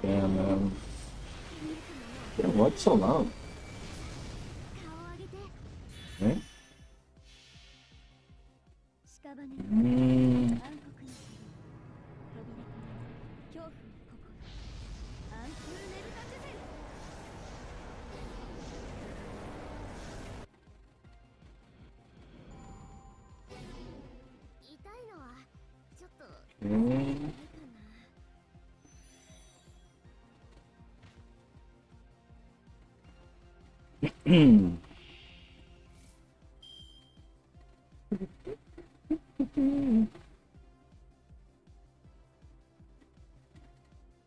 Damn, man. Damn, what's so loud? Eh? Mm. Mm.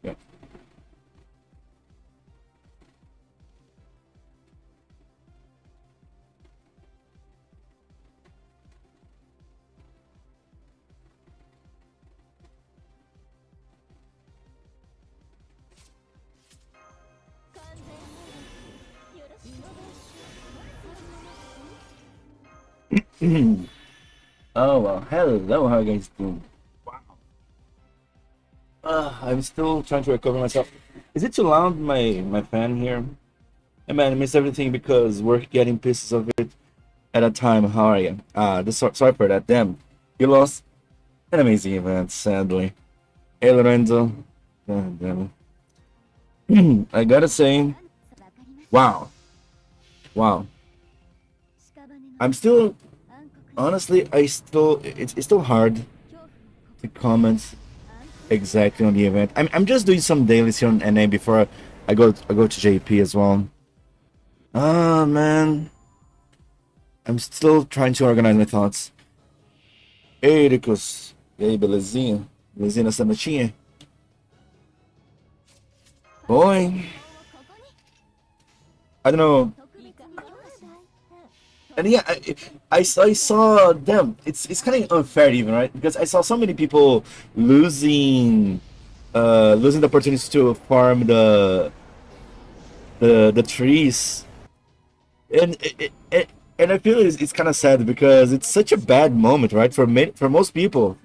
Yeah. Oh well, hello, how are you guys doing? Wow. I'm still trying to recover myself. Is it too loud, my fan here? Hey man, I miss everything because we're getting pieces of it at a time. How are you? Sorry for that. Damn, you lost an amazing event, sadly. Hey Lorenzo. God damn it. I gotta say, wow, wow. I'm still, honestly, it's still hard to comment exactly on the event. I'm just doing some dailies here on NA before I go to JP as well. Ah man, I'm still trying to organize my thoughts. Ei, Ricos. E aí, belezinha? Belezinha nessa notinha? Oi. I don't know. And yeah, I saw them. It's kind of unfair even, right? Because I saw so many people losing the opportunity to farm the trees, and and I feel it's kind of sad because it's such a bad moment, right? For most people,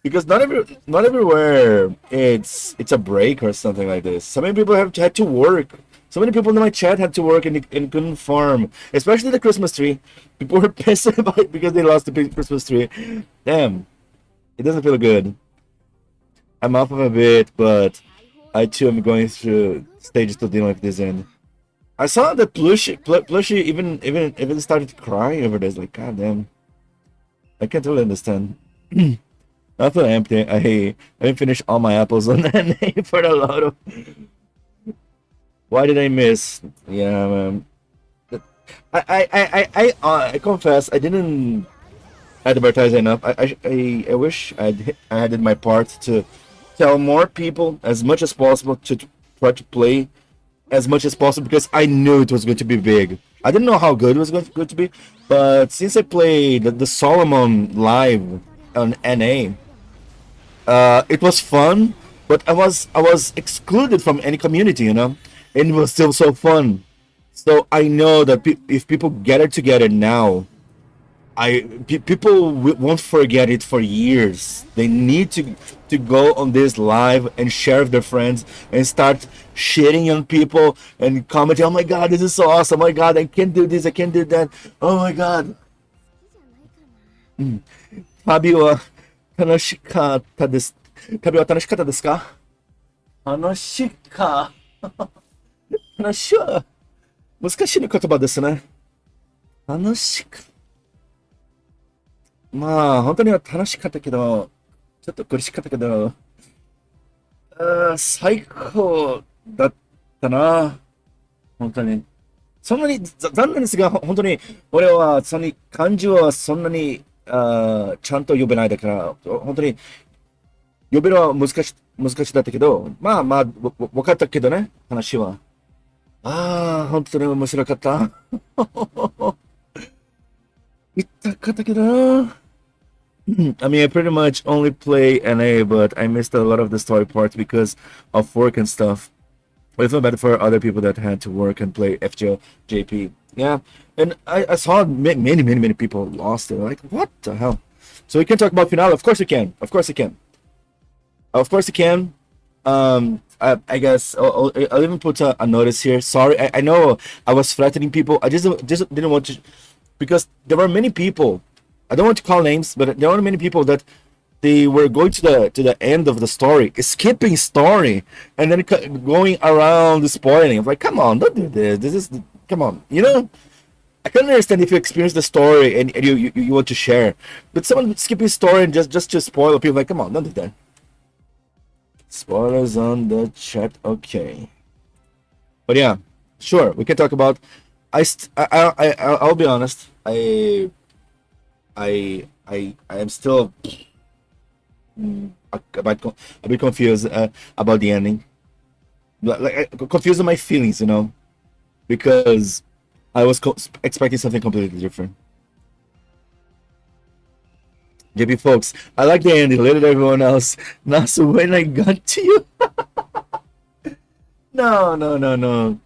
because not everywhere it's a break or something like this. So many people had to work. So many people in my chat had to work and couldn't farm, especially the Christmas tree. People were pissed about it because they lost the big Christmas tree. Damn, it doesn't feel good. I'm off of a bit, but I too am going through stages to deal with this end. I saw that Plushy even started to cry over this. Like, god damn, I can't really understand. I feel empty. I didn't finish all my apples on that for a lot of. Why did I miss? Yeah, man. I confess I didn't advertise enough. I wish I had did my part to tell more people as much as possible to try to play as much as possible because I knew it was going to be big. I didn't know how good it was going to be, but since I played the Solomon live on NA, it was fun. But I was excluded from any community, and it was still so fun. So I know that if people get it together now, people won't forget it for years. They need to go on this live and share with their friends and start shitting on people and commenting. Oh my god, this is so awesome! Oh my god, I can't do this, I can't do that. Oh my god. 旅は楽しかったです。旅は楽しかったですか？楽しか。楽しい。難しい言葉ですね。楽しか。まあ、本当には楽しかったけど、ちょっと苦しかったけど、最高だったな。本当に。そんなに残念ですが、本当に俺はそんなに漢字はそんなにちゃんと呼べないだから、本当に呼べるは難しだったけど、まあまあ、わかったけどね、話は。ああ、本当に面白かった。言ったかったけどな。I mean, I pretty much only play NA, but I missed a lot of the story parts because of work and stuff. But I feel bad for other people that had to work and play FGO, JP, Yeah, and I saw many people lost it. Like, what the hell? So we can talk about finale. Of course we can. Of course we can. Of course we can. I guess I'll even put a notice here. Sorry, I know I was threatening people. I just didn't want to, because there were many people. I don't want to call names, but there were many people that they were going to the end of the story, skipping story, and then going around spoiling. I'm like, come on, don't do this. This is, come on, you know. I can understand if you experience the story and you want to share, but someone skipping story and just to spoil people, like, come on, don't do that. Spoilers on the chat, okay. But yeah, sure, we can talk about. I'll be honest. I am still a bit confused about the ending. Like, confused on my feelings, you know, because I was expecting something completely different. JP folks, I like the ending. Later, everyone else. Not so when I got to you. No.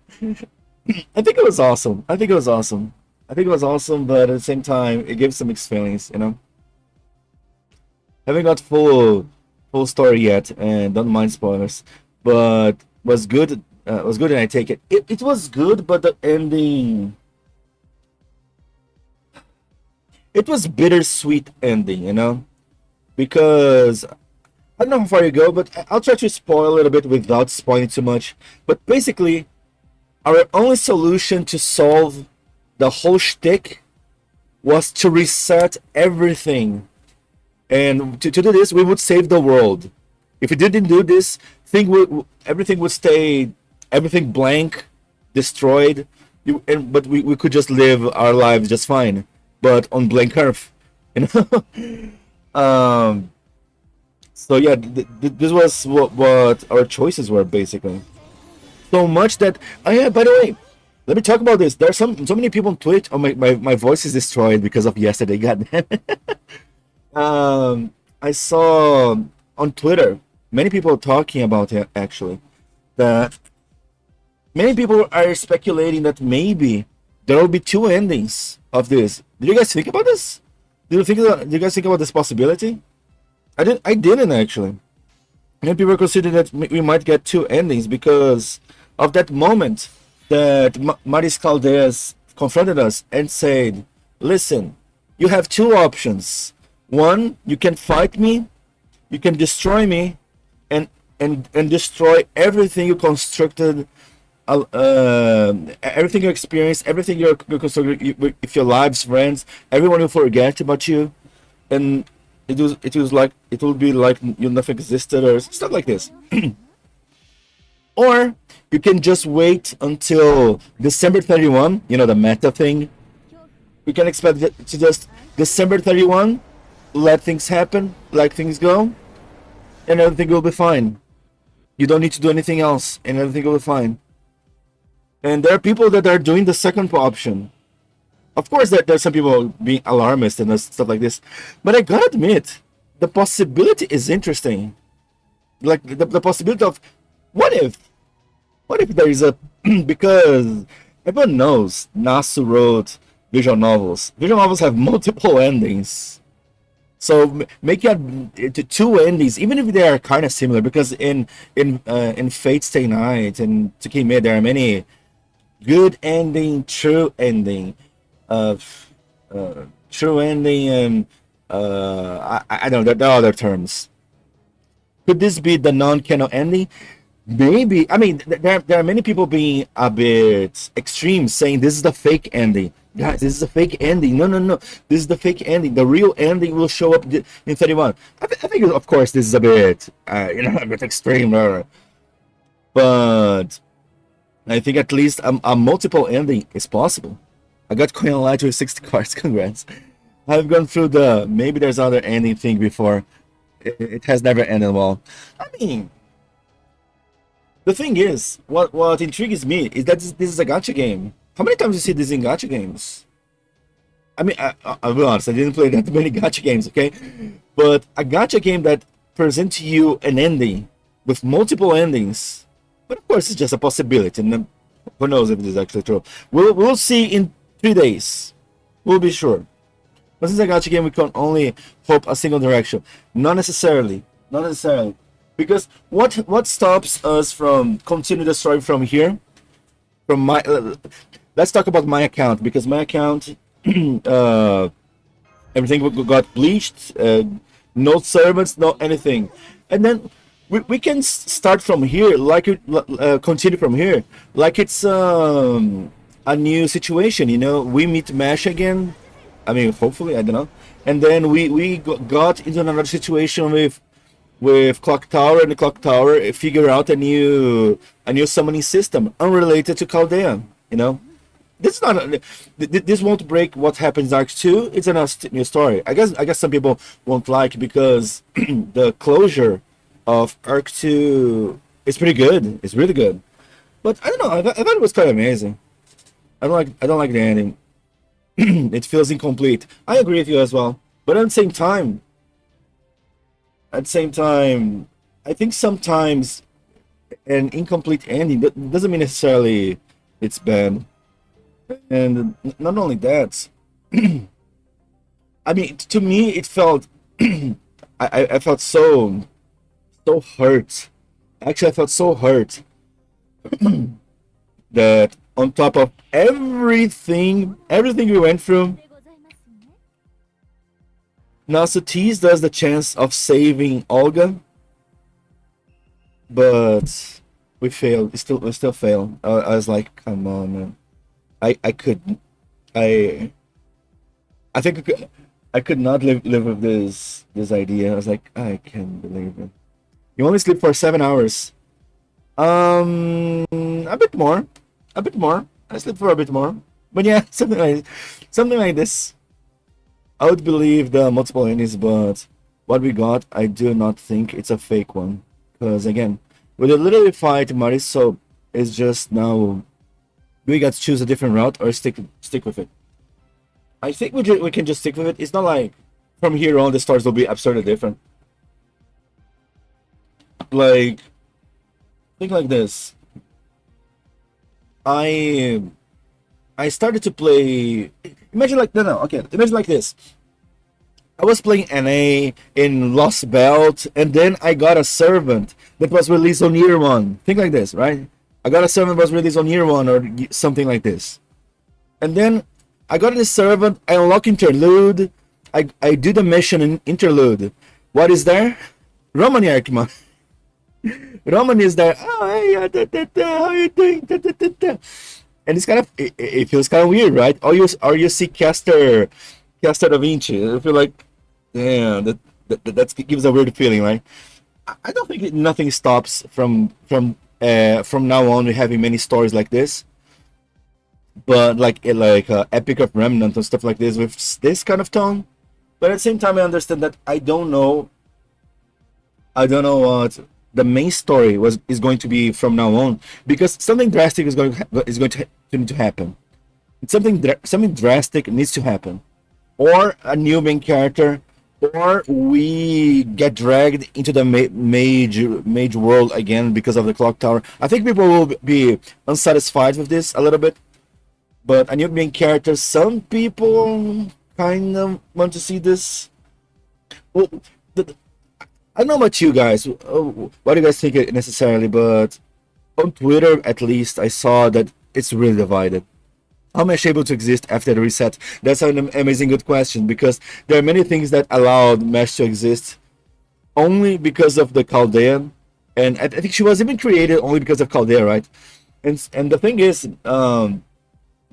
I think it was awesome. I think it was awesome. But at the same time, it gives some mixed feelings, you know. Haven't got full story yet, and don't mind spoilers. But was good. Was good, and I take it. It was good, but the ending. It was bittersweet ending, you know, because I don't know how far you go, but I'll try to spoil a little bit without spoiling too much. But basically, our only solution to solve the whole shtick was to reset everything, and to do this, we would save the world. If we didn't do this, everything would stay, everything blank, destroyed, but we could just live our lives just fine, but on blank earth, you know. So yeah, this was what our choices were, basically. So much that, oh yeah, by the way, let me talk about this. There's so many people on Twitch. Oh, my voice is destroyed because of yesterday. God damn it. I saw on Twitter many people talking about it, actually, that many people are speculating that maybe there will be two endings of this. Did you guys think about this? Did you guys think about this possibility? I didn't actually. Many people consider that we might get two endings because of that moment that Maris Caldeas confronted us and said, listen, you have two options. One, you can fight me, you can destroy me, and destroy everything you constructed, everything you experienced, everything you constructed, if your lives, friends, everyone will forget about you, and it will be like you nothing existed or stuff like this. Or you can just wait until December 31, you know, the meta thing. We can expect it to just December 31, let things happen, let things go, and everything will be fine. You don't need to do anything else, and everything will be fine. And there are people that are doing the second option. Of course, there's some people being alarmist and stuff like this, but I gotta admit, the possibility is interesting. Like the possibility of what if there is a because everyone knows Nasu wrote visual novels. Visual novels have multiple endings, so making it two endings, even if they are kind of similar, because in Fate Stay Night and Tsukime there are many good ending, true ending, true ending, and I don't know, there are other terms. Could this be the non-canon ending? Maybe. I mean, there are many people being a bit extreme, saying this is the fake ending. Guys, this is a fake ending. No. This is the fake ending. The real ending will show up in 31. I think, of course, this is a bit, a bit extreme. But I think at least a multiple ending is possible. I got Coin Light with 60 cards. Congrats. I've gone through maybe there's other ending thing before. It has never ended well. I mean, the thing is, what intrigues me is that this is a gacha game. How many times you see this in gacha games? I mean, I'll be honest, I didn't play that many gacha games, okay? But a gacha game that presents to you an ending with multiple endings, but of course it's just a possibility, and who knows if it is actually true. We'll see in 3 days. We'll be sure. But since I got you game, we can only hope a single direction. Not necessarily. Not necessarily. Because what stops us from continue the story from here? From my let's talk about my account, because my account everything got bleached, no servants, no anything, and then we can start from here, like continue from here, like it's a new situation. You know, we meet Mesh again. I mean, hopefully, I don't know, and then we got into another situation with Clock Tower, and the Clock Tower figure out a new summoning system unrelated to Caldea. You know, this not this won't break what happens in Arc 2. It's a new story. I guess some people won't like, because the closure of Arc 2 is pretty good. It's really good. But I don't know. I thought it was kind of amazing. I don't like the ending. It feels incomplete. I agree with you as well. But at the same time, I think sometimes an incomplete ending doesn't mean necessarily it's bad. And not only that, I mean, to me, it felt I felt so hurt. Actually, I felt so hurt that on top of everything we went through, now Sotis does the chance of saving Olga, but we failed. We still failed. I was like, come on, man. I couldn't. I think I could not live with this idea. I was like, I can't believe it. You only sleep for 7 hours. A bit more, a bit more. I sleep for a bit more, but yeah, something like this. I would believe the multiple endings, but what we got, I do not think it's a fake one. Because again, with a literally fight, Mariso is just now. We got to choose a different route or stick with it. I think we can just stick with it. It's not like from here on the stories will be absurdly different. Like, think like this. I I started to play. Imagine like no, okay. Imagine like this. I was playing NA in Lostbelt, and then I got a servant that was released on year one. Think like this, right? I got a servant that was released on year one or something like this. And then I got this servant, I unlock interlude, I do the mission in interlude. What is there? Romani Arkman. Roman is there. Oh, hey, how you doing? And it's kind of, it feels kind of weird, right? Or you see Caster Da Vinci. I feel like, damn, that gives a weird feeling, right? I don't think nothing stops from now on we having many stories like this, but like Epic of Remnant and stuff like this with this kind of tone. But at the same time, I understand that I don't know what the main story is going to be from now on, because something drastic is going to need to happen. Something drastic needs to happen, or a new main character, or we get dragged into the mage world again because of the clock tower. I think people will be unsatisfied with this a little bit, but a new main character, some people kind of want to see this. Well, I don't know about you guys, what do you guys think necessarily, but on Twitter at least I saw that it's really divided. How am I able to exist after the reset? That's an amazing good question, because there are many things that allowed Mesh to exist only because of the Chaldean, and I think she was even created only because of Chaldea, right? And the thing is, the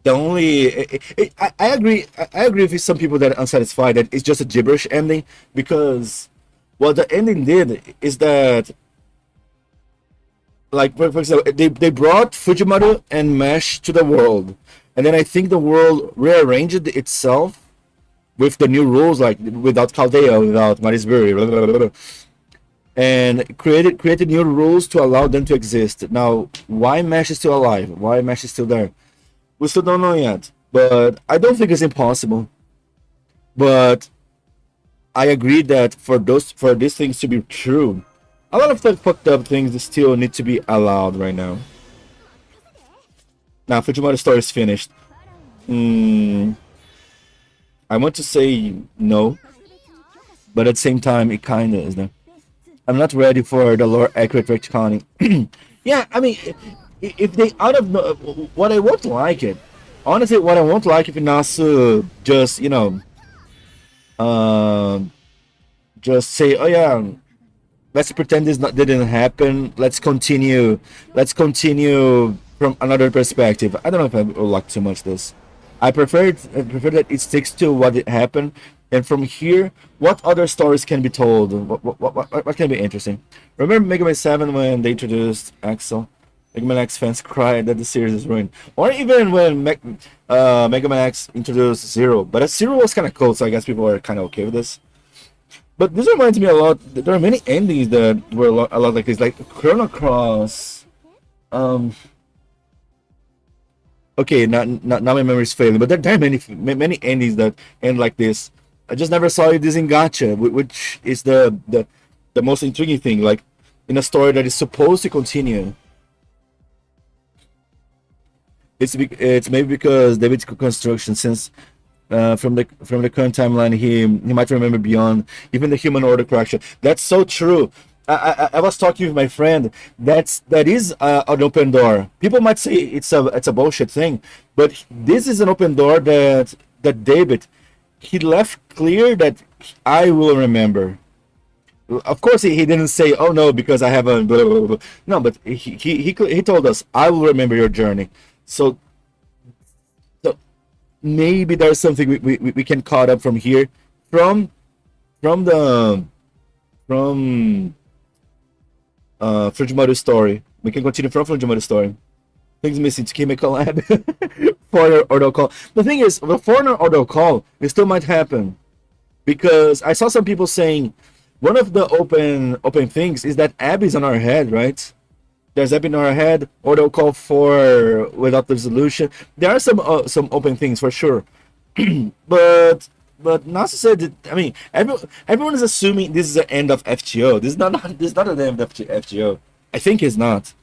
only I agree with some people that are unsatisfied that it's just a gibberish ending, because what the ending did is that, like for example, they brought Fujimaru and Mesh to the world. And then I think the world rearranged itself with the new rules, like without Chaldea, without Marisbury, blah, blah, blah, blah, and created new rules to allow them to exist. Now, why Mesh is still alive? Why Mesh is still there? We still don't know yet. But I don't think it's impossible. But I agree that for these things to be true, a lot of the fucked up things still need to be allowed right now. Now, Fujimaru's story is finished. Mm, I want to say no, but at the same time, it kinda is. No. I'm not ready for the lore accurate retconning. Yeah, I mean, if they out of what I won't like it, honestly, what I won't like if Inasu just um just say, oh yeah, let's pretend this not didn't happen. Let's continue from another perspective. I don't know if I would like too much this. I prefer that it sticks to what it happened, and from here, what other stories can be told? What can be interesting? Remember Mega Man 7 when they introduced Axel? Mega Man X fans cried that the series is ruined. Or even when Mega Man X introduced Zero. But Zero was kind of cool, so I guess people are kind of okay with this. But this reminds me a lot. There are many endings that were a lot like this, like Chrono Cross. Um, okay, now my memory is failing, but there are many endings that end like this. I just never saw this in Gacha, which is the most intriguing thing. Like in a story that is supposed to continue. It's maybe because David's construction, since from the current timeline, he might remember beyond even the human order correction. That's so true. I was talking with my friend. That is an open door. People might say it's a bullshit thing, but this is an open door that David, he left clear that I will remember. Of course, he didn't say, "Oh no," because I have a blah, blah, blah, blah. No, but he told us, "I will remember your journey." So maybe there's something we can caught up from here, from the from Fujimoto's story. We can continue from Fujimoto's story. Things missing to keep a collab. Foreigner auto call. The thing is, the foreigner auto call, it still might happen, because I saw some people saying one of the open things is that Abby's on our head, right? There's Abby in our head, auto call for without resolution. There are some open things for sure, but Nasa said that, I mean, everyone is assuming this is the end of FGO. This is not the end of FGO. I think it's not.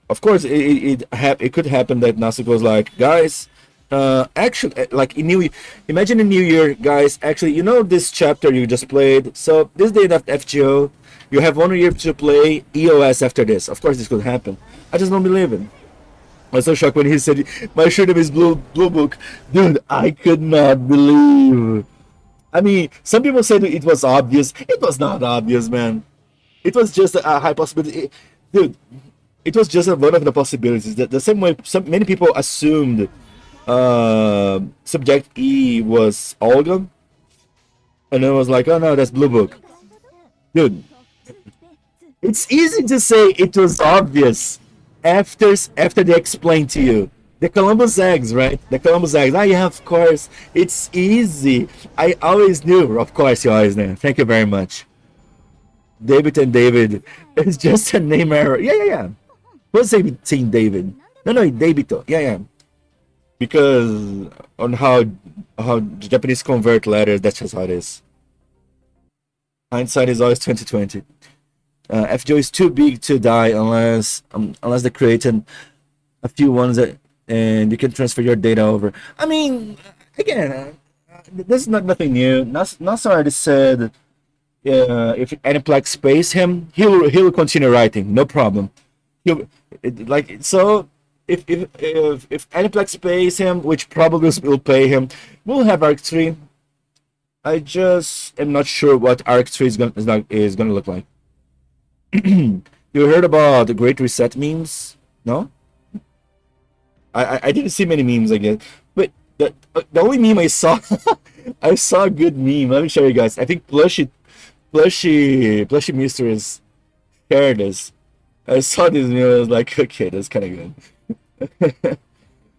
Of course, it could happen that Nasa was like, guys, actually, like imagine a new year, guys. Actually, you know this chapter you just played. So this day of FGO, you have 1 year to play EOS after this. Of course, this could happen. I just don't believe it. I was so shocked when he said, "My shirt is blue book." Dude, I could not believe. I mean, some people said it was obvious. It was not obvious, man. It was just a high possibility. Dude, it was just one of the possibilities. The same way many people assumed Subject E was Olga. And it was like, oh no, that's Blue Book. Dude, it's easy to say it was obvious after they explain to you. The Columbus eggs, right? The Columbus eggs. Ah, yeah, of course. It's easy. I always knew. Of course, you always knew. Thank you very much. David and David. It's just a name error. Yeah. Who's saying David? No, Davidito. Yeah. Because on how Japanese convert letters, that's just how it is. Hindsight is always 2020. FGO is too big to die unless they created a few ones and you can transfer your data over. I mean, again, this is nothing new. NASA already said if Aniplex pays him, he'll continue writing, no problem. If Aniplex pays him, which probably will pay him, we'll have Arc 3. I just am not sure what Arc 3 is gonna look like. You heard about the Great Reset memes? No? I didn't see many memes, I guess. But the only meme I saw, I saw a good meme. Let me show you guys. I think Plushy Mistress shared this. I saw this meme. I was like, okay, that's kind of good.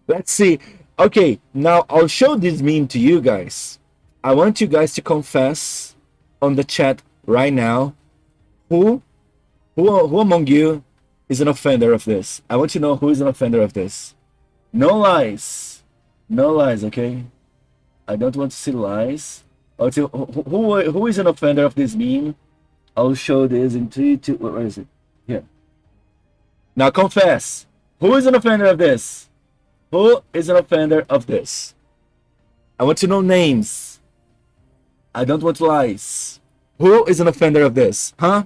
Let's see. Okay, now I'll show this meme to you guys. I want you guys to confess on the chat right now who among you is an offender of this. I want to know who is an offender of this. No lies, okay? I don't want to see lies. Who is an offender of this meme? I'll show this in 3, 2. Where is it? Here. Now confess. Who is an offender of this? Who is an offender of this? I want to know names. I don't want lies. Who is an offender of this? Huh?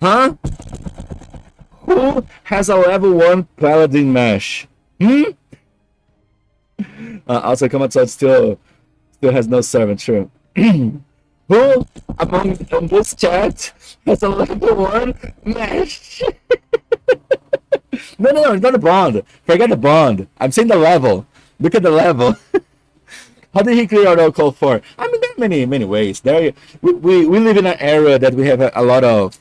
Huh? Who has a level 1 paladin mesh? Hmm? Also, come outside still has no servant, true. Who among this chat has a level 1 mesh? No, it's not a bond. Forget the bond. I'm saying the level. Look at the level. How did he clear out all call for? I mean, there are many ways. We live in an era that we have a lot of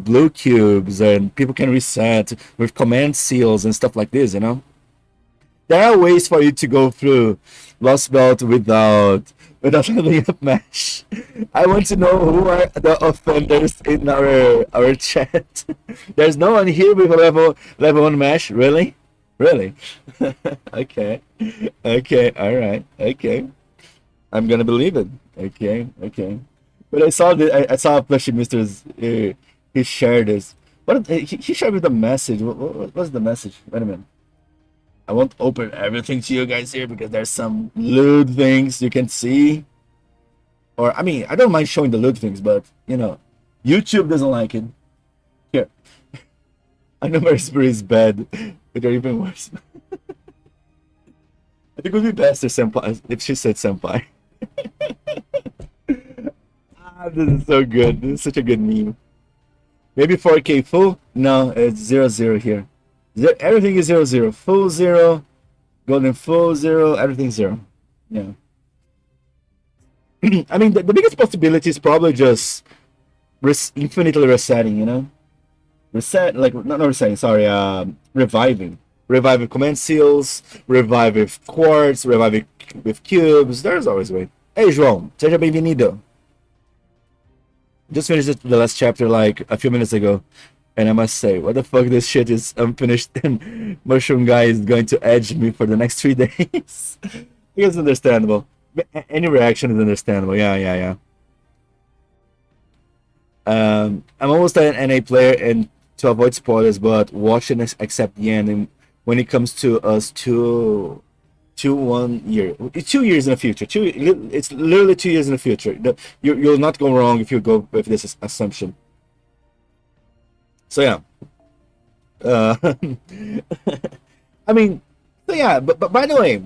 blue cubes and people can reset with command seals and stuff like this, you know? There are ways for you to go through Lostbelt without leveling up mesh. I want to know who are the offenders in our chat. There's no one here with a level 1 mesh, really? Really? Okay. Okay, alright. Okay. I'm gonna believe it. Okay. But I saw Plushy Mister's he shared this. He shared with a message. What was the message? Wait a minute. I won't open everything to you guys here because there's some lewd things you can see. Or, I mean, I don't mind showing the lewd things, but, you know, YouTube doesn't like it. Here. I know Mercury is bad, but they're even worse. I think it would be best if she said senpai. This is so good. This is such a good meme. Maybe 4K full? No, it's 0 here. Everything is 0. Full 0, golden full 0, everything 0. Yeah. I mean, the biggest possibility is probably just infinitely resetting, you know? Not resetting, sorry, reviving. Revive with command seals, revive with quartz, revive with cubes. There's always a way. Hey, João, seja bem-vindo. Just finished the last chapter like a few minutes ago. And I must say, what the fuck, this shit is unfinished and Mushroom Guy is going to edge me for the next 3 days. It's understandable. Any reaction is understandable. Yeah. I'm almost an NA player and to avoid spoilers, but watch and accept the ending when it comes to us 1 year. It's 2 years in the future. It's literally 2 years in the future. You'll not go wrong if you go with this assumption. So yeah, I mean, so yeah. But by the way,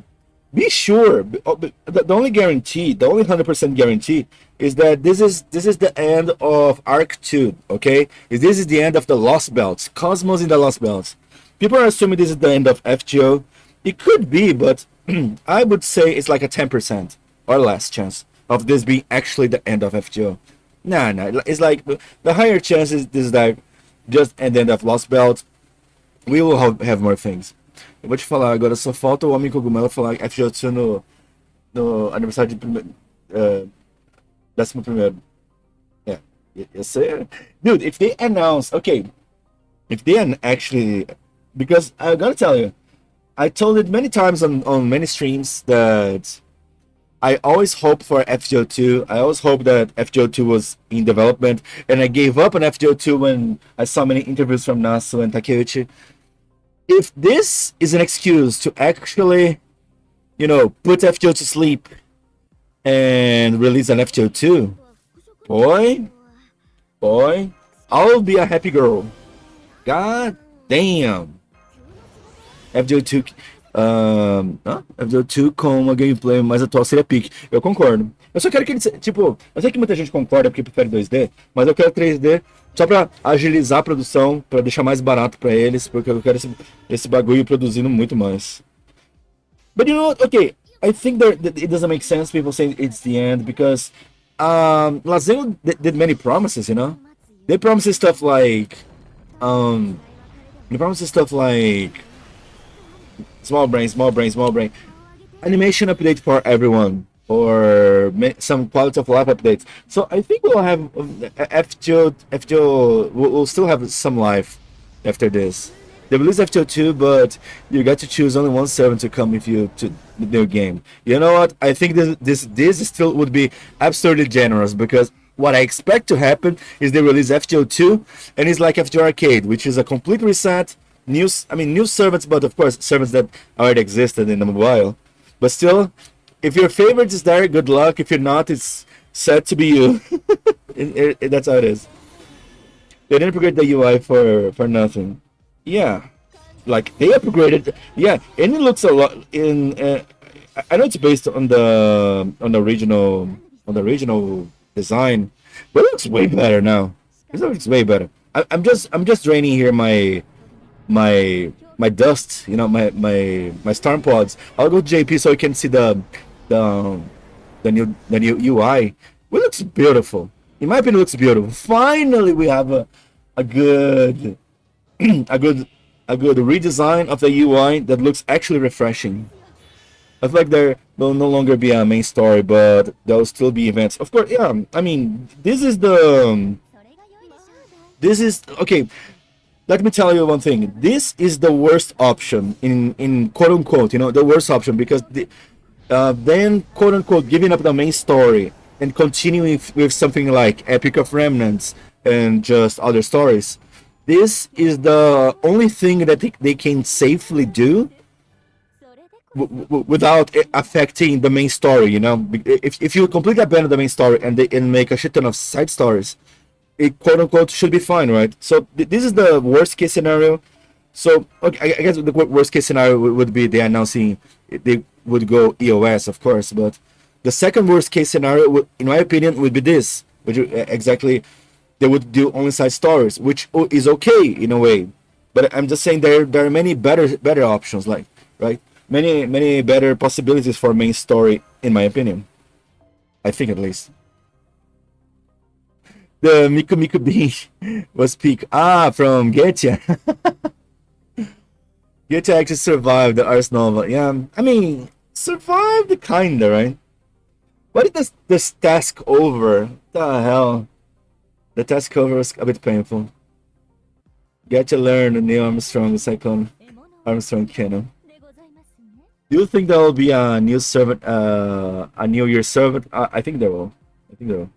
be sure. The only guarantee, the only 100% guarantee, is that this is the end of Arc 2. Okay, this is the end of the Lost Belts, Cosmos in the Lost Belts. People are assuming this is the end of FGO. It could be, but I would say it's like a 10% or less chance of this being actually the end of FGO. Nah, it's like the higher chances this is like just at the end of Lost Belt. We will have more things. Eu vou te falar agora, só falta o Homem Cogumelo falar FGO2 no aniversário de 11º. Yeah, you say, dude, if they announce, okay, if they actually, because I gotta tell you, I told it many times on many streams that I always hope for FGO2. I always hope that FGO2 was in development, and I gave up on FGO2 when I saw many interviews from Nasu and Takeuchi. If this is an excuse to actually, you know, put FGO to sleep and release an FGO2, boy, I'll be a happy girl. God damn. FGO2, FGO2 com uma gameplay mais atual seria pique. Eu concordo. Eu só quero que ele, tipo, eu sei que muita gente concorda porque prefere 2D, mas eu quero 3D só pra agilizar a produção, pra deixar mais barato pra eles, porque eu quero esse bagulho produzindo muito mais. But you know what? Okay, I think that it doesn't make sense people say it's the end because Lazio did many promises, you know? They promised stuff like small brain animation update for everyone, or some quality of life updates. So I think we'll have FGO will still have some life after this. They release FGO2, but you got to choose only one servant to come with you to the new game. You know what? I think this still would be absurdly generous, because what I expect to happen is they release FGO2 and it's like FGO Arcade, which is a complete reset. New servants, but of course servants that already existed in the mobile, but still If your favorite is there, good luck. If you're not, it's sad to be you. That's how it is. They didn't upgrade the UI for nothing. Yeah, like they upgraded. Yeah, and it looks a lot in. I know it's based on the original design, but it looks way better now. It looks way better. I'm just draining here my dust. You know, my storm pods. I'll go to JP so you can see the the new UI. It looks beautiful. In my opinion, it looks beautiful. Finally, we have a good a good a good redesign of the UI that looks actually refreshing. I feel like there will no longer be a main story, but there'll still be events. Of course, yeah. I mean, this is okay. Let me tell you one thing. This is the worst option in quote unquote. You know, the worst option because then quote unquote giving up the main story and continuing with something like Epic of Remnants and just other stories. This is the only thing that they can safely do without affecting the main story. You know, if you completely abandon the main story and make a shit ton of side stories, it quote unquote should be fine, right? So this is the worst case scenario. So okay, I guess the worst case scenario would be they announcing they would go EOS, of course, but the second worst case scenario, in my opinion, would be this, which exactly they would do only side stories, which is okay in a way. But I'm just saying there are many better options, like right, many better possibilities for main story, in my opinion. I think at least the Miku Miku Bean was peak from Getya. Getya actually survived the Ars Nova. Yeah, I mean survived kinda, right? What is this task over? The hell? The task over was a bit painful. Get to learn the Neil Armstrong Cyclone Armstrong Cannon. Do you think there will be a new servant, a New Year servant? I think there will. I think there will.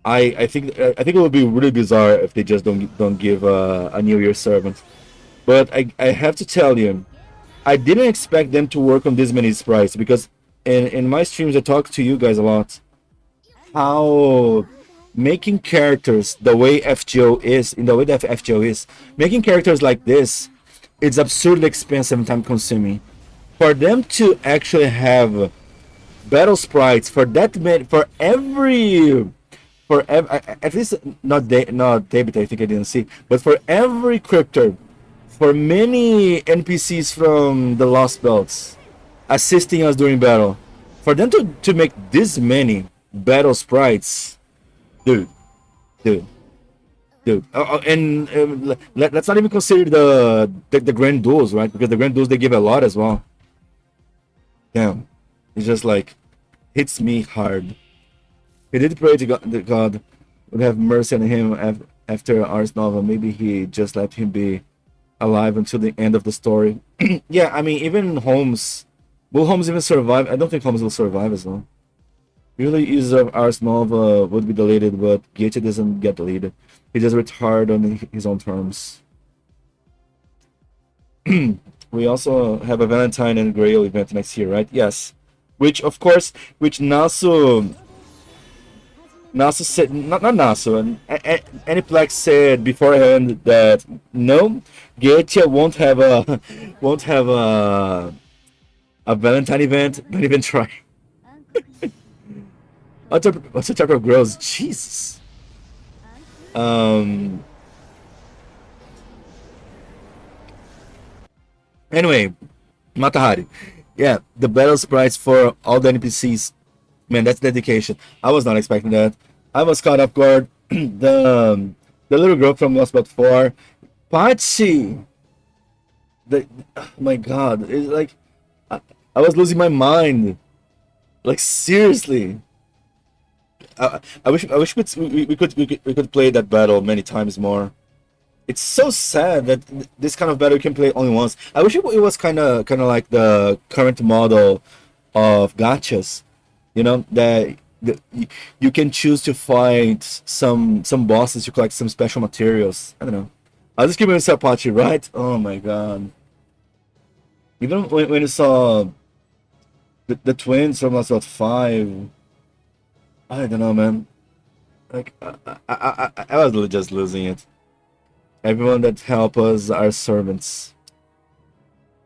I think it would be really bizarre if they just don't give a New Year servant. But I have to tell you, I didn't expect them to work on this many sprites because in my streams I talk to you guys a lot. How making characters the way FGO is, in the way that FGO is, making characters like this, it's absurdly expensive and time consuming. For them to actually have battle sprites for that many, at least not David, I think I didn't see, but for every crypter, for many NPCs from the Lost Belts assisting us during battle, for them to make this many battle sprites, dude, dude, dude, and let's not even consider the grand duels, right? Because the grand duels they give a lot as well. Damn, it's just like hits me hard. He did pray to God that God would have mercy on him after Ars Nova. Maybe he just let him be alive until the end of the story. Yeah, I mean, even Holmes, will Holmes even survive? I don't think Holmes will survive as well. Usually use of Ars Nova would be deleted, but Gacha doesn't get deleted. He just retired on his own terms. We also have a Valentine and Grail event next year, right? Yes. Which, of course, which Nasu said, not Nasu, and Aniplex said beforehand that no, Gacha won't have a Valentine event. Don't even try. What's the type of girls? Jesus. Anyway, Matahari. Yeah, the battle sprites for all the NPCs. Man, that's dedication. I was not expecting that. I was caught off guard. The little girl from Lostbelt 4, Pachi. Oh my God, it's like I was losing my mind. Like seriously. I wish we could play that battle many times more. It's so sad that this kind of battle you can play only once. I wish it was kind of like the current model of gachas, you know, that you can choose to fight some bosses to collect some special materials. I don't know. I'll just give myself Apache, right? Oh my God. Even when you saw the twins from Lostbelt 5. I don't know, man. Like I was just losing it. Everyone that help us are servants.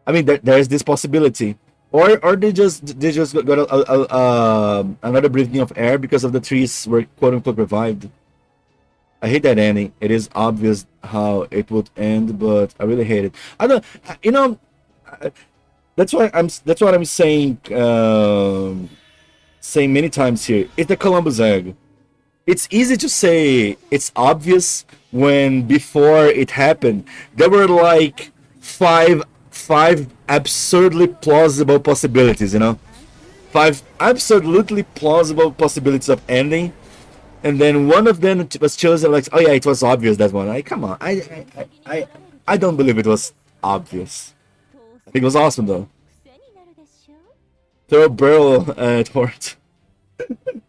I mean, there's this possibility, or they just got another breathing of air because of the trees were quote unquote revived. I hate that ending. It is obvious how it would end, but I really hate it. I don't, you know, that's what I'm saying. Saying many times here. It's the Columbus egg. It's easy to say it's obvious when before it happened there were like five five absurdly plausible possibilities, five absolutely plausible possibilities of ending, and then one of them was chosen. Like, oh yeah, it was obvious, that one. Come on, I don't believe it was obvious. I think it was awesome though. Throw a barrel at Hort.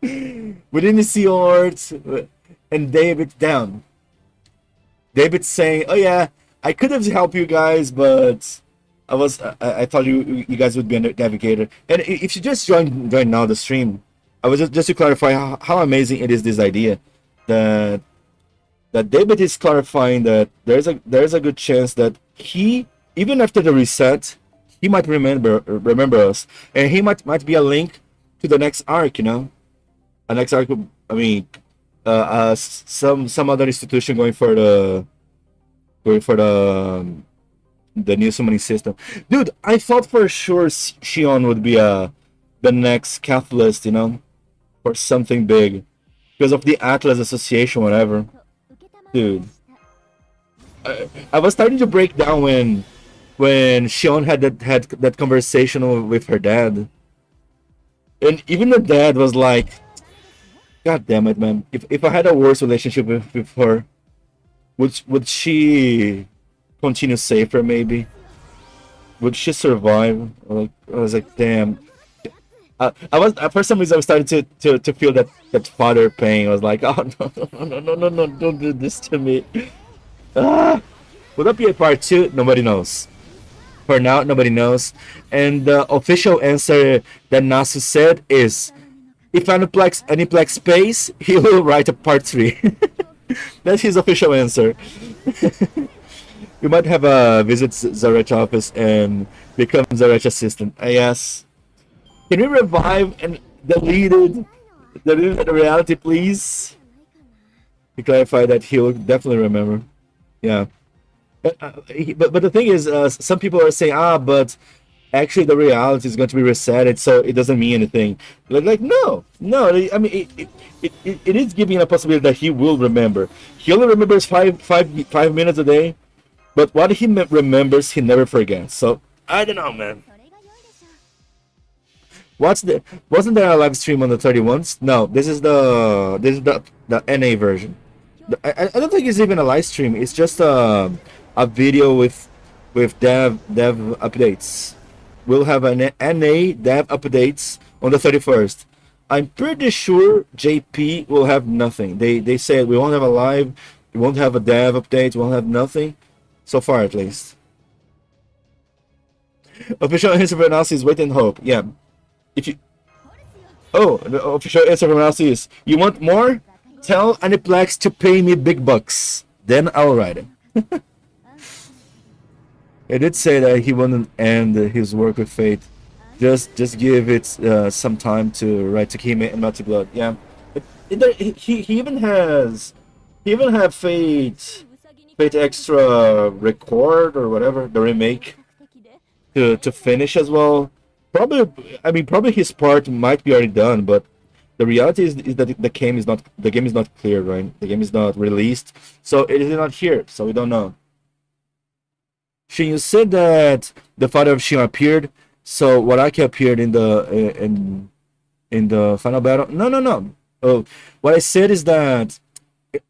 We didn't see Hort and David down. David saying, "Oh yeah, I could have helped you guys, but I thought you guys would be a navigator." And if you just join now the stream, I was just to clarify how amazing it is, this idea that David is clarifying that there's a good chance that he, even after the reset, he might remember us, and he might be a link to the next arc. A next arc. I mean, some other institution going for the new summoning system. Dude, I thought for sure Shion would be the next catalyst, for something big, because of the Atlas Association, whatever. Dude, I was starting to break down when Shion had that conversation with her dad, and even the dad was like, "God damn it, man! If I had a worse relationship with her, would she continue safer? Maybe would she survive?" Like, I was like, "Damn." I was, for some reason I was starting to feel that father pain. I was like, "Oh no, no, don't do this to me." Ah, will that be a part 2? Nobody knows. For now, nobody knows. And the official answer that Nasu said is, if Aniplex space, he will write a part 3. That's his official answer. You might have a visit Zarech office and become Zarech assistant. Yes. Can we revive and delete the reality, please? To clarify that he'll definitely remember. Yeah. But the thing is, some people are saying, but actually the reality is going to be resetted, so it doesn't mean anything. Like no. I mean, it is giving a possibility that he will remember. He only remembers 5 minutes a day, but what he remembers, he never forgets. So I don't know, man. Wasn't there a live stream on the 31s? No, this is the NA version. I don't think it's even a live stream. It's just a video with dev updates. We'll have an NA dev updates on the 31st. I'm pretty sure JP will have nothing. They said we won't have a live, we won't have a dev update, we won't have nothing. So far, at least. Official answer for analysis, wait and hope. Yeah. If you... Oh, the official answer from analysis is, you want more? Tell Aniplex to pay me big bucks. Then I'll write it. He did say that he wouldn't end his work with Fate. Just give it some time to write Takime and Melty Blood. Yeah. He even has... He even have Fate Extra Record or whatever, the remake, to finish as well. Probably his part might be already done, but the reality is that the game is not clear, right? The game is not released, so it is not here, so we don't know. Shin, you said that the father of Shin appeared, so Waraki appeared in the final battle. No. Oh, what I said is that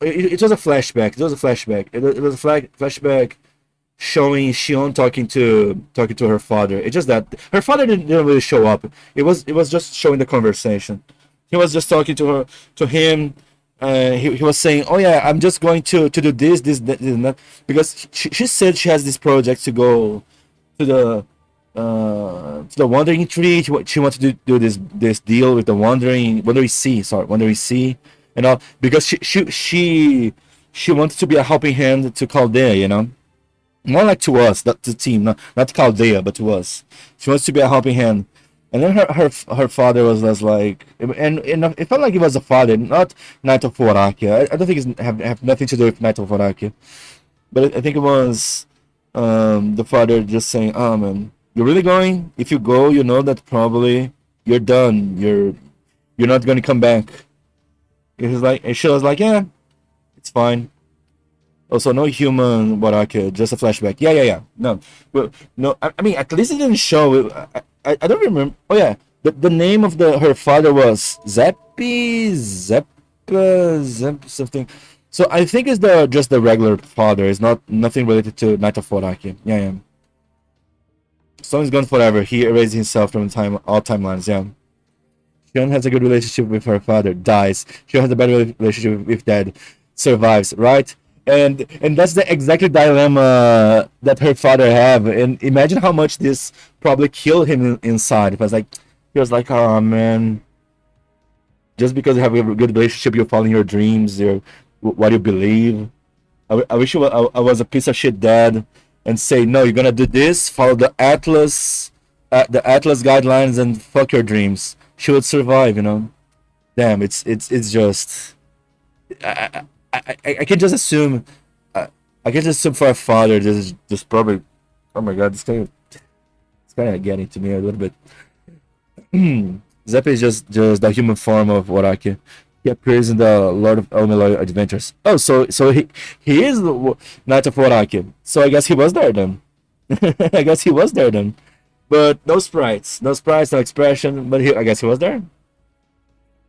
it was a flashback. It was a flashback showing Shion talking to her father. It's just that her father didn't really show up. It was just showing the conversation. He was just talking to him. He was saying, "Oh yeah, I'm just going to do this, and that," because she said she has this project to go to to the Wandering Tree. She wanted to do this deal with the Wandering Sea. Sorry, Wandering Sea, and all because she wanted to be a helping hand to Chaldea. You know, more like to us, not to the team, not to Chaldea, but to us. She wants to be a helping hand. And then her father was like, and it felt like it was a father, not Knight of Warakia. I don't think it's have nothing to do with Knight of Warakia, but I think it was the father just saying, "Oh man, you're really going? If you go, you know that probably you're done. You're not going to come back." And she was like, "Yeah, it's fine." Also, no human Baraka, just a flashback. Yeah. No, well, no. I mean, at least it didn't show. I don't remember. Oh yeah, the name of her father was Zepp something. So I think it's just the regular father. It's nothing related to Knight of Foraki. Yeah. Someone's gone forever. He erased himself from all timelines. Yeah. Shion has a good relationship with her father. Dies. Shion has a better relationship with dad. Survives. Right. And that's the exactly dilemma that her father have. And imagine how much this probably killed him inside. If I was like, he was like, oh man, just because you have a good relationship, you're following your dreams, what you believe. I wish I was a piece of shit dad and say, no, you're gonna do this, follow the Atlas guidelines, and fuck your dreams. She would survive, you know. Damn, it's just. I can just assume. I can just assume for a father, this is just probably. Oh my god, it's kind of getting to me a little bit. Zepp is just the human form of Waraki. He appears in the Lord of Elmeloy Adventures. Oh, so he is the Knight of Waraki. So I guess he was there then. I guess he was there then. But no sprites, no expression. But I guess he was there.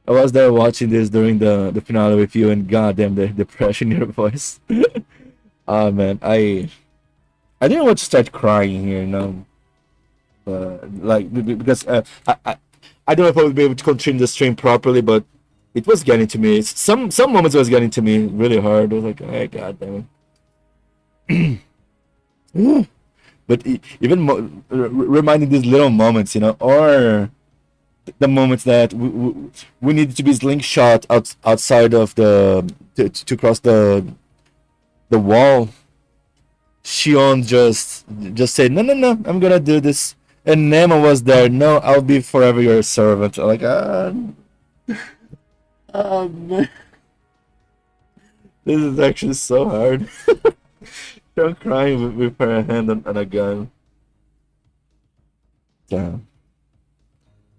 I was there watching this during the finale with you, and goddamn the depression in your voice. Oh man, I didn't want to start crying here, no. Like because I don't know if I would be able to continue the stream properly, but it was getting to me. Some moments was getting to me really hard. I was like, hey, goddamn it. But even reminding these little moments, you know, or the moments that we needed to be slingshot outside of to cross the wall. Shion just said, no, I'm gonna do this. And Nema was there. No, I'll be forever your servant. I'm like, oh man, this is actually so hard. I'm crying with her hand on a gun. Damn.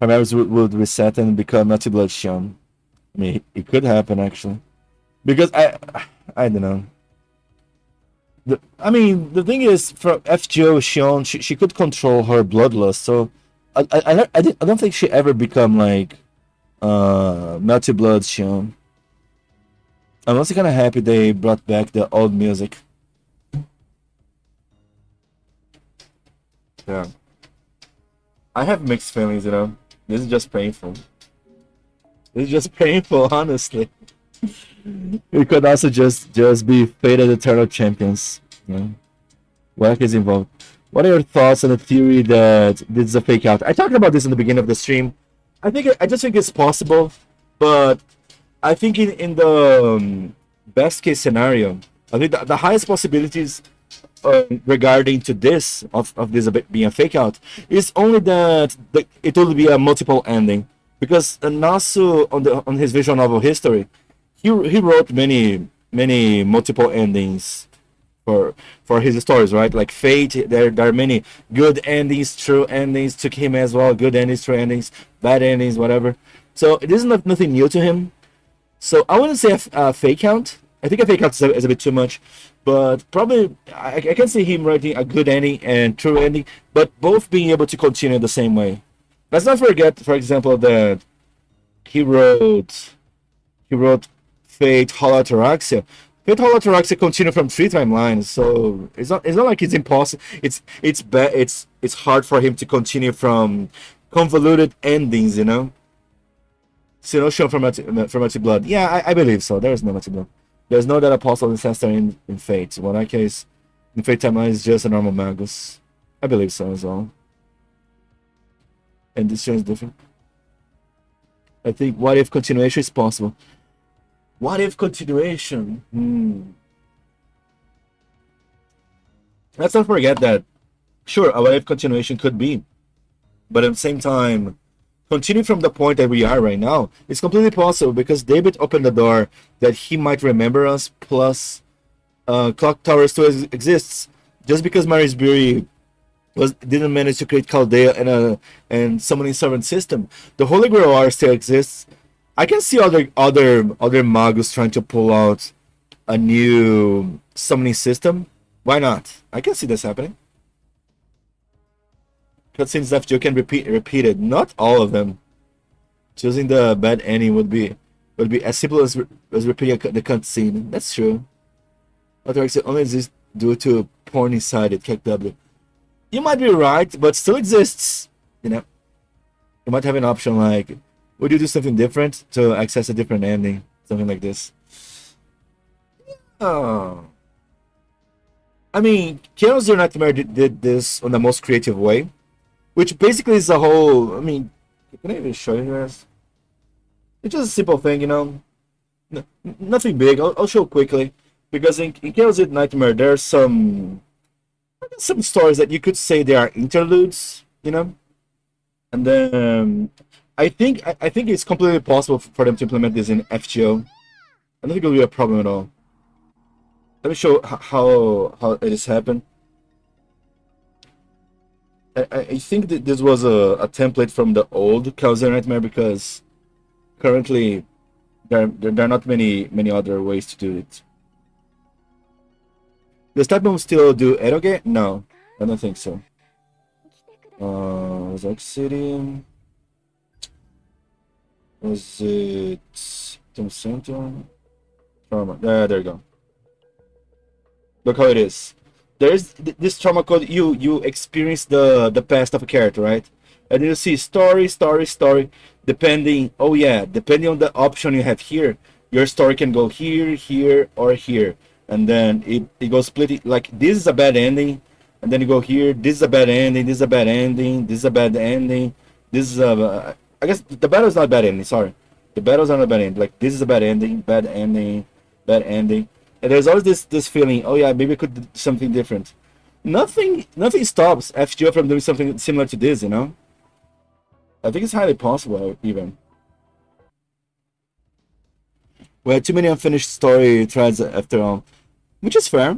Her memories would reset and become Naughty Blood Shion. I mean, it could happen actually, because I don't know. The thing is, for FGO Shion, she could control her bloodlust, so I don't think she ever become like Melty Blood Shion. I'm also kind of happy they brought back the old music. Yeah, I have mixed feelings, you know. This is just painful. This is just painful, honestly. We could also just be fated eternal champions. You know? What is involved? What are your thoughts on the theory that this is a fake out? I talked about this in the beginning of the stream. I just think it's possible, but I think in the best case scenario, I think the highest possibilities regarding to this of this being a fake out is only that it will be a multiple ending, because Nasu on his visual novel history, he wrote many multiple endings for his stories, right? Like Fate, there are many good endings, true endings to him as well, good endings, true endings, bad endings, whatever. So it is nothing new to him. So I wouldn't say a fake out. I think a fake out is a bit too much, but probably I can see him writing a good ending and true ending, but both being able to continue the same way. Let's not forget, for example, that he wrote Fate Holotaraxia. Fate Holotaraxia continue from 3 timelines, so it's not like it's impossible. It's hard for him to continue from convoluted endings, you know. So no show from Multi Blood. Yeah, I believe so. There is no Multi Blood. There's no that Apostle Ancestor in Fate. Well, in that case, in Fate timeline is just a normal Magus. I believe so as well. and this is different. I think what if continuation is possible. What if continuation? Let's not forget that, sure, a what if continuation could be, but at the same time, continue from the point that we are right now, it's completely possible because David opened the door that he might remember us, plus Clock Tower still exists. Just because Marisbury didn't manage to create Chaldea and summoning servant system, the Holy Grail R still exists. I can see other Magus trying to pull out a new summoning system. Why not? I can see this happening. Cutscenes FGO can repeat it. Not all of them. Choosing the bad ending would be as simple as repeating the cutscene. That's true. Otherwise, it only exists due to porn inside it. KW. You might be right, but still exists. You know, you might have an option like, would you do something different to access a different ending? Something like this. Oh. I mean, Chaos Zero Nightmare did this on the most creative way, which basically is a whole. I mean, can I even show you guys? It's just a simple thing, you know. Nothing big. I'll show quickly because in Chaos Zero Nightmare there are some stories that you could say they are interludes, you know, and then I think it's completely possible for them to implement this in FGO. I don't think it'll be a problem at all. Let me show how it has happened. I think that this was a template from the old Chaos Zero Nightmare because currently there are not many other ways to do it. Does Type still do eroge? No, I don't think so. Zark City. Was it Tom Center? Trauma. There you go. Look how it is. There's this trauma code. You experience the past of a character, right? And you see story. Depending. Oh yeah, depending on the option you have here, your story can go here, or here. And then it goes split it, like this is a bad ending, and then you go here, this is a bad ending, this is a bad ending, this is a bad ending, this is a I guess the battle is not a bad ending, sorry. The battles are not a bad ending. Like this is a bad ending, bad ending, bad ending. And there's always this feeling, oh yeah, maybe I could do something different. Nothing stops FGO from doing something similar to this, you know? I think it's highly possible even. We had too many unfinished story threads after all. Which is fair,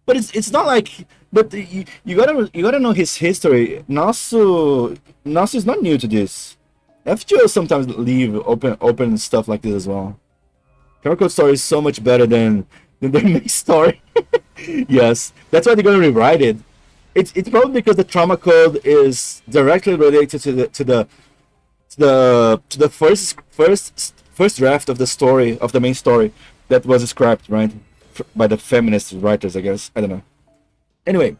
but it's not like. But you gotta know his history. Nasu is not new to this. FGO sometimes leave open stuff like this as well. Chemical story is so much better than their main story. Yes, that's why they're gonna rewrite it. It's probably because the trauma code is directly related to the first draft of the story of the main story that was scrapped, right? By the feminist writers, I guess. I don't know. Anyway,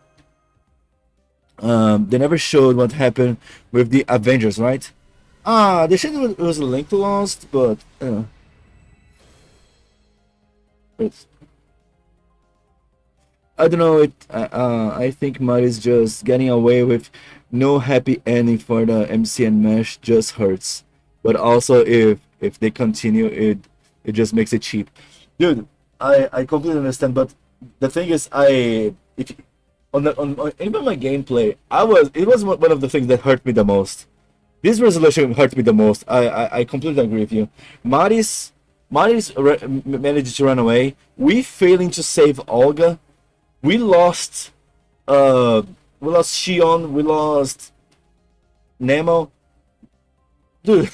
they never showed what happened with the Avengers, right? They said it was a link to Lost, but I don't know. I think Mari's just getting away with no happy ending for the MCN mesh just hurts. But also, if they continue, it just makes it cheap, dude. I completely understand, but the thing is, on even my gameplay, it was one of the things that hurt me the most. This resolution hurt me the most. I completely agree with you. Maris managed to run away. We failing to save Olga. We lost Shion. We lost Nemo. Dude,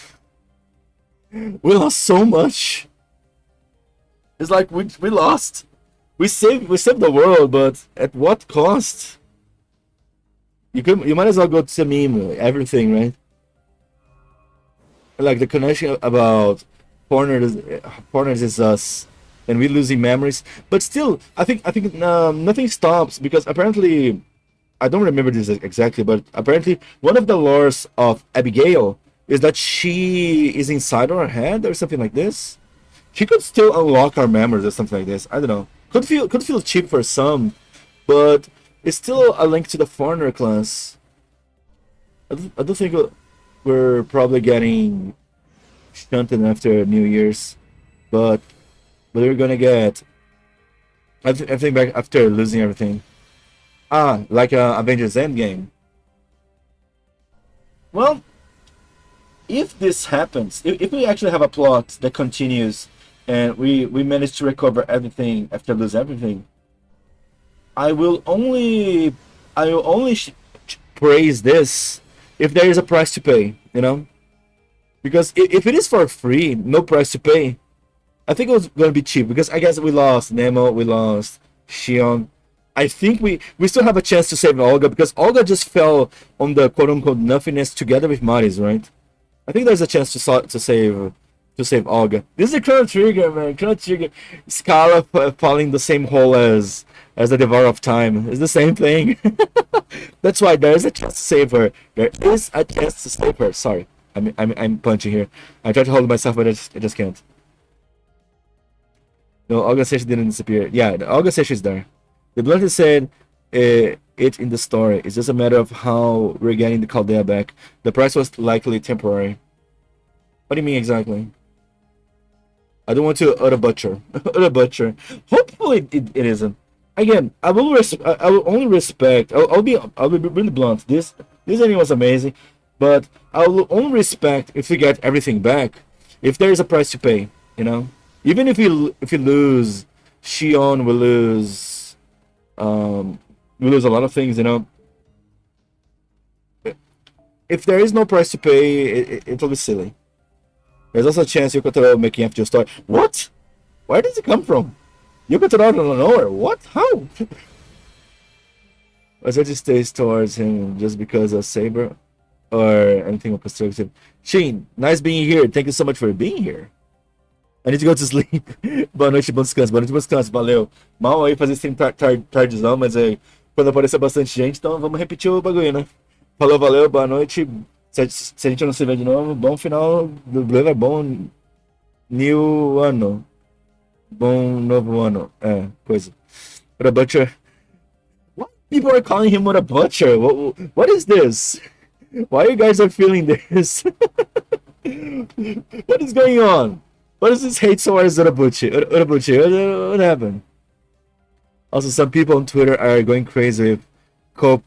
we lost so much. It's like we lost. We saved the world, but at what cost? You might as well go to meme everything, right? Like the connection about foreigners is us, and we losing memories. But still, I think nothing stops because apparently, I don't remember this exactly, but apparently one of the lores of Abigail is that she is inside our head or something like this. She could still unlock our memories or something like this. I don't know. Could feel cheap for some, but it's still a link to the foreigner class. I don't think we're probably getting shunted after New Year's, but we're gonna get everything back after losing everything. Ah, like Avengers Endgame. Well, if this happens, if we actually have a plot that continues, and we manage to recover everything after lose everything, I will only praise this if there is a price to pay. You know, because if it is for free, no price to pay, I think it was gonna be cheap. Because I guess we lost Nemo, we lost Shion. I think we still have a chance to save Olga because Olga just fell on the quote unquote nothingness together with Maris, right? I think there's a chance to save Olga. This is a Chrono Trigger, man. Chrono Trigger. Scala falling in the same hole as the Devourer of Time. It's the same thing. That's why there is a chance to save her. There is a chance to save her. Sorry, I'm punching here. I try to hold myself, but I just can't. No, Olga says she didn't disappear. Yeah, Olga says she's there. The Blunt said it in the story. It's just a matter of how we're getting the Chaldea back. The price was likely temporary. What do you mean exactly? I don't want to utter butcher. Utter butcher. Hopefully it isn't. Again, I will only respect. I'll be really blunt. This ending was amazing, but I will only respect if we get everything back. If there is a price to pay, you know. Even if we lose Shion, we lose a lot of things, you know. If there is no price to pay, it'll be silly. There's also a chance Yoko Taro making FGO story. What? Where does it come from? Yoko Taro out of nowhere. What? How? Was it just stays towards him just because of Saber or anything constructive? Shin, nice being here. Thank you so much for being here. I need to go to sleep. Boa noite, bom descanso. Boa noite, bom descanso. Valeu. Mal aí fazer stream tardizão, mas aí quando aparecer bastante gente, então vamos repetir o bagulho, né? Falou, valeu, boa noite. Se a gente não se vê de novo, bom final do Blue, bom new ano. Bom novo ano. É, coisa. What a butcher. What? People are calling him what a butcher. What is this? Why you guys are feeling this? What is going on? What is this hate towards Urabuchi? What happened? Also, some people on Twitter are going crazy with Cope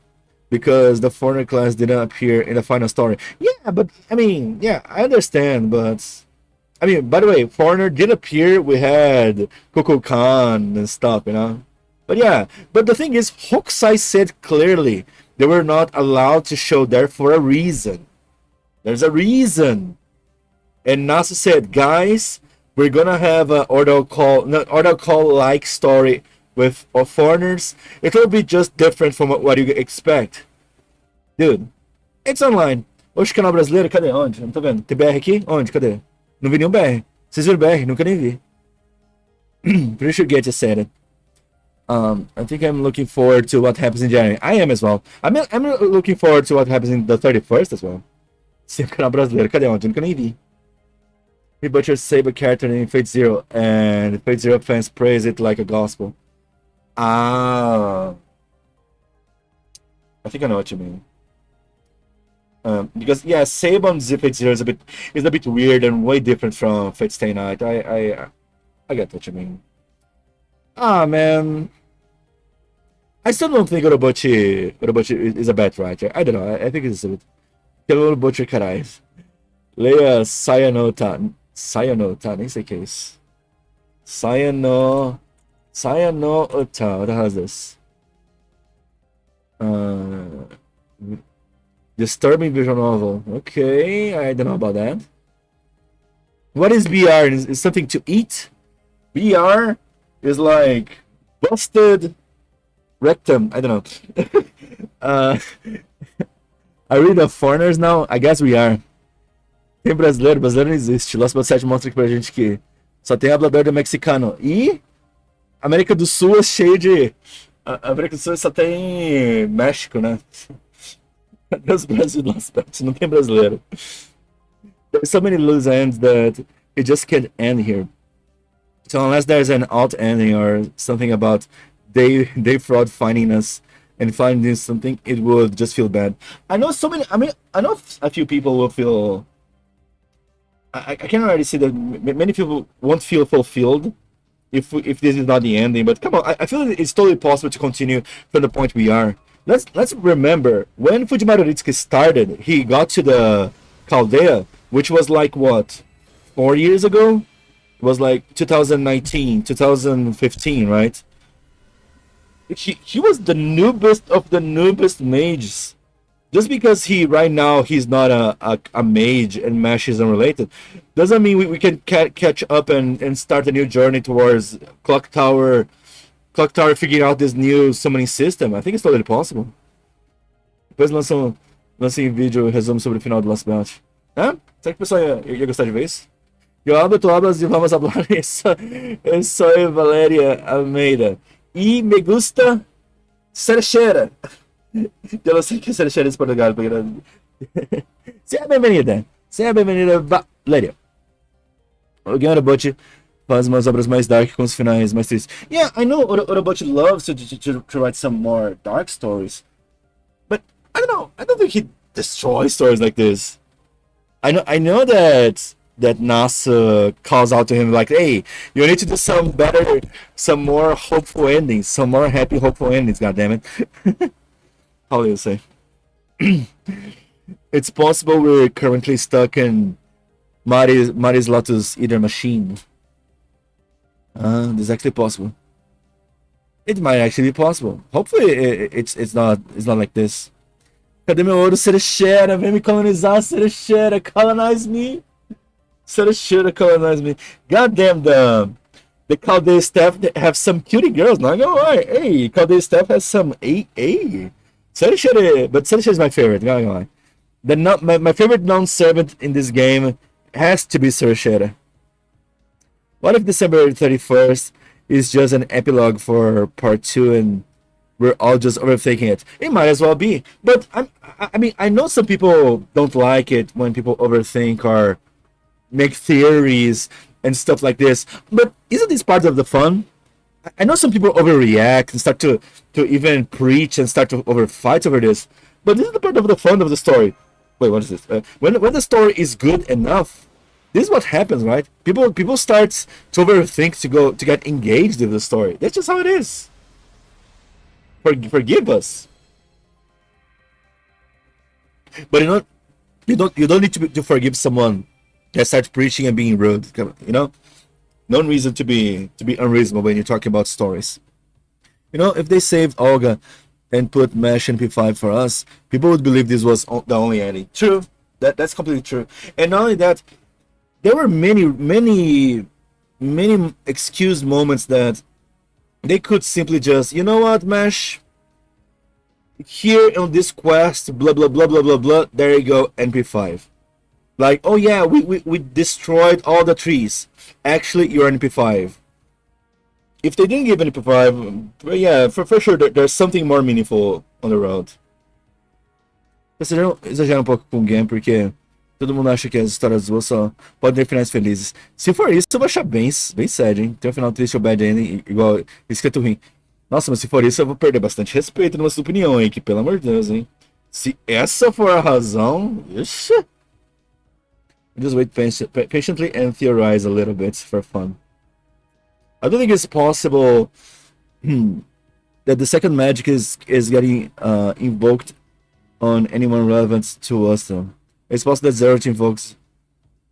because the foreigner class didn't appear in the final story. Yeah, but I mean, yeah, I understand, but I mean, by the way, foreigner did appear. We had Coco Khan and stuff, you know. But yeah, but the thing is, Hokusai said clearly they were not allowed to show there for a reason. There's a reason. And Nasu said, guys, we're gonna have an order call like story with foreigners. It'll be just different from what you expect. Dude, it's online. Oxe, canal brasileiro, cadê? Onde? Não tô vendo. Tem BR aqui? Onde? Cadê? Não vi nenhum BR. Vocês viram BR? Nunca nem vi. Pretty sure Get just said it. I think I'm looking forward to what happens in January. I am as well. I'm looking forward to what happens in the 31st as well. Sim, canal brasileiro, cadê? Onde? Nunca nem vi. He butchered Saber character in Fate Zero, and Fate Zero fans praise it like a gospel. Ah, I think I know what you mean. Because yeah, Sabon's Fate Zero is a bit weird and way different from Fate Stay Night. I get what you mean. Ah man, I still don't think Orobuchi is a bad writer. I don't know. I think it's a bit. Orobuchi carais. Leia Sayanota, nem sei o que é isso. Sayano Ota, what the hell is this? Disturbing visual novel. Okay, I don't know about that. What is BR? Is something to eat? BR is like busted rectum. I don't know. Are we the foreigners now? I guess we are. Tem brasileiro não existe. Lostbelt 7 mostra aqui pra gente que só tem hablador de mexicano. E América do Sul é cheio de... A América do Sul só tem México, né? Cadê os brasileiros? Não tem brasileiro. There's so many loose ends that it just can't end here. So unless there's an alt ending or something about they fraud finding us and finding something, it would just feel bad. I know so many. I mean, I know a few people will feel. I can already see that many people won't feel fulfilled if this is not the ending. But come on, I feel it's totally possible to continue from the point we are. Let's remember when Fujimaru Ritsuki started. He got to the Caldea, which was like what, 4 years ago. It was like 2019, 2015, right? He was the noobest of the noobest mages. Just because right now he's not a mage and Mesh is unrelated, doesn't mean we can catch up and start a new journey towards Clock Tower figuring out this new summoning system. I think it's totally possible. Depois lançam vídeo resumo sobre o final do Lostbelt. Será que o pessoal ia gostar de ver isso? Eu abro, tu hablas e vamos hablar. Eu sou Valéria Almeida. E me gusta Cercheira. Eu não sei o que é Cercheira em Portugal. Seja bem-vinda. Seja bem-vinda, Valéria. O Game Robot faz umas obras mais dark com os finais mais tristes. Yeah, I know Orobochi loves to write some more dark stories. But I don't know. I don't think he destroys stories like this. I know that NASA calls out to him like, hey, you need to do some better, some more hopeful endings, some more happy hopeful endings, goddammit. How do you say? It's possible we're currently stuck in Mari's Lotus Eater machine. This is actually possible. It might actually be possible. Hopefully it's not like this. Cadê meu ouro, Cerechera? Vem me colonizar, Cerechera. Colonize me. Cerechera, colonize me. Goddamn, the Caldea staff have some cutie girls. Not gonna lie. Hey, Caldea staff has some AA. Cerechera, but Cerechera is my favorite. Not gonna lie. My favorite non-servant in this game has to be Cerechera. What if December 31st is just an epilogue for part 2 and we're all just overthinking it? It might as well be. But I mean, I know some people don't like it when people overthink or make theories and stuff like this. But isn't this part of the fun? I know some people overreact and start to even preach and start to overfight over this. But this is the part of the fun of the story. Wait, what is this? When the story is good enough, this is what happens, right? People start to overthink to get engaged in the story. That's just how it is. Forgive us. But you don't need to forgive someone that starts preaching and being rude. You know, no reason to be unreasonable when you're talking about stories. You know, if they saved Olga and put Mesh and P5 for us, people would believe this was the only ending. True, that's completely true. And not only that, there were many excused moments that they could simply just, you know what, Mesh? Here on this quest, blah blah blah blah blah blah. There you go, NP5. Like, oh yeah, we destroyed all the trees. Actually, you're NP5. If they didn't give NP5, yeah, for sure, there's something more meaningful on the road. Exagera pouco com o game, porque todo mundo acha que as histórias boas só podem ter finais felizes. Se for isso, eu vou achar bem sério, hein? Tem um final triste ou bad ending, igual escrito ruim. Nossa, mas se for isso, eu vou perder bastante respeito na sua opinião, hein? Que pelo amor de Deus, hein? Se essa for a razão, ixi. Just wait patiently and theorize a little bit for fun. I don't think it's possible that the second magic is getting invoked on anyone relevant to us, though. It's possible that Zero invokes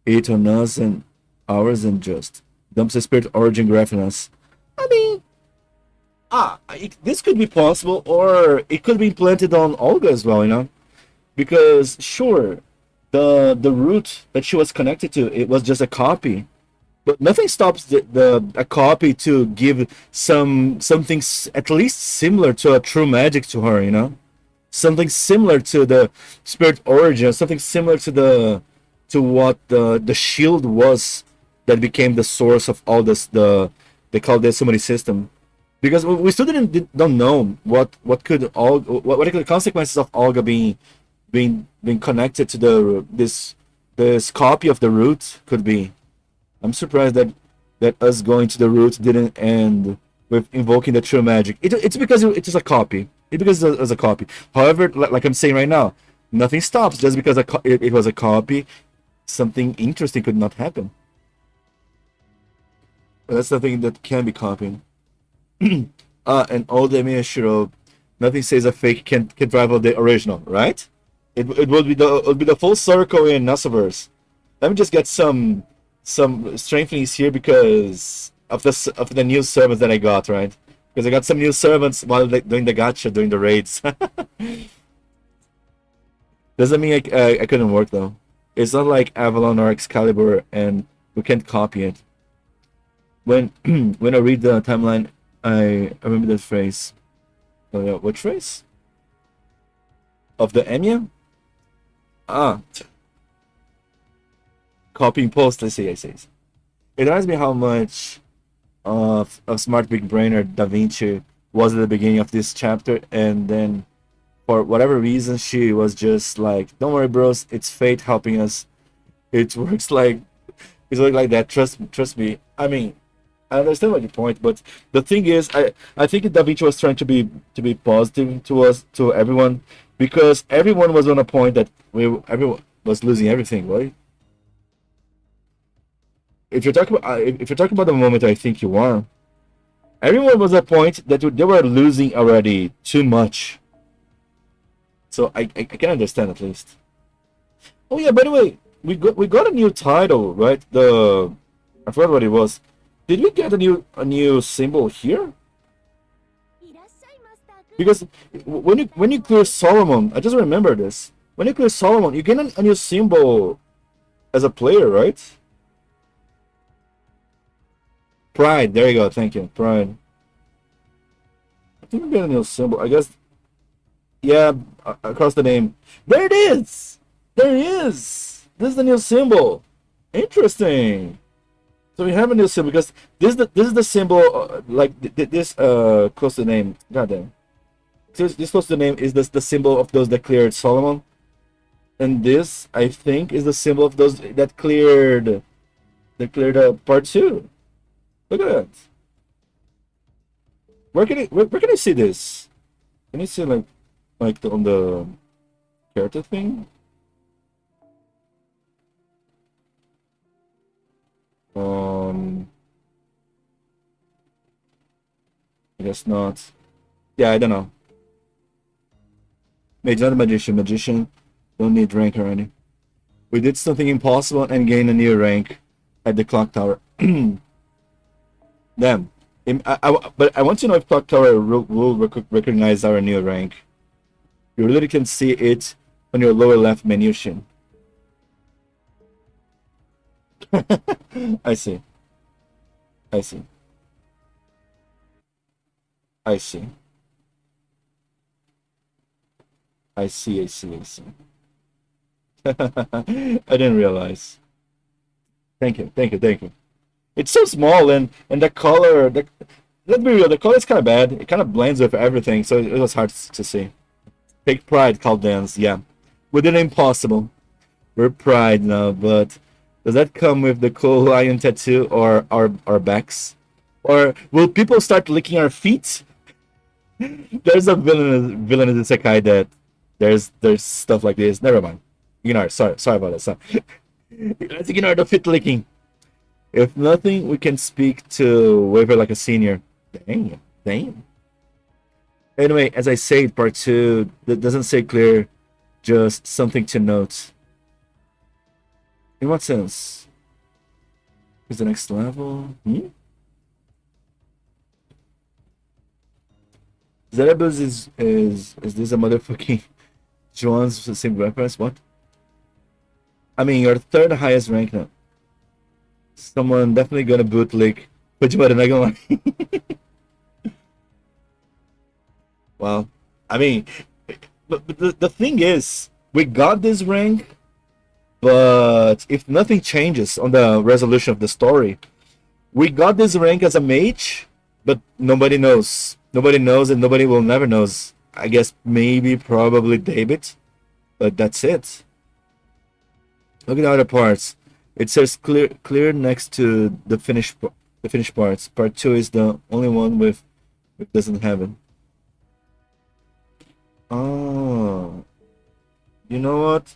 it on us and ours and just dumps a spirit origin graph in us. I mean, this could be possible, or it could be implanted on Olga as well, you know? Because, sure, the root that she was connected to, it was just a copy. But nothing stops a copy to give something at least similar to a true magic to her, you know? Something similar to the spirit origin, something similar to what the shield was that became the source of all this, they call this summoning system. Because we still don't know what are the consequences of Olga being connected to this copy of the root could be. I'm surprised that us going to the root didn't end with invoking the true magic. It's because it is a copy. because it was a copy. However, like I'm saying right now, nothing stops just because it was a copy. Something interesting could not happen. That's the thing that can be copied. And all the Miyashiro, nothing says a fake can rival the original, right? It would be the full circle in Nasaverse. Let me just get some strengthenings here because of the new servants that I got, right? Because I got some new servants while doing the gacha, doing the raids. Doesn't mean I couldn't work though. It's not like Avalon or Excalibur, and we can't copy it. When when I read the timeline, I remember that phrase. Oh yeah, which phrase? Of the Enya? Ah, copying post. I see. It reminds me how much of smart big brainer Da Vinci was at the beginning of this chapter, and then for whatever reason she was just like, "Don't worry, bros, it's fate helping us. It works like that. Trust me." I mean, I understand what your point, but the thing is, I think Da Vinci was trying to be positive to us, to everyone, because everyone was on a point that everyone was losing everything, right? If you're talking about the moment, I think you are. Everyone was at a point that they were losing already too much. So I can understand at least. Oh yeah, by the way, we got a new title, right? I forgot what it was. Did we get a new symbol here? Because when you clear Solomon, I just remember this. When you clear Solomon, you get a new symbol as a player, right? Pride. There you go. Thank you. Pride. I think we get a new symbol. I guess. Yeah, across the name. There it is. There it is. This is the new symbol. Interesting. So we have a new symbol because this is the symbol this close to the name. Goddamn. This close to the name is the symbol of those that cleared Solomon, and this I think is the symbol of those that cleared part 2. Look at that. Where can I see this? Can you see on the character thing? I guess not. Yeah, I don't know. Mage, not a magician. Magician don't need rank already. We did something impossible and gain a new rank at the clock tower. Damn. But I want to know if clock tower will recognize our new rank. You really can see it on your lower left menu, Shin. I see. I see. I see. I see. I see. I see. I didn't realize. Thank you. Thank you. Thank you. It's so small, and the color. Let's be real. The color is kind of bad. It kind of blends with everything, so it was hard to see. Take pride, Chaldeans. Yeah, we did impossible. We're pride now, but does that come with the cool lion tattoo or our backs? Or will people start licking our feet? There's a villain in the Sekai that there's stuff like this. Never mind. Ignore. Sorry about that. Sorry. Let's ignore the feet licking. If nothing, we can speak to Waver like a senior. Damn. Anyway, as I said, part 2 that doesn't say clear, just something to note. In what sense? Is the next level? Zerebus is this a motherfucking Joan's same reference? What? I mean, you're third highest rank now. Someone definitely gonna bootleg Pujimata, not gonna lie. Well, I mean, but the thing is, we got this rank, but if nothing changes on the resolution of the story, we got this rank as a mage, but nobody knows. Nobody knows, and nobody will never knows. I guess maybe probably David, but that's it. Look at the other parts. It says clear next to the finished parts. Part 2 is the only one with doesn't have it. Oh, you know what?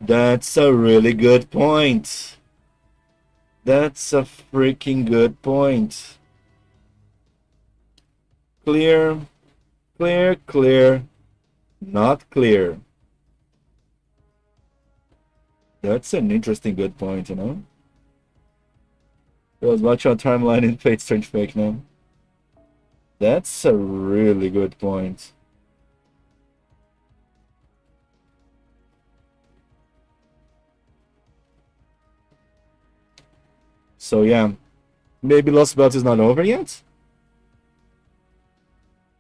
That's a really good point. That's a freaking good point. Clear, clear, clear, not clear. That's an interesting good point, you know? There was much on timeline in Fate Strange Fake now. That's a really good point. So yeah, maybe Lostbelt is not over yet?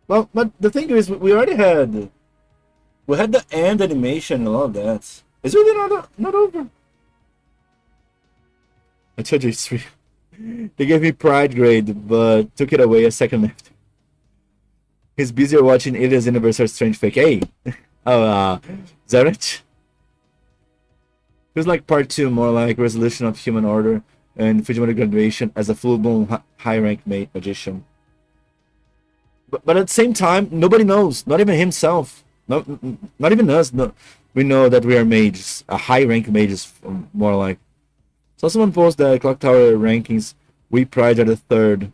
Well, but the thing is, we already had... We had the end animation and all of that. It's really not over. I told you it's free. They gave me Pride grade, but took it away a second after. He's busier watching Alias Universe or Strange Fake. Hey! Oh, Zarech? Feels like part 2, more like Resolution of Human Order and Fujimoto graduation as a full-blown high-rank magician. But at the same time, nobody knows. Not even himself. Not even us. No, we know that we are mages. A high-rank mages, more like. So someone posted that Clock Tower rankings, we Pride are the 3rd.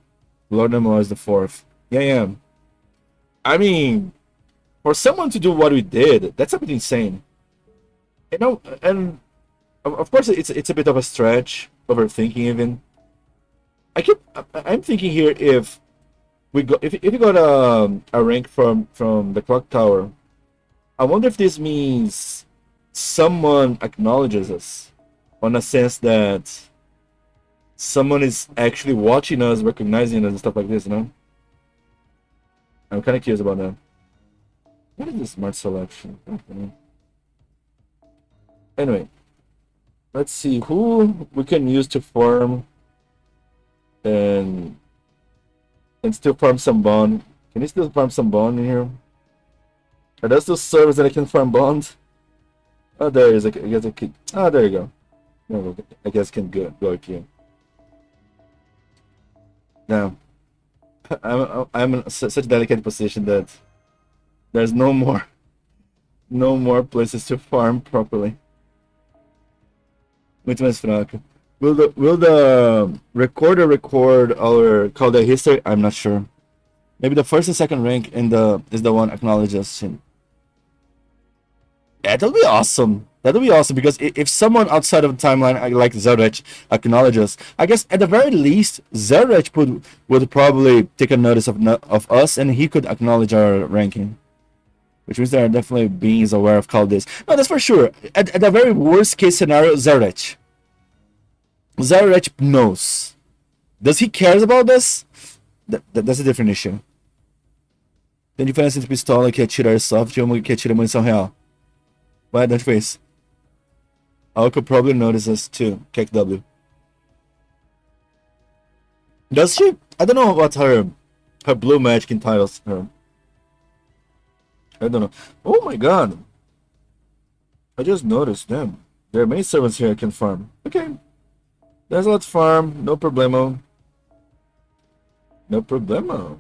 Lord Nemo is the 4th. Yeah. I mean, for someone to do what we did, that's a bit insane. You know, and of course it's a bit of a stretch, overthinking even. I'm thinking here if we got a rank from the Clock Tower, I wonder if this means someone acknowledges us, on a sense that someone is actually watching us, recognizing us and stuff like this, you know? I'm kind of curious about that. What is this smart selection? Okay. Anyway, let's see who we can use to farm and still farm some bond. Can you still farm some bond in here? Are there still servers that I can farm bond? Oh, there is. I guess I could. Oh, there you go. No, I guess I can go here. Now, I'm in such a delicate position that there's no more places to farm properly. Muito mais fraco. Will the recorder record our call the history? I'm not sure. Maybe the first and second rank is the one acknowledges him. Yeah, that'll be awesome. That'll be awesome because if someone outside of the timeline like Zarech acknowledges, I guess at the very least Zarech would probably take a notice of us and he could acknowledge our ranking. Which means there are definitely beings aware of call this. No, that's for sure. At the very worst case scenario, Zarech knows. Does he cares about this? That's a different issue. Tem diferença entre pistola que atira airsoft e uma que atira munição real. Ué, de onde foi isso? Alco probably notices too. KW. Does she? I don't know what her blue magic entitles her. I don't know. Oh my god. I just noticed them. There are many servants here I can farm. Okay. There's a lot to farm. No problemo. No problemo.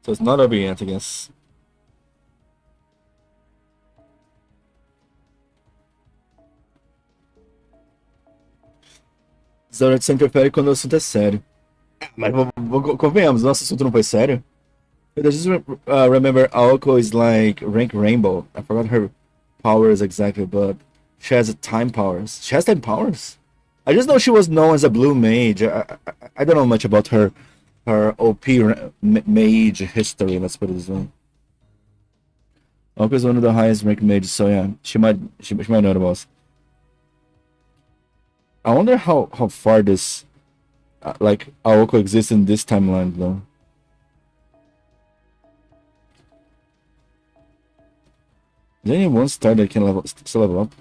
So it's not over yet, I guess. Zarek sempre prefere quando o assunto é sério. Mas convenhamos, nosso assunto não foi sério. I just remember Aoko is like rank rainbow. I forgot her powers exactly, but she has time powers. She has time powers? I just know she was known as a blue mage. I don't know much about her OP mage history, let's put it this way. Aoko is one of the highest ranked mages, so yeah, she might know the most. I wonder how far this like Aoko exists in this timeline though. Is there any one star that can still level up?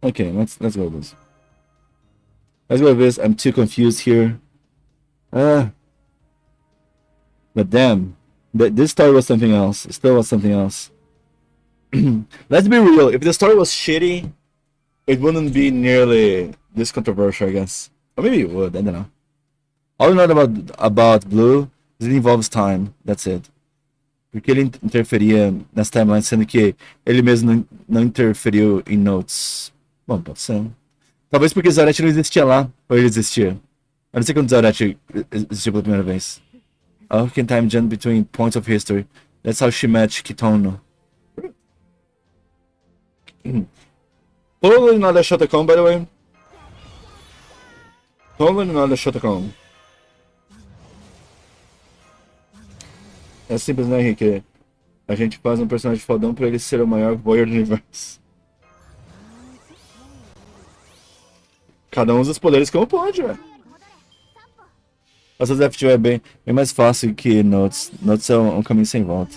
Okay, let's go with this. Let's go with this. I'm too confused here. But damn, this story was something else. It still was something else. Let's be real. If the story was shitty, it wouldn't be nearly this controversial, I guess. Or maybe it would, I don't know. All I know about Blue is it involves time, that's it. Porque ele interferia nas timelines, sendo que ele mesmo não interferiu em notes. Bom, pode ser. Talvez porque Zaret não existia lá, ou ele existia. Eu não sei quando Zaret existiu pela primeira vez. How can time jump between points of history? That's how she met Kitono. Totally not a Shotacon, by the way. Totally not a Shotacon. É simples, né, Henrique? A gente faz um personagem fodão pra ele ser o maior voyeur do universo. Cada um usa os poderes como pode, velho. Às vezes FGO é bem mais fácil que Notes. Notes é um caminho sem volta.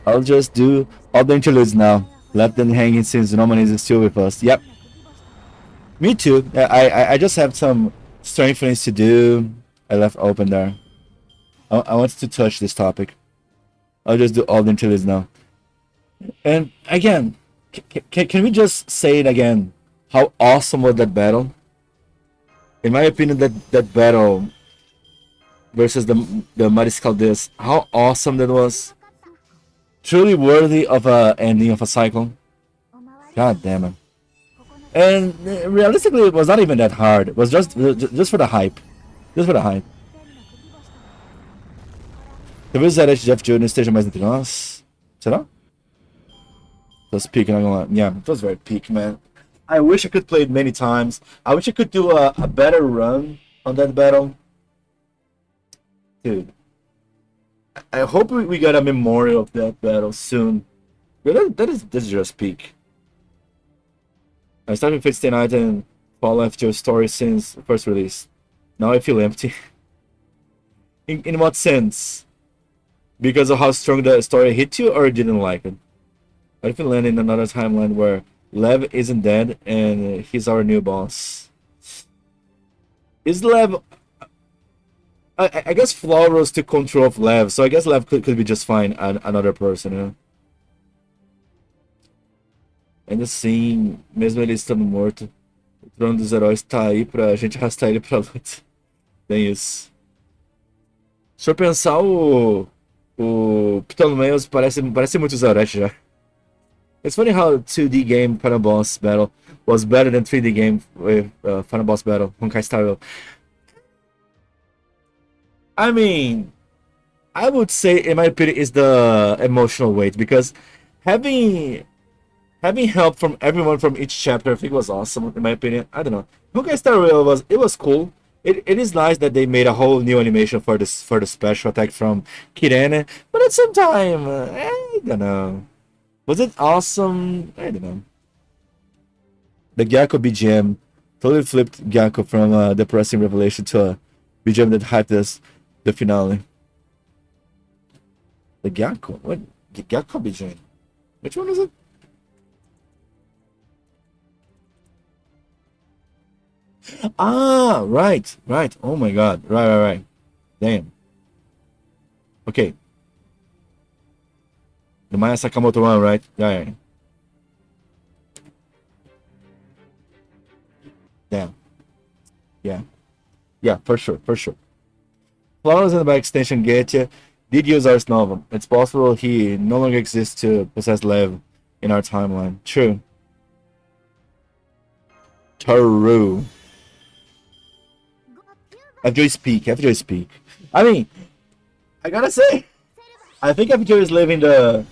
I'll just do all the interludes now. Left them hanging since Roman is still with us. Yep. Me too. I just have some strengthenings to do. I left open there. I wanted to touch this topic. I'll just do all the interludes now. And again, can we just say it again? How awesome was that battle? In my opinion, that battle versus the Mariscal Dis, how awesome that was. Truly worthy of a ending of a cycle. God damn it. And realistically, it was not even that hard. It was just for the hype. Just for the hype. Talvez o Zaret de FGO não esteja mais entre nós. Será? It was peak, not gonna lie. Yeah, it was very peak, man. I wish I could play it many times. I wish I could do a better run on that battle. Dude. I hope we got a memorial of that battle soon. That is just peak. I started with Fate Stay Night and follow FGO story since first release. Now I feel empty. In what sense? Because of how strong the story hit you, or didn't like it? I feel land in another timeline where Lev isn't dead and he's our new boss. Is Lev... I guess Florals took control of Lev, so I guess Lev could be just fine another person, you know? Ainda assim, mesmo ele estando morto, o trono dos heróis tá aí pra gente arrastar ele pra luta. Tem isso. Se eu pensar, o Ptolemaeus parece muito Zaret já. It's funny how 2D game Final Boss Battle was better than 3D game with Final Boss Battle, Honkai Style. I mean, I would say, in my opinion, is the emotional weight, because having help from everyone from each chapter, I think was awesome, in my opinion. I don't know. Honkai Star Rail was cool. It is nice that they made a whole new animation for the special attack from Kirene, but at the same time, I don't know. Was it awesome? I don't know. The Gyakko BGM totally flipped Gyakko from a depressing revelation to a BGM that hyped us the finale. The Gyakko? What? Gyakko BGM? Which one is it? Ah, right. Oh my god. Right. Damn. Okay. The Maya Sakamoto one, right? Yeah. Damn. Yeah, for sure. Flowers in the back extension Getya did use Ars Nova. It's possible he no longer exists to possess Lev in our timeline. True. FGO speak. I mean, I gotta say, I think FGO is living the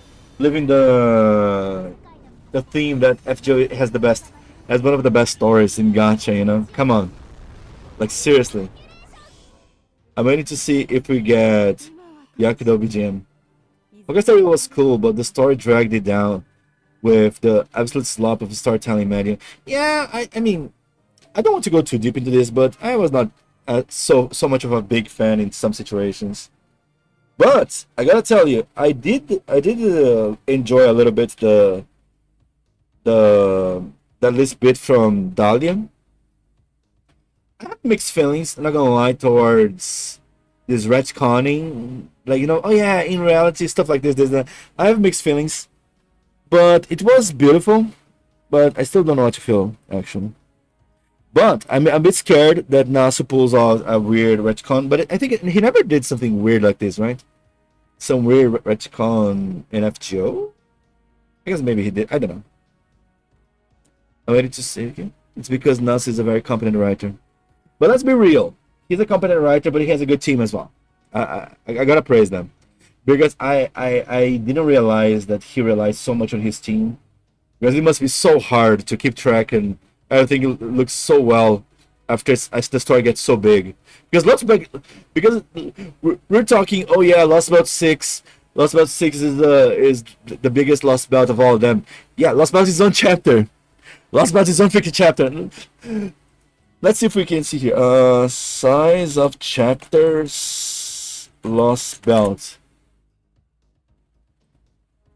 theme that FGO has one of the best stories in gacha, you know? Come on. Like, seriously. I'm waiting to see if we get Yakudo BGM. I guess that was cool, but the story dragged it down with the absolute slop of storytelling media. Yeah, I mean, I don't want to go too deep into this, but I was not so much of a big fan in some situations. But I gotta tell you, I did enjoy a little bit that list bit from Dalian. I have mixed feelings, I'm not gonna lie, towards this retconning, like, you know, oh yeah, in reality, stuff like this, that. I have mixed feelings, but it was beautiful. but I still don't know what to feel actually. But I'm a bit scared that Nasu pulls out a weird retcon. But I think he never did something weird like this, right? Some weird retcon in FGO. I guess maybe he did. I don't know. I'm ready to say again. It's because Nasu is a very competent writer. But let's be real. He's a competent writer, but he has a good team as well. I gotta praise them. Because I didn't realize that he relies so much on his team. Because it must be so hard to keep track and everything looks so well after as the story gets so big. Because we're talking, oh yeah, Lostbelt 6. Lostbelt 6 is the biggest Lost Belt of all of them. Yeah, Lostbelt is his own chapter. Lostbelt is his own freaking chapter. Let's see if we can see here. Size of chapters, Lostbelt.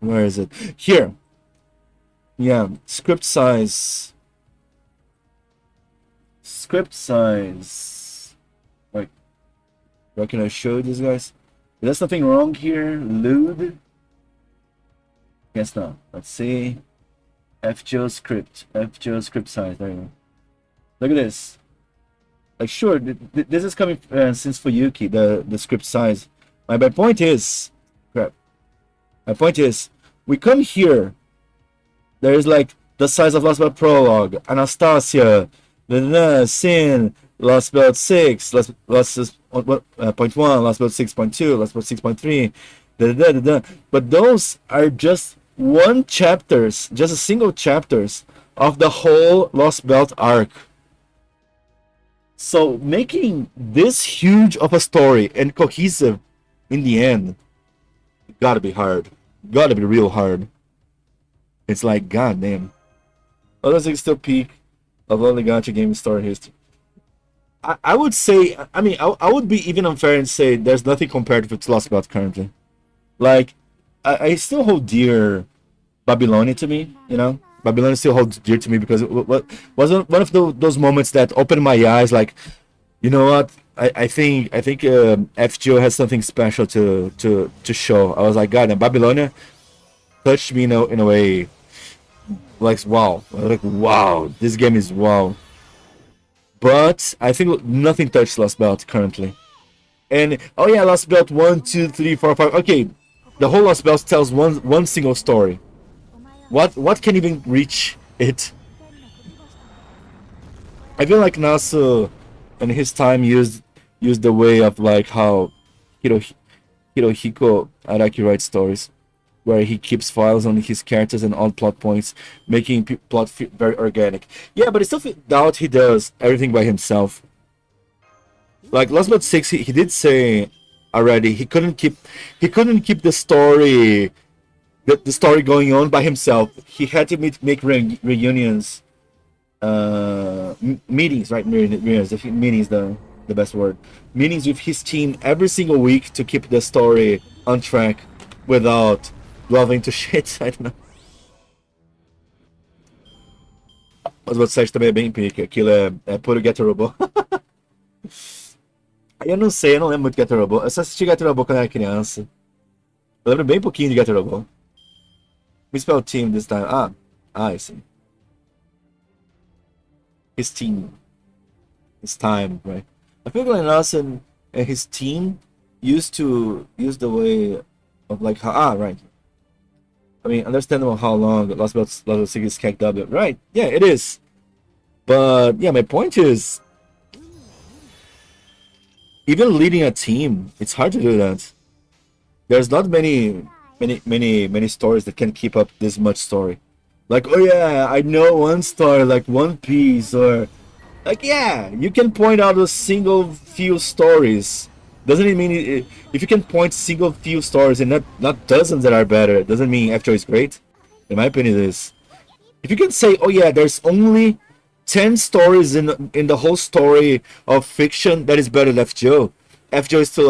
Where is it? Here. Yeah, script size. Script size. Wait, where can I show these guys? Is there something wrong here? Lewd? Guess not. Let's see. FGO script. FGO script size. There you go. Look at this. Like, sure, this is coming since Fuyuki, the script size. My point is, crap. My point is, we come here. There is like the size of Lostbelt Prologue, Anastasia, Sin, Lostbelt 6, Lostbelt 6.1, Lostbelt 6.2, Lostbelt 6.3, but those are just one chapters, just a single chapters of the whole Lostbelt arc. So making this huge of a story and cohesive in the end, gotta be hard. Gotta be real hard. It's like, goddamn. Other things still peak of all the gacha game story history. I would say, I mean, I would be even unfair and say there's nothing compared with Lostbelt currently. Like, I still hold dear Babylonia to me, you know? Babylonia still holds dear to me because it was one of those moments that opened my eyes, like, you know what? I think FGO has something special to show. I was like, God, and Babylonia touched me in a way, like, wow. Like, wow, this game is wow. But I think nothing touched Lostbelt currently. And, oh yeah, Lostbelt 1, 2, 3, 4, 5. Okay, the whole Lostbelt tells one single story. What can even reach it? I feel like Nasu and his time used the way of like how Hirohiko Araki writes stories, where he keeps files on his characters and all plot points, making plot very organic. Yeah, but I still doubt he does everything by himself. Like Lostbelt 6, he did say already he couldn't keep the story going on by himself. He had to make reunions, meetings, right? Meetings. I think meetings the best word. Meetings with his team every single week to keep the story on track without delving to shit. I don't know. Mas o outro site também é bem pique. Aquilo é puro Get Robô. Eu não sei, eu não lembro muito de Get Robô. Eu só assisti Get Robô quando era criança. Eu lembro bem pouquinho de Get Robô. We spell team this time. I see. His team. His time, right? I feel like Nelson and his team used to use the way of like right. I mean, understandable how long Lostbelt 6 is kept up, right? Yeah, it is. But yeah, my point is, even leading a team, it's hard to do that. There's not many stories that can keep up this much story. Like, oh yeah, I know one story like One Piece, or like, yeah, you can point out a single few stories. Doesn't it mean if you can point single few stories and not dozens that are better, doesn't mean FGO is great? In my opinion, it is. If you can say, oh yeah, there's only 10 stories in the whole story of fiction that is better than FGO. FGO is still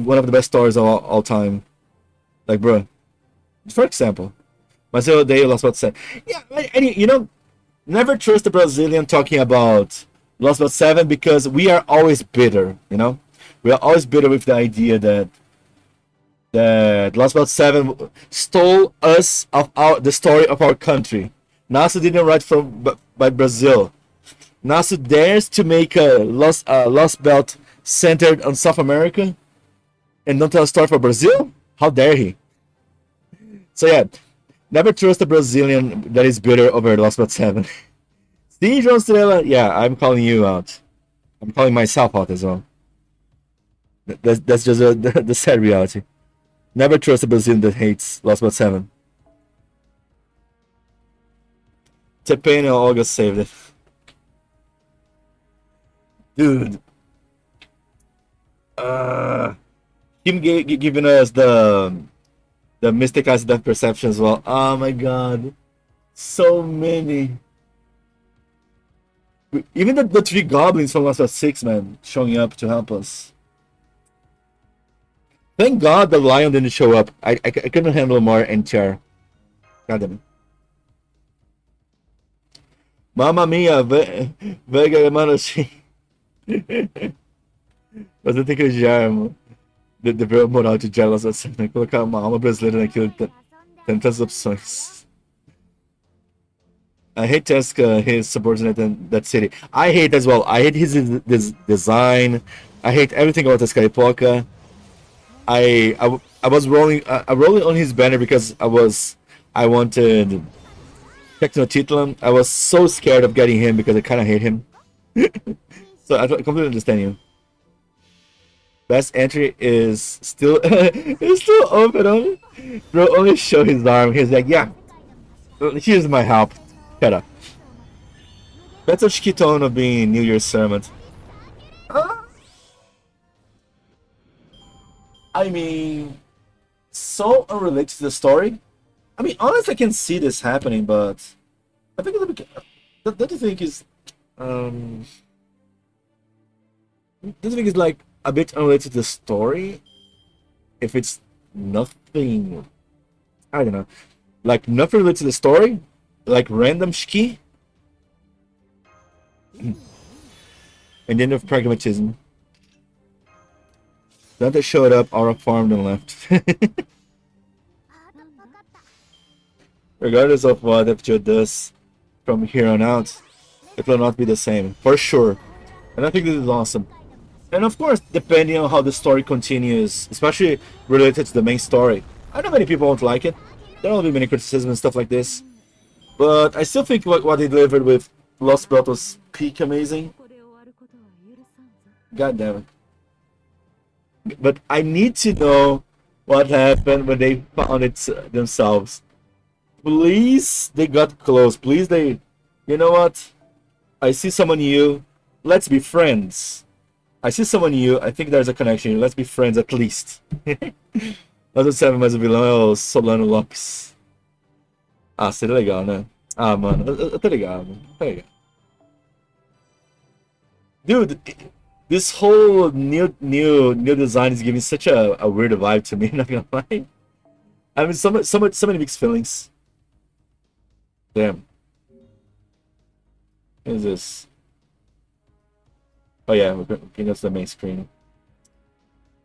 one of the best stories of all time. Like, bro, for example, Marcelo Day Lostbelt said, yeah, and never trust the Brazilian talking about Lostbelt 7 because we are always bitter, We are always bitter with the idea that that Lostbelt 7 stole us of the story of our country. Nasu didn't write by Brazil. Nasu dares to make a Lost Belt centered on South America and don't tell a story for Brazil? How dare he? So yeah, never trust a Brazilian that is bitter over Lost Belt 7. See, João Estrela? Yeah, I'm calling you out. I'm calling myself out as well. That's just the sad reality. Never trust a Brazilian that hates Lost But 7. T-Pain and August saved it. Dude. Him giving us the Mystic Eyes Death Perception as well. Oh my god. So many. Even the 3 goblins from Lost But 6, man, showing up to help us. Thank God the lion didn't show up. I couldn't handle more NTR. God damn it. Mamma mia, Vega, mano, assim. Mas eu tenho que odiar, mano. Dever a moral de odiar elas assim, né? Colocar uma alma brasileira naquilo, tantas opções. I hate Tesca, his subordinate in that city. I hate as well. I hate his design. I hate everything about Tesca Epoca. I was rolling on his banner because I wanted Tecnotitlan. I was so scared of getting him because I kind of hate him. So I completely understand you. Best entry is still it's still open. Bro, only show his arm. He's like, yeah, here's my help. Shut up. That's a shitty tone of being New Year's sermon. I mean, so unrelated to the story. I mean, honestly, I can see this happening, but I think don't you think is don't you think it's like a bit unrelated to the story? If it's nothing, I don't know, like nothing related to the story, like random shki, and then of pragmatism. Dante showed up, Aura farmed and left. Regardless of what FGO does from here on out, it will not be the same, for sure. And I think this is awesome. And of course, depending on how the story continues, especially related to the main story. I know many people won't like it. There will be many criticisms and stuff like this. But I still think what they delivered with Lostbelt was peak amazing. God damn it. But I need to know what happened when they found it themselves. Please, they got close. Please, you know what? I see someone new. Let's be friends. I see someone new. I think there's a connection here. Let's be friends at least. Nós serve mais o vilão é o Solano Lopes. Ah, seria legal, né? Ah, mano, eu tô ligado. Tô ligado. Dude, this whole new design is giving such a weird vibe to me, not gonna lie. I mean, so many mixed feelings. Damn. What is this? Oh yeah, we're going to the main screen.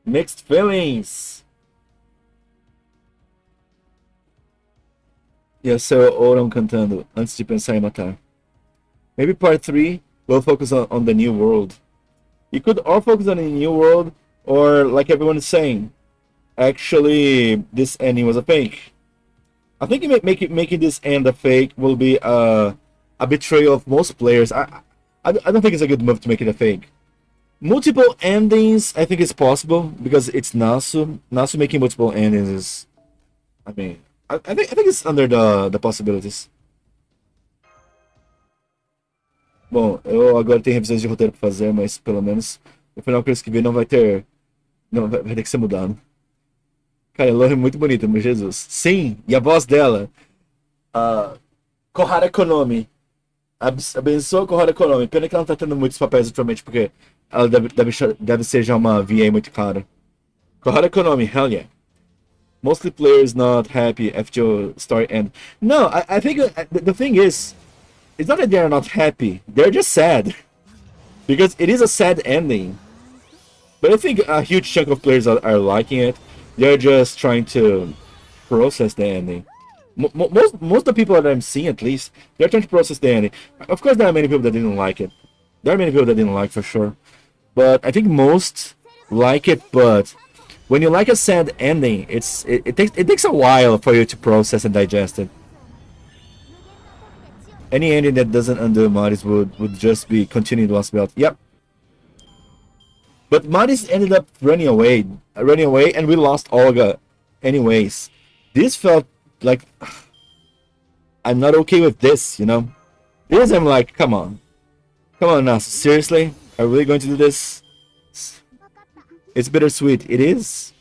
Mixed feelings! E esse é o Oram cantando antes de pensar em matar. Maybe part 3 will focus on the new world. You could all focus on the new world, or like everyone is saying, actually this ending was a fake. I think making this end a fake will be a betrayal of most players. I don't think it's a good move to make it a fake. Multiple endings, I think it's possible because it's Nasu. Nasu making multiple endings is, I mean, I think it's under the possibilities. Bom, eu agora tenho revisões de roteiro pra fazer, mas pelo menos no final que eu escrevi não vai ter. Não, vai ter que ser mudado. Cara, ela é muito bonita, meu Jesus. Sim, e a voz dela. Kohara Konomi. Abençoa Kohara Konomi. Pena que ela não tá tendo muitos papéis atualmente, porque ela deve ser já uma VA muito cara. Kohara Konomi, hell yeah. Mostly players not happy FGO story end. No, I think the thing is, it's not that they're not happy. They're just sad. Because it is a sad ending. But I think a huge chunk of players are liking it. They're just trying to process the ending. Most of the people that I'm seeing, at least, they're trying to process the ending. Of course, there are many people that didn't like it. There are many people that didn't like, for sure. But I think most like it. But when you like a sad ending, it takes a while for you to process and digest it. Any ending that doesn't undo Maris would just be continuing Lost Belt. Yep. But Maris ended up running away, and we lost Olga. Anyways, this felt like I'm not okay with this, you know. This I'm like, come on now, seriously, are we really going to do this? It's bittersweet. It is,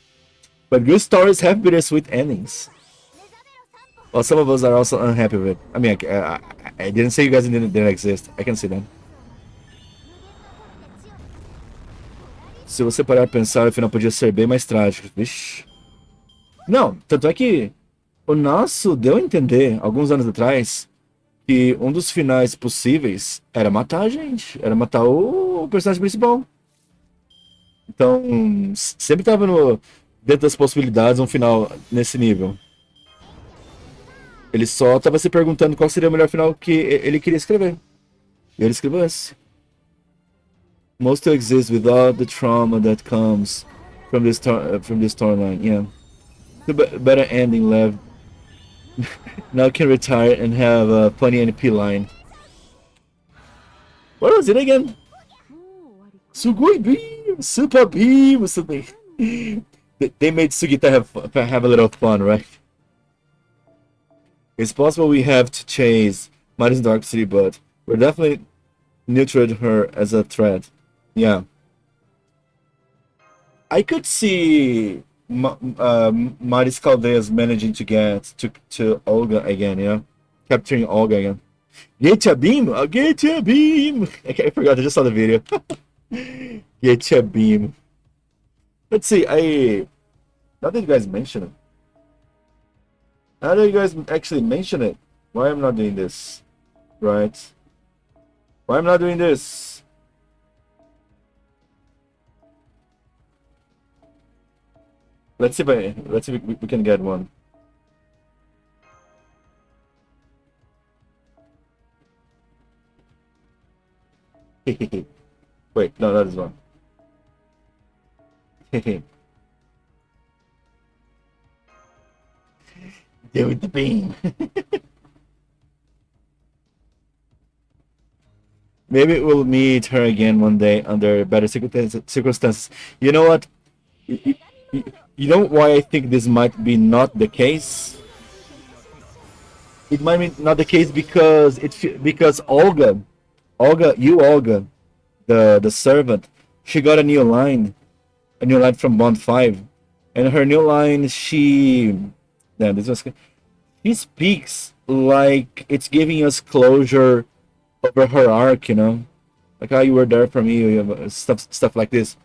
but good stories have bittersweet endings. Well, some of us are also unhappy with it. I mean, I didn't say you guys didn't exist. I can see that. Se você parar pra pensar, o final podia ser bem mais trágico. Vixe. Não, tanto é que o nosso deu a entender, alguns anos atrás, que um dos finais possíveis era matar a gente. Era matar o personagem principal. Então, sempre tava dentro das possibilidades um final nesse nível. Ele só tava se perguntando qual seria o melhor final que ele queria escrever. E ele escreveu esse. Most to exist without the trauma that comes from this storyline. Yeah, the better ending left. Now can retire and have a funny NP line. What was it again? Sugoi beam, super beam, or something. They made Sugita have a little fun, right? It's possible we have to chase Maris Dark City, but we're definitely neutralized her as a threat. Yeah. I could see Maris Caldeas managing to get to Olga again, you know? Capturing Olga again. Get your beam! I'll get your beam! I forgot, I just saw the video. Get your beam. Let's see, now that you guys mention it. Now that you guys actually mention it, why I'm not doing this? Right? Why I'm not doing this? Let's see if we can get one. Wait, no, that is one. Deal with the beam. Maybe we'll meet her again one day under better circumstances. You know what? You know why I think this might be not the case? It might be not the case because Olga, the servant, she got a new line from Bond 5, and her new line, she speaks like it's giving us closure over her arc, you know, like how you were there for me, stuff like this.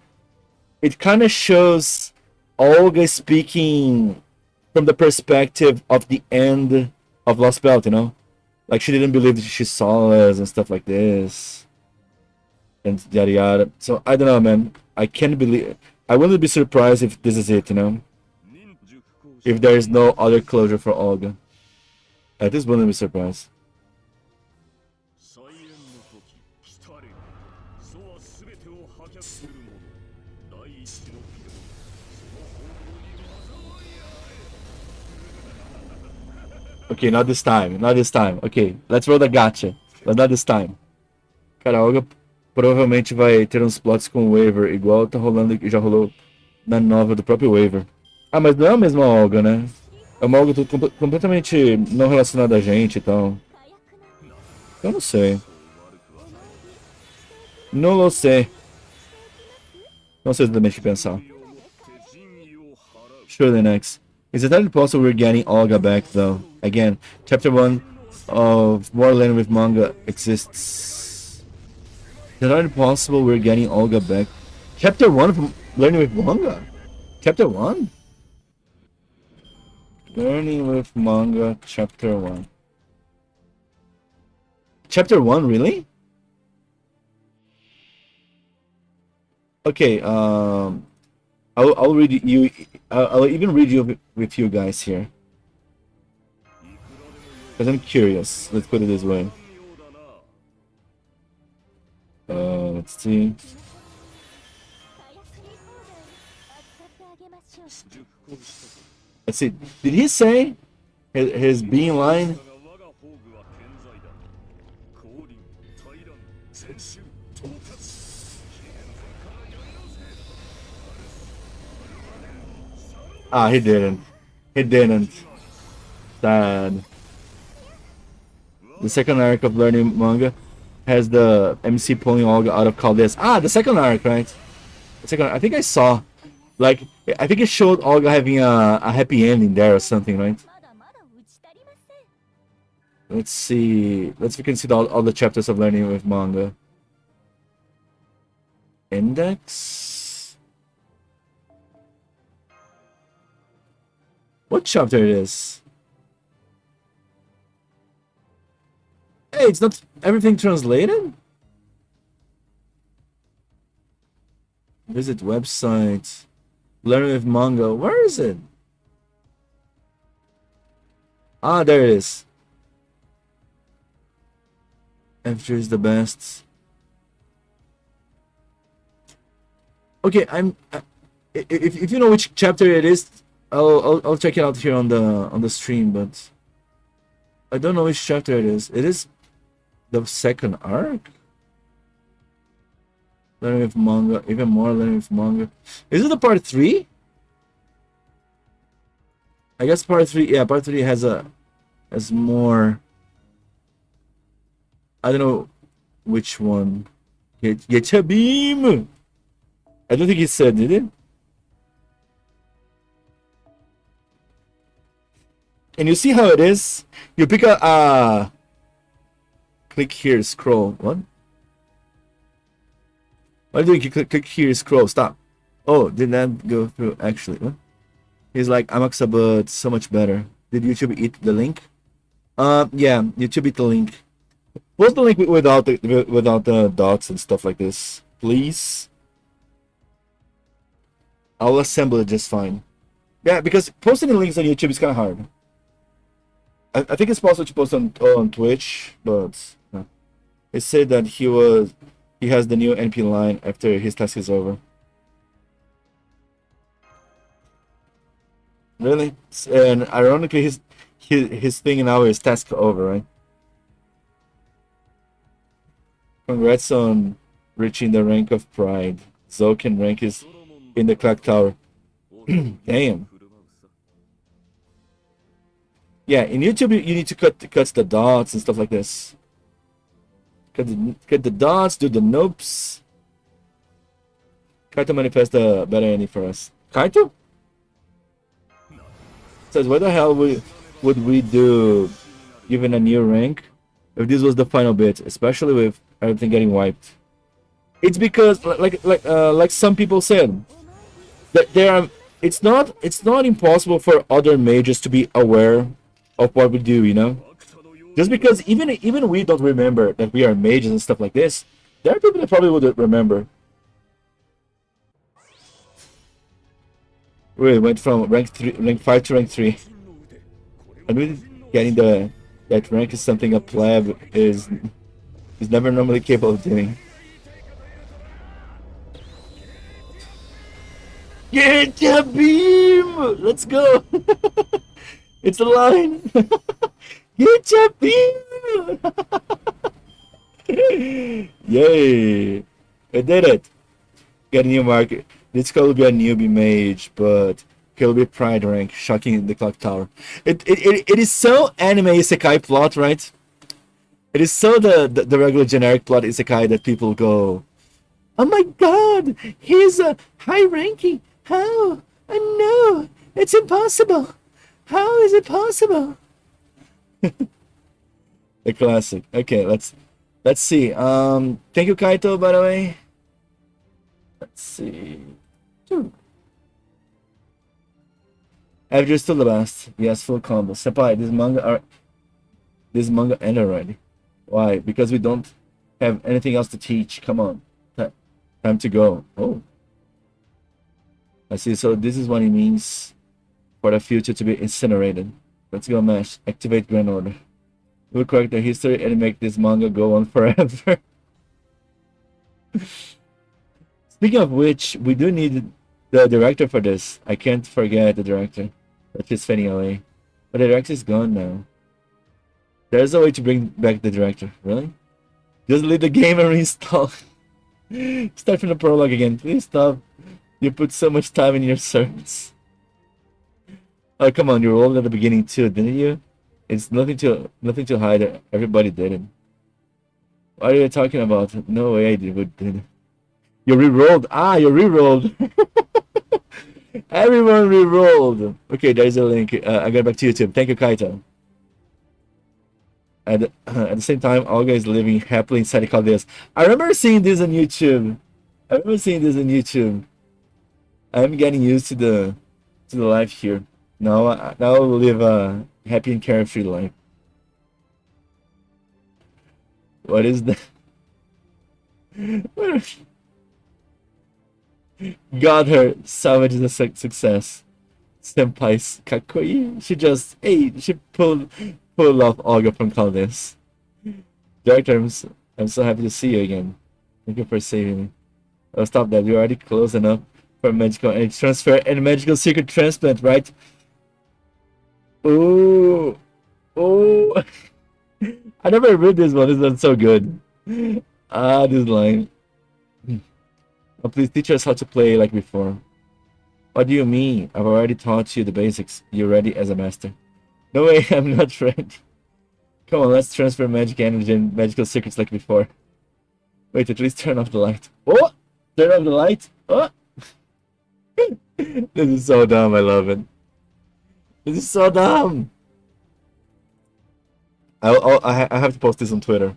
It kind of shows Olga speaking from the perspective of the end of Lostbelt, you know, like she didn't believe that she saw us and stuff like this, and yada yada. So I don't know, man. I can't believe. I wouldn't be surprised if this is it, you know. If there is no other closure for Olga, I just wouldn't be surprised. Okay, not this time. Not this time. Okay, let's roll the gacha. But not this time. Cara, a Olga provavelmente vai ter uns plots com o Waiver, igual tá rolando e já rolou na nova do próprio Waiver. Ah, mas não é a mesma Olga, né? É uma Olga completamente não relacionada a gente, então. Eu não sei. Não lo sei. Não sei exatamente o que pensar. Surely next. Is it entirely possible we're getting Olga back, though? Again, chapter 1 of War Learning with Manga exists. Is it entirely possible we're getting Olga back? Chapter 1 of Learning with Manga? Chapter 1? Learning with Manga, chapter 1. Chapter 1, really? Okay, I'll read you. I'll even read you with you guys here, because I'm curious. Let's put it this way. Let's see. Let's see. Did he say his being line? Ah, he didn't. He didn't. Sad. The second arc of learning manga has the MC pulling Olga out of Caldes. Ah, the second arc, right? The second. I think I saw. Like, I think it showed Olga having a happy ending there or something, right? Let's see. Let's we can see all the chapters of learning with manga. Index. What chapter it is? Hey, it's not everything translated? Visit website. Learn with manga. Where is it? Ah, there it is. FGO is the best. Okay, if you know which chapter it is, I'll check it out here on the stream, but I don't know which chapter it is. It is the second arc. Learning with manga, even more learning with manga. Is it the part 3? I guess part 3. Yeah, part 3 has more. I don't know which one. Get a beam. I don't think he said, did it? And you see how it is? You pick a click here, scroll. What? What are you doing? Click here, scroll. Stop. Oh, did that go through? Actually, what? He's like, Amaxa, but so much better. Did YouTube eat the link? Yeah, YouTube eat the link. Post the link without the dots and stuff like this, please. I'll assemble it just fine. Yeah, because posting the links on YouTube is kind of hard. I think it's possible to post on Twitch, but it said that he has the new NP line after his task is over. Really? And ironically, his thing now is task over, right? Congrats on reaching the rank of pride. Zoken rank is in the clock tower. Damn. Yeah, in YouTube you need to cut the dots and stuff like this. Cut the dots, do the nopes. Kaito manifest a better ending for us. Kaito? Says, what the hell would we do given a new rank if this was the final bit, especially with everything getting wiped? It's because like some people said that it's not impossible for other mages to be aware of what we do, you know? Just because even we don't remember that we are mages and stuff like this, there are people that probably would remember. We went from rank 5 to rank 3. And really getting that rank is something a pleb is never normally capable of doing. Get your beam! Let's go! It's a line! Get your beam! Yay! I did it! Get a new market. This will be a newbie mage, but he'll be pride rank, shocking the clock tower. It is so anime isekai plot, right? It is so the regular generic plot isekai that people go, oh my god, he's a high ranking. How? No, it's impossible. How is it possible? The classic. Okay, let's see. Thank you, Kaito, by the way. Let's see. FGO is still the best. Yes, full combo. Senpai, this manga ended already. Why? Because we don't have anything else to teach. Come on. Time to go. Oh. I see. So this is what it means for the future to be incinerated. Let's go, Mash. Activate Grand Order. We'll correct the history and make this manga go on forever. Speaking of which, we do need the director for this. I can't forget the director. That's just fading away. But the director is gone now. There's a way to bring back the director. Really? Just leave the game and reinstall. Start from the prologue again. Please stop. You put so much time in your service. Oh, come on. You rolled at the beginning too, didn't you? It's nothing to hide. Everybody did it. What are you talking about? No way I did. You re-rolled. Ah, you re-rolled. Everyone re-rolled. Okay, there's a link. I got back to YouTube. Thank you, Kaito. At the same time, Olga is living happily inside the Chaldeas. I remember seeing this on YouTube. I'm getting used to the life here. Now I'll live a happy and carefree life. What is that? Got her. Salvage is a success. Senpai's kakoi. She pulled off Olga from Chaldeas. Director, I'm so happy to see you again. Thank you for saving me. Oh, stop that. You're already close enough for magical energy transfer and magical secret transplant, right? Oh, oh. I never read this one. This one's so good. Ah, this line. Oh, please teach us how to play like before. What do you mean? I've already taught you the basics. You're ready as a master. No way, I'm not ready. Come on, let's transfer magic energy and magical secrets like before. Wait, at least turn off the light. Oh! Turn off the light! Oh! This is so dumb, I love it. This is so dumb! I have to post this on Twitter.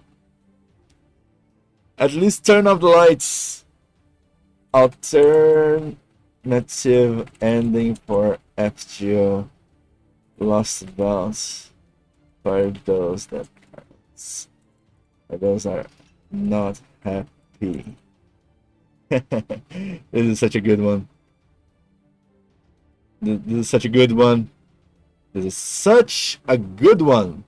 At least turn off the lights! Alternative ending for FGO. Lostbelt for those are not happy. This is such a good one. This is such a good one. This is such a good one.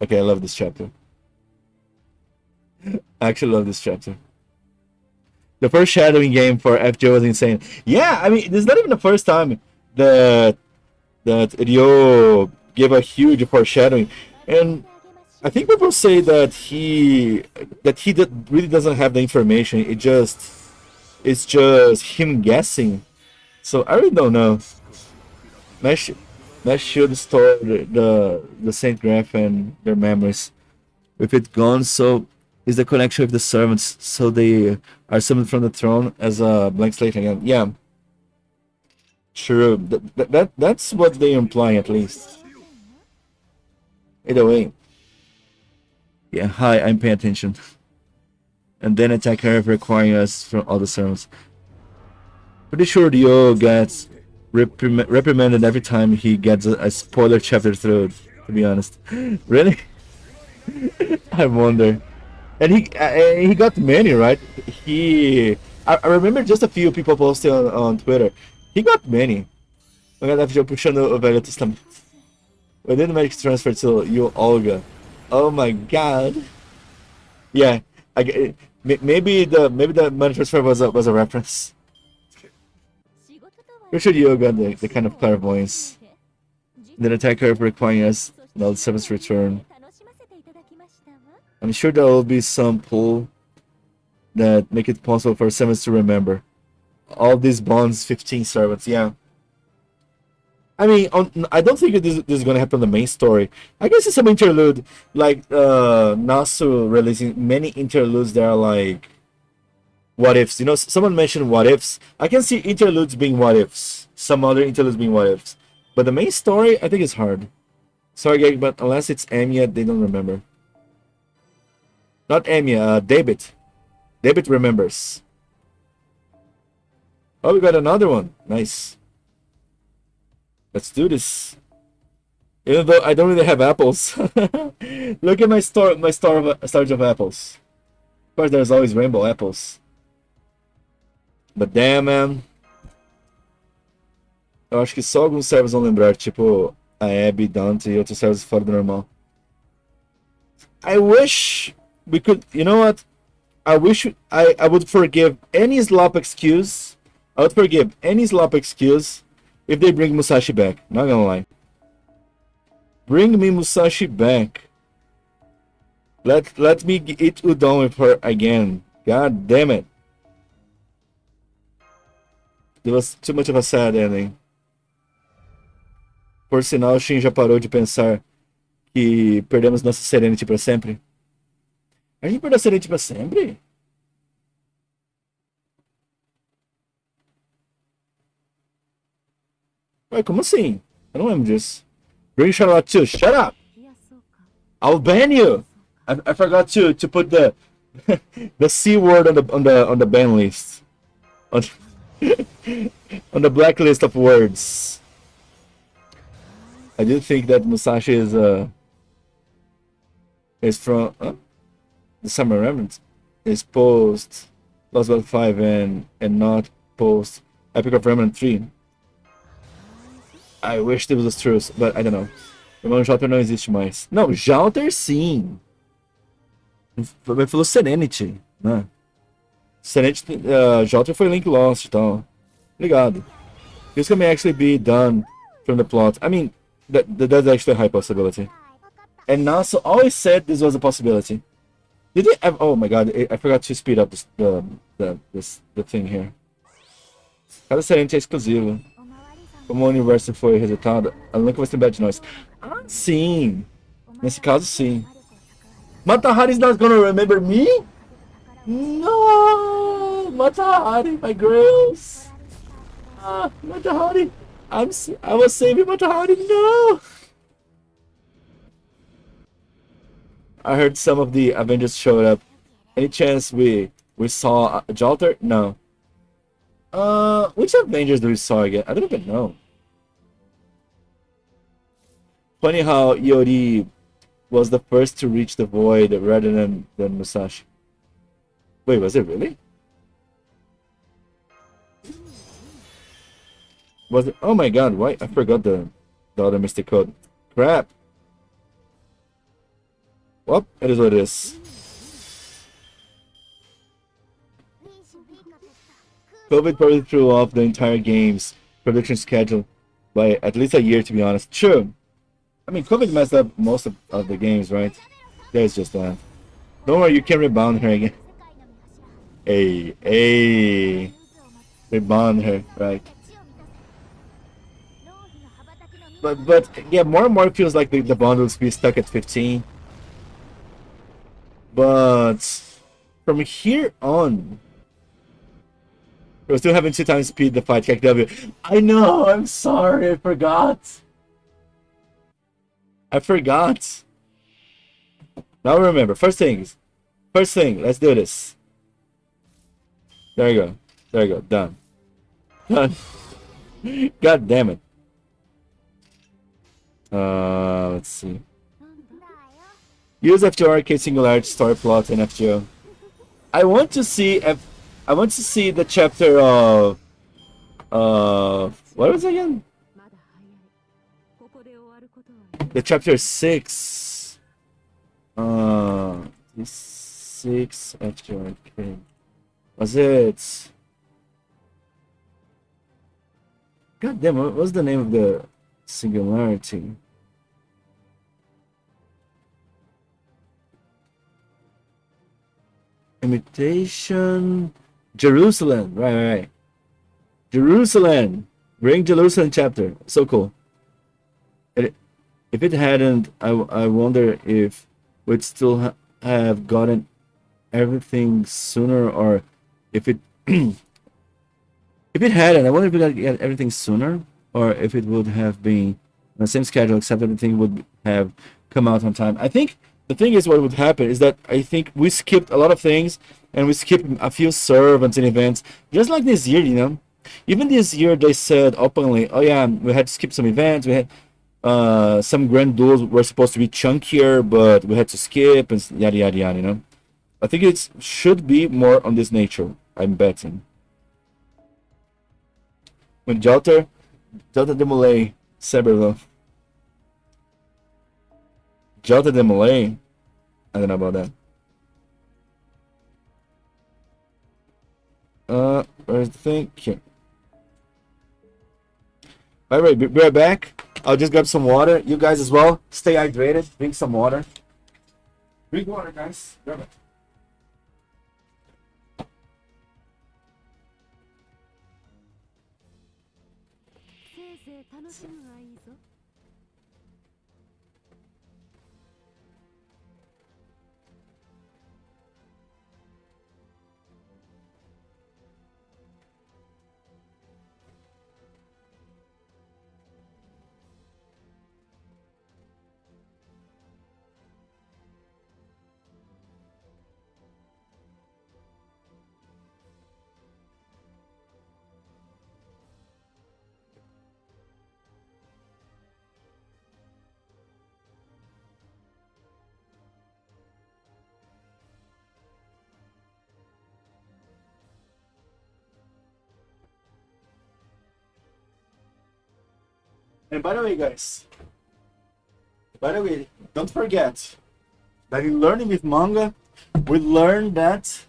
Okay, I love this chapter. I actually love this chapter. The first shadowing game for FGO was insane. Yeah, I mean, this is not even the first time that Ryo gave a huge foreshadowing, and I think people say that he really doesn't have the information. It's just him guessing. So I really don't know. Mesh should store the Saint Graph and their memories. With it gone, so is the connection with the servants, so they are summoned from the throne as a blank slate again. Yeah. True. That's what they imply, at least. Either way. Yeah, hi, I'm paying attention. And then attack her, requiring us from all the servants. Pretty sure Ryo gets reprimanded every time he gets a spoiler chapter through, to be honest. Really? I wonder. And he got many, right? I remember just a few people posting on Twitter. He got many. Maganda FGO puxando o Velho Testamento. We didn't make transfer to you, Olga. Oh my god. Yeah, maybe the money transfer was a reference. Richard Yo got the kind of clairvoyance. Then attack her requiring us and all the servants return. I'm sure there will be some pull that make it possible for servants to remember. All these bonds, 15 servants, yeah. I mean, I don't think this is going to happen in the main story. I guess it's some interlude, like Nasu releasing many interludes that are like what ifs. You know, someone mentioned what ifs. I can see interludes being what ifs. Some other interludes being what ifs. But the main story, I think, is hard. Sorry, Greg, but unless it's Amiya, they don't remember. Not Amiya, David. David remembers. Oh, we got another one. Nice. Let's do this. Even though I don't really have apples. Look at my storage of apples. Of course, there's always rainbow apples. But damn, man. Eu acho que só alguns servers vão lembrar, tipo a Abby, Dante e outros servers fora do normal. I wish we could, you know what? I wish I would forgive any slop excuse. I would forgive any slop excuse if they bring Musashi back. Not gonna lie. Bring me Musashi back. Let me eat udon with her again. God damn it. It was too much of a sad ending. Por sinal, Shin já parou de pensar que perdemos nossa Serenity pra sempre. A gente perdeu a Serenity pra sempre? Ué, como assim? Eu não lembro disso. Bring Charlotte too. Shut up! I'll ban you! I forgot to put the the C word on the ban list. On, on the blacklist of words. I do think that Musashi is from the Summer Remnant is post Lostbelt 5 and not post Epic of Remnant 3. I wish this was true, but I don't know. O irmão Jalter não existe mais. Não, Jalter sim. Ele falou Serenity, né? Serenity, Jalter foi Link Lost e tal. Ligado. This can actually be done from the plot. I mean, that's actually a high possibility. And Naso always said this was a possibility. Did they ever? Oh my god, I forgot to speed up the thing here. Cada Serenity é exclusivo. Como o universo foi resetado, ela nunca vai se lembrar de nós. Ah, sim. Nesse caso, sim. Matahari's not gonna remember me? No! Matahari, my girls! Ah, Matahari! I was saving Matahari, no! I heard some of the Avengers showed up. Any chance we saw Jalter? No. Which Avengers do we saw again? I don't even know. Funny how Yori was the first to reach the void rather than Musashi. Wait, was it really? Was it? Oh my god, why? I forgot the other mystic code. Crap. Well, it is what it is. COVID probably threw off the entire game's production schedule by at least a year, to be honest. True. I mean, COVID messed up most of the games, right? There's just that. Don't worry, you can rebound her again. Hey. Rebound her, right? But yeah, more and more it feels like the bundles be stuck at 15. But from here on, we're still having 2 times speed to fight KW. I know, I'm sorry, I forgot. Now remember, first thing, let's do this. There you go, done. God damn it. Let's see. Use FGO arcade singularity story plot in FGO. I want to see the chapter of what was it again? The chapter 6. This 6 FGO arcade. Was it? God damn, what was the name of the singularity? Imitation Jerusalem, right. Jerusalem, bring Jerusalem chapter. So cool. If it hadn't, I wonder if we'd still have gotten everything sooner, or if it if it hadn't, I wonder if we got get everything sooner, or if it would have been on the same schedule, except everything would have come out on time. I think the thing is, what would happen is that I think we skipped a lot of things, and we skipped a few servants and events, just like this year, you know. Even this year, they said openly, "Oh yeah, we had to skip some events. We had some grand duels were supposed to be chunkier, but we had to skip and yada yada yada." You know. I think it should be more on this nature. I'm betting. When Jota de Mulay, Seberlo. Jota de Mulay, I don't know about that. Where's the thing? Here. Alright, be right back. I'll just grab some water. You guys as well. Stay hydrated. Drink some water. Drink water, guys. Grab it. And by the way, guys, don't forget that in learning with manga, we learned that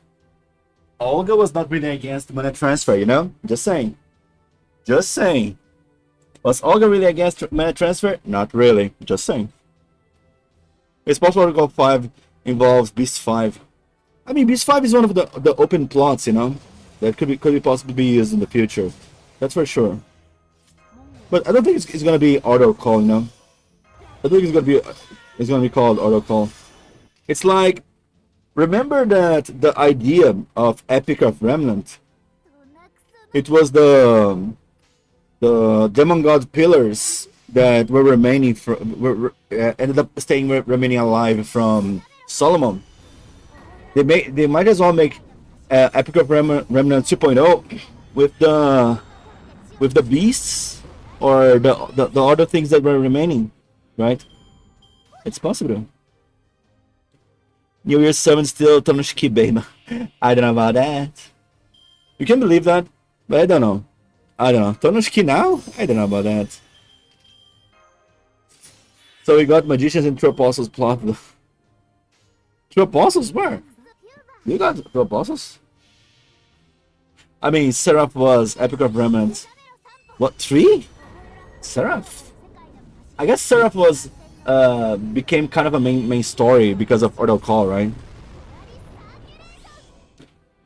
Olga was not really against money transfer, you know? Just saying. Just saying. Was Olga really against money transfer? Not really. Just saying. It's possible Article 5 involves Beast 5. I mean, Beast 5 is one of the open plots, you know? That could be possibly be used in the future. That's for sure. But I don't think it's gonna be auto call, you know. I think it's gonna be called auto call. It's like, remember that the idea of Epic of Remnant? It was the demon god pillars that were remaining ended up remaining alive from Solomon. They might as well make Epic of Remnant 2.0 with the beasts. Or the other things that were remaining, right? It's possible. New Year's 7 still Tonoshiki baby. I don't know about that. You can believe that, but I don't know. Tonoshiki now? I don't know about that. So we got magicians and true apostles plot. True apostles where? You got true apostles? I mean, Seraph was Epic of Remnant. What, 3? Seraph? I guess Seraph was became kind of a main story because of Ordo Call, right?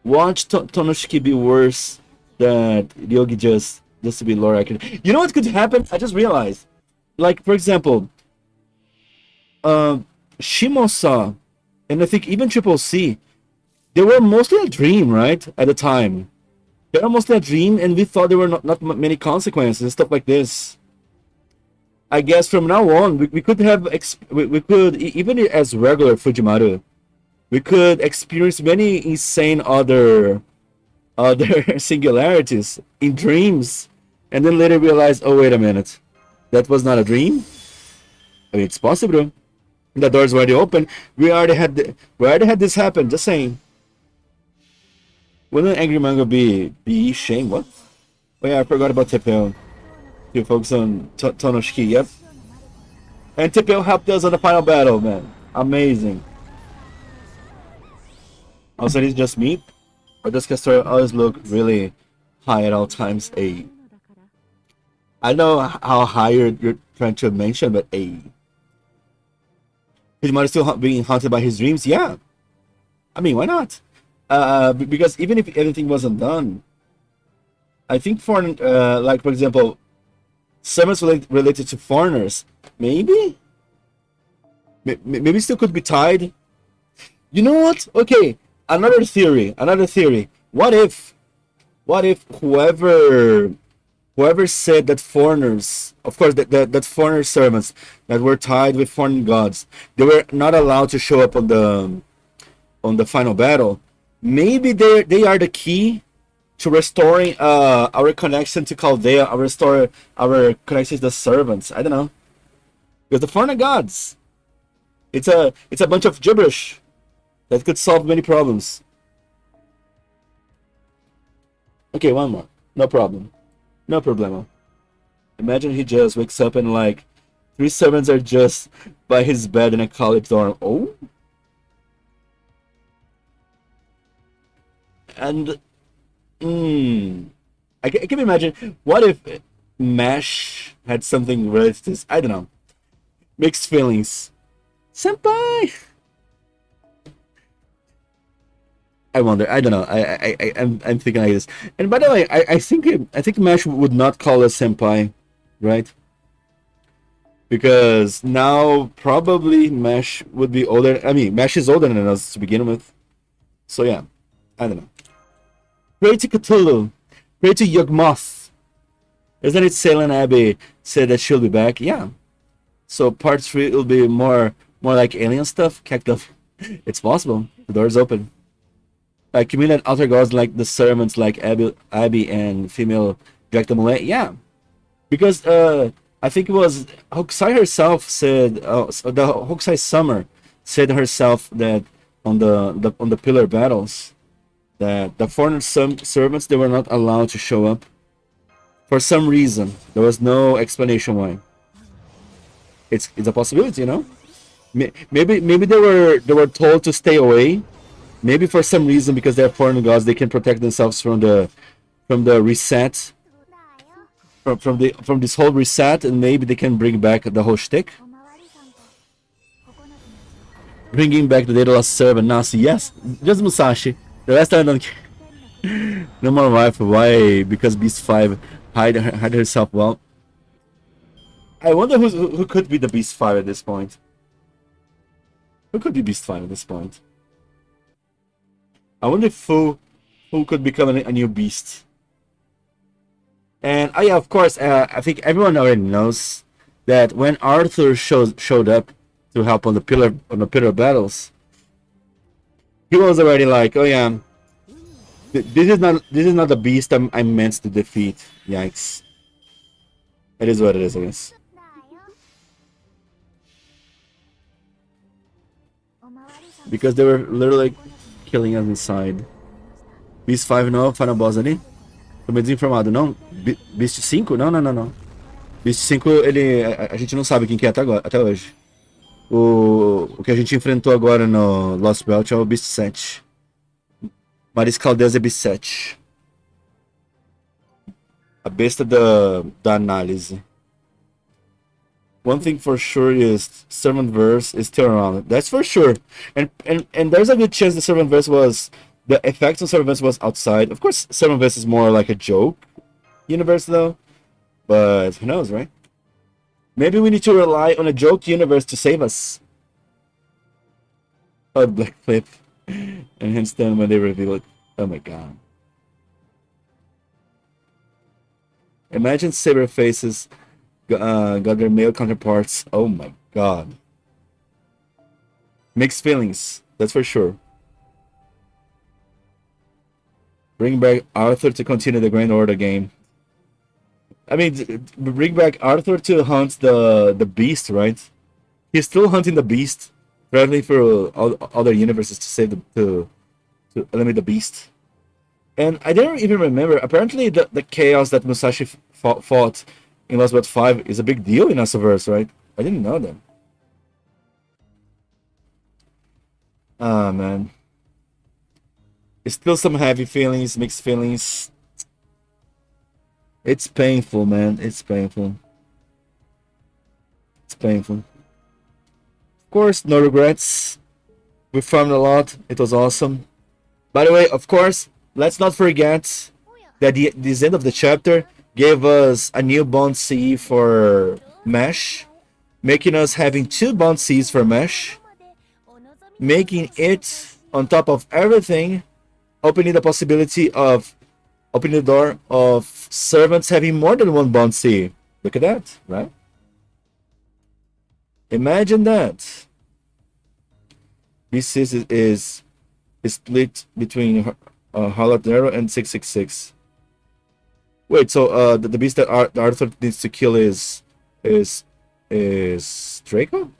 Watch Tonoshiki be worse than Ryogi just to be lore accurate. You know what could happen? I just realized. Like, for example, Shimosa and I think even Triple C, they were mostly a dream, right? At the time. They were mostly a dream and we thought there were not many consequences and stuff like this. I guess from now on, we could have, we could, even as regular Fujimaru, we could experience many insane other singularities in dreams, and then later realize, oh wait a minute, that was not a dream. I mean, it's possible. The door's already open. We already had this happen. Just saying. Wouldn't Angry Manga be shame? What? Oh yeah, I forgot about Tepeo. You focus on Tonoshiki, yep. And Tepeo helped us on the final battle, man. Amazing. Also, it's just me? Or does Castor always look really high at all times? I know how high you're trying to mention, but his mother still being haunted by his dreams? Yeah. I mean, why not? Because even if anything wasn't done, I think for, like, for example, summons related to foreigners, maybe still could be tied. You know what? Okay, another theory. What if whoever said that foreigners, of course, that foreigner servants that were tied with foreign gods, they were not allowed to show up on the final battle. Maybe they are the key to restoring our connection to Chaldea, restore our connection to the servants. I don't know. Because the foreign gods, it's a bunch of gibberish that could solve many problems. Okay, one more. No problem. No problema. Imagine he just wakes up and like 3 servants are just by his bed in a college dorm. Oh, and I can imagine what if Mash had something related to this. I don't know. Mixed feelings. Senpai. I wonder. I don't know. I'm thinking like this. And by the way, I think Mash would not call us senpai, right? Because now probably Mash would be older. I mean, Mash is older than us to begin with. So yeah, I don't know. Pray to Cthulhu. Pray to Yawgmoth. Isn't it Salem Abbey said that she'll be back? Yeah. So part 3 will be more like alien stuff. Kind of. It's possible. The door's open. Like you mean that other gods like the servants like Abby and female Jack the Mullet? Yeah. Because I think it was Hokusai herself said the Hokusai Summer said herself that on the pillar battles that the foreign servants they were not allowed to show up for some reason. There was no explanation why. It's a possibility, you know. Maybe they were told to stay away. Maybe for some reason because they're foreign gods they can protect themselves from the reset from this whole reset, and maybe they can bring back the whole shtick. Bringing back the data lost servant. Nasi, yes, just Musashi. The rest I don't care. No more wife. Why? Because Beast 5 hide herself well. I wonder who could be the Beast 5 at this point. Who could be Beast 5 at this point? I wonder if who could become a new beast. And yeah, of course, I think everyone already knows that when Arthur showed up to help on the pillar battles, he was already like, oh yeah, this is not the beast I'm meant to defeat. Yikes! It is what it is, I guess. Because they were literally killing us inside. Beast 5 não, final boss ali. Tô meio desinformado, não? Beast 5? Não. Beast 5, ele. A gente não sabe quem que é até hoje. O que a gente enfrentou agora no Lostbelt é o Beast 7. Maris Caldeus é Beast 7. A besta da análise. One thing for sure is Servantverse is still around. That's for sure. And there's a good chance the Servantverse was the effects of Servantverse was outside. Of course, Servantverse is more like a joke universe though. But who knows, right? Maybe we need to rely on a joke universe to save us. Oh, Black Flip. And hence then when they reveal it. Oh my god. Imagine Saber Faces got their male counterparts. Oh my god. Mixed feelings, that's for sure. Bring back Arthur to continue the Grand Order game. I mean, bring back Arthur to hunt the beast, right? He's still hunting the beast, traveling through other universes to save to eliminate the beast. And I didn't even remember. Apparently, the chaos that Musashi fought in Lostbelt 5 is a big deal in Asaverse, right? I didn't know that. Ah, man. It's still some heavy feelings, mixed feelings. It's painful, man. It's painful. It's painful. Of course, no regrets. We farmed a lot. It was awesome. By the way, of course, let's not forget that this end of the chapter gave us a new bond C for Mesh, making us having 2 bond Cs for Mesh, making it, on top of everything, opening the possibility of opening the door of servants having more than 1 bond C. Look at that, right? Imagine that. This is split between Harlot Arrow and 666. Wait, so the beast that Arthur needs to kill is Draco?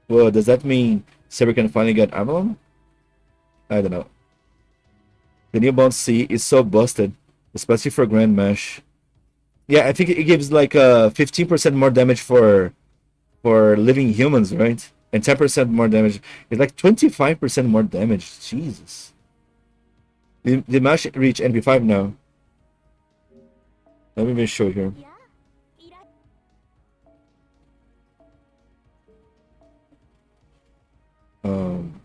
Well, does that mean Saber can finally get Avalon? I don't know. The new Bond C is so busted. especially for Grand Mesh. Yeah, I think it gives like 15% more damage for living humans, right? And 10% more damage. It's like 25% more damage. Jesus. The Mesh reach NP5 now. Let me just show here. Um,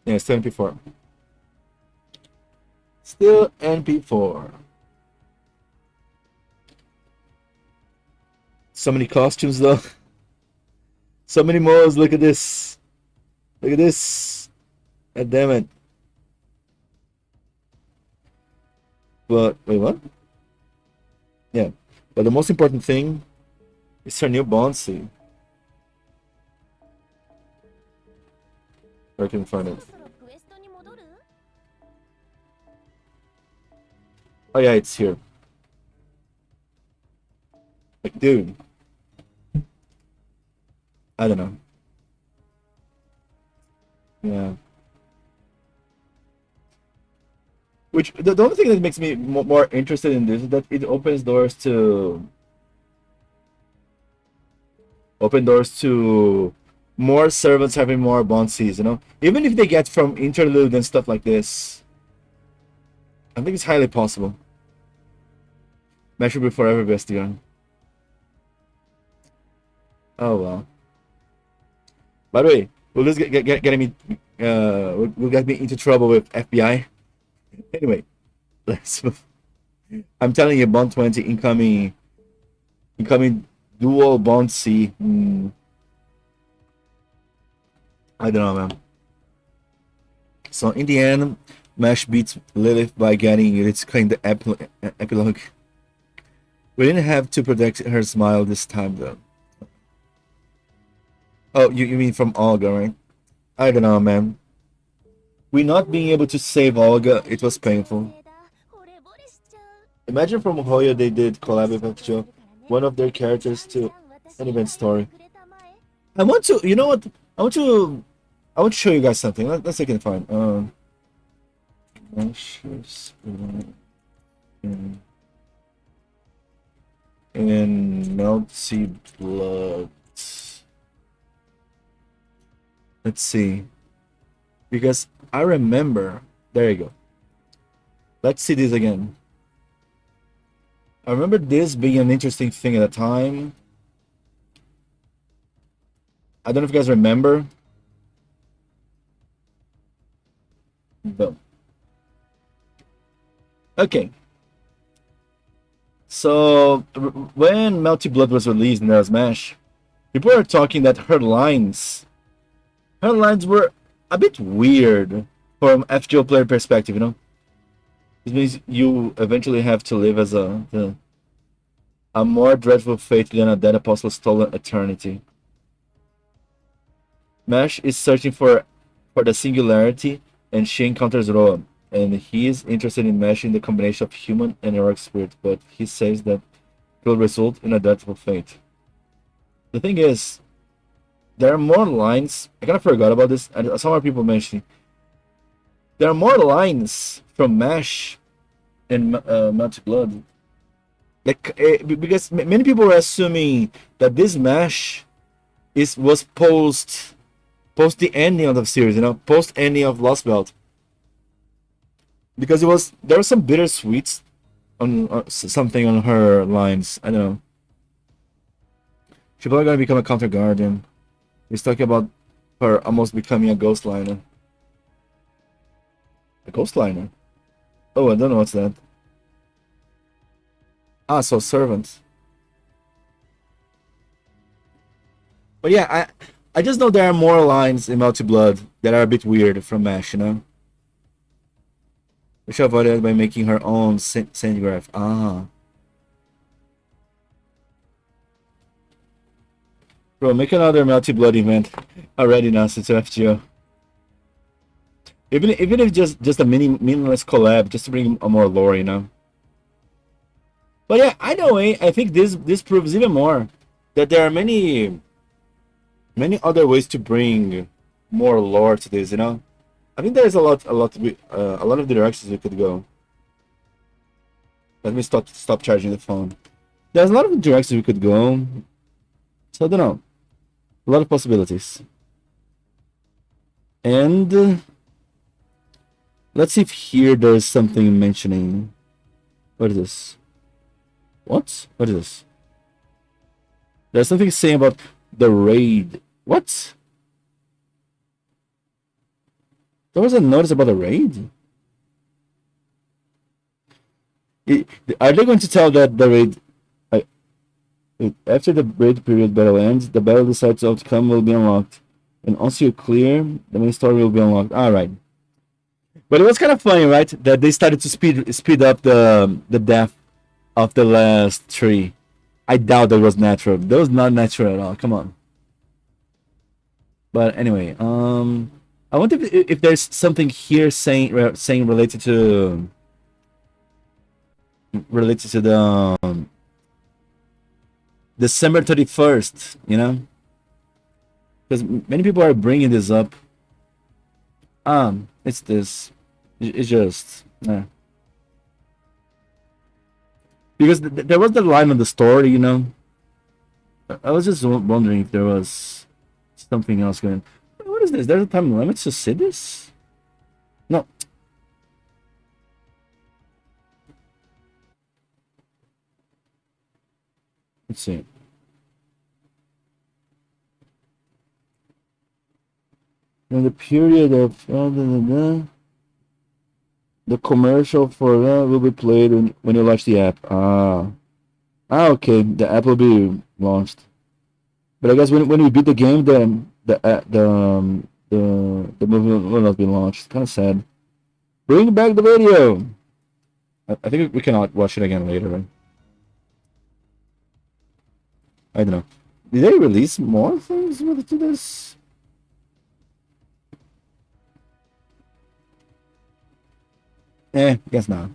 yeah, still NP4. Still NP4. So many costumes though. So many modes. Look at this. Look at this. God damn it. But wait, what? Yeah. But the most important thing is her new Bouncy. Where can I find it? Oh yeah, it's here. Like, dude. I don't know. Yeah. Which the only thing that makes me more interested in this is that it opens doors to more servants having more bounties, you know? Even if they get from interlude and stuff like this. I think it's highly possible. Mesh will be forever best young. Oh well. By the way, will this get me will get me into trouble with FBI? Anyway, let's move. I'm telling you, Bond 20 incoming dual Bond C. I don't know, man. So in the end, Mesh beats Lilith by getting its kind of epilogue. We didn't have to protect her smile this time, though. Oh, you mean from Olga, right? I don't know, man. We not being able to save Olga, it was painful. Imagine from Hoya they did collab with FGO, one of their characters to an event story. I want to, you know what? I want to show you guys something. Let's see if I can find. In Melty Blood. Let's see. Because I remember. There you go. Let's see this again. I remember this being an interesting thing at the time. I don't know if you guys remember. Boom. Okay. So when Melty Blood was released in Smash, people are talking that her lines were a bit weird from FGO player perspective, you know? This means you eventually have to live as a more dreadful fate than a dead apostle stolen eternity. Mesh is searching for the singularity, and she encounters Roa, and he is interested in meshing the combination of human and heroic spirit, but he says that it will result in a dreadful fate. The thing is, there are more lines. I kind of forgot about this, and some more people mentioning. There are more lines from Mesh and Melty Blood. Like, because many people were assuming that this Mesh was post the ending of the series, you know, post ending of Lostbelt, because there was some bittersweets on something on her lines. I don't know. She's probably gonna become a counter guardian. He's talking about her almost becoming a ghost liner. A ghost liner? Oh, I don't know what's that. Ah, so servant. But yeah, I just know there are more lines in Melty Blood that are a bit weird from Mesh, you know? Which avoided by making her own sandgraph. Ah. Bro, make another Melty Blood event already now since FGO. Even if just a meaningless collab, just to bring a more lore, you know. But yeah, either way, I think this proves even more that there are many other ways to bring more lore to this, you know. I think there's a lot of directions we could go. Let me stop charging the phone. There's a lot of directions we could go. So I don't know. A lot of possibilities. And let's see if here there's something mentioning. What is this? What? What is this? There's something saying about the raid. What? There was a notice about the raid? Are they going to tell that the raid... after the raid period battle ends, the battle decides outcome will be unlocked. And once you clear, the main story will be unlocked. Alright. But it was kind of funny, right? That they started to speed up the death of the last tree. I doubt that was natural. That was not natural at all. Come on. But anyway, I wonder if there's something here saying related to the December 31st, you know, because many people are bringing this up. It's this. It's just because there was the line on the story, you know. I was just wondering if there was something else going. What is this? There's a time limit to see this? No. Let's see. In the period of the commercial for that will be played when you launch the app. Okay. The app will be launched. But I guess when we beat the game, then the movie will not be launched. Kind of sad. Bring back the video. I think we cannot watch it again later, right? I don't know. Did they release more things related to this? Guess not.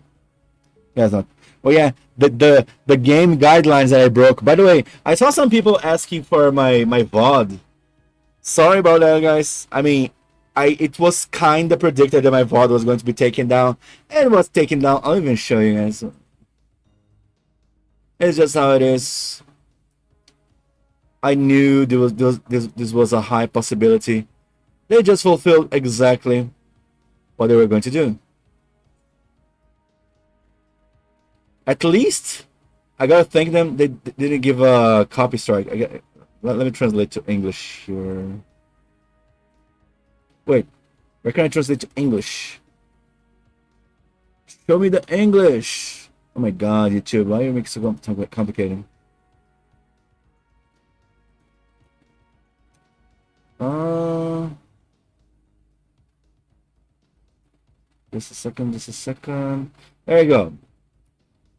Guess not. Well, yeah, the game guidelines that I broke. By the way, I saw some people asking for my VOD. Sorry about that, guys. I mean, it was kind of predicted that my VOD was going to be taken down, and it was taken down. I'll even show you guys. It's just how it is. I knew this was a high possibility. They just fulfilled exactly what they were going to do. At least, I gotta thank them. They didn't give a copy strike. Let me translate to English here. Wait, where can I translate to English? Show me the English. Oh my God, YouTube! Why you make it so complicated? Just a second. Just a second. There you go.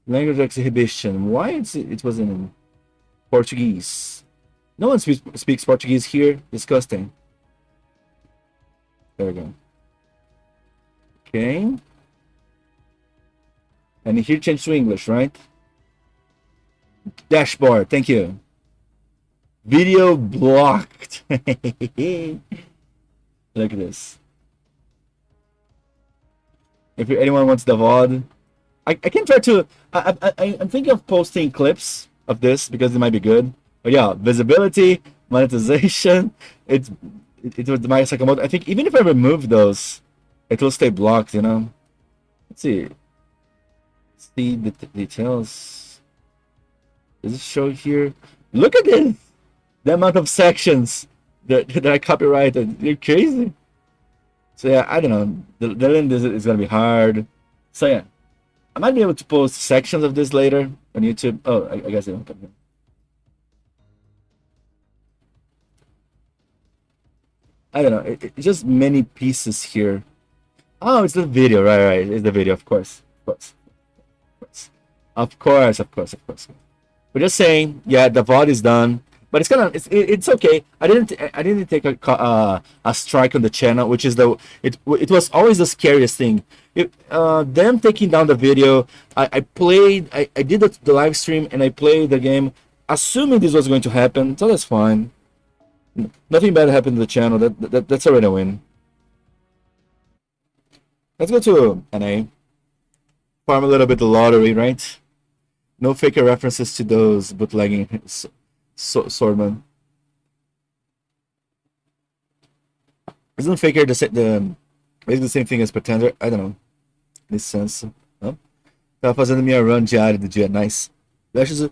Language exhibition. Why it wasn't in Portuguese? No one speaks Portuguese here. Disgusting. There we go. Okay. And here change to English, right? Dashboard. Thank you. Video blocked. Look at this. If anyone wants the VOD, I can try to. I'm thinking of posting clips of this because it might be good. But yeah, visibility, monetization. It was my Sakamoto. I think even if I remove those, it will stay blocked. You know. Let's see. See the details. Does it show here? Look at this. The amount of sections that I copyrighted. You're crazy. So yeah, I don't know. The link is gonna be hard. So yeah. I might be able to post sections of this later on YouTube. Oh, I guess they don't come here. I don't know. It's just many pieces here. Oh, it's the video. Right. It's the video, of course. Of course. We're just saying, yeah, the VOD is done. But it's okay. I didn't take a strike on the channel, which is it was always the scariest thing. Them taking down the video. I did the live stream and I played the game, assuming this was going to happen. So that's fine. Nothing bad happened to the channel. That's already a win. Let's go to NA. Farm a little bit the lottery, right? No faker references to those bootlegging swordmen. Isn't faker basically the same thing as pretender? I don't know. Nesse sense. Não? Tava fazendo minha run diária do dia. Nice. Lashes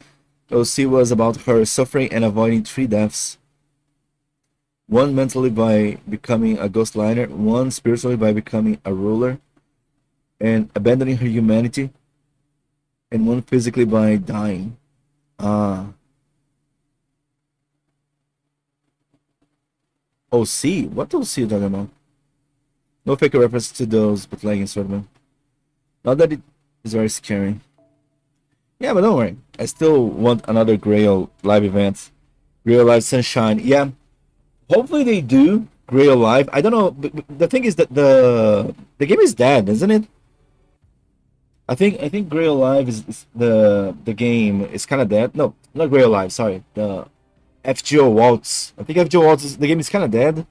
OC was about her suffering and avoiding 3 deaths. One mentally by becoming a ghost liner, one spiritually by becoming a ruler and abandoning her humanity, and one physically by dying. Ah. OC? What OC are you talking about? No fake reference to those bootlegging swordmen. Not that it is very scary. Yeah, but don't worry. I still want another Grail live event. Grail Live Sunshine. Yeah. Hopefully they do Grail Live. I don't know. The thing is that the game is dead, isn't it? I think Grail Live is the game is kind of dead. No, not Grail Live. Sorry, the FGO Waltz. I think FGO Waltz the game is kind of dead.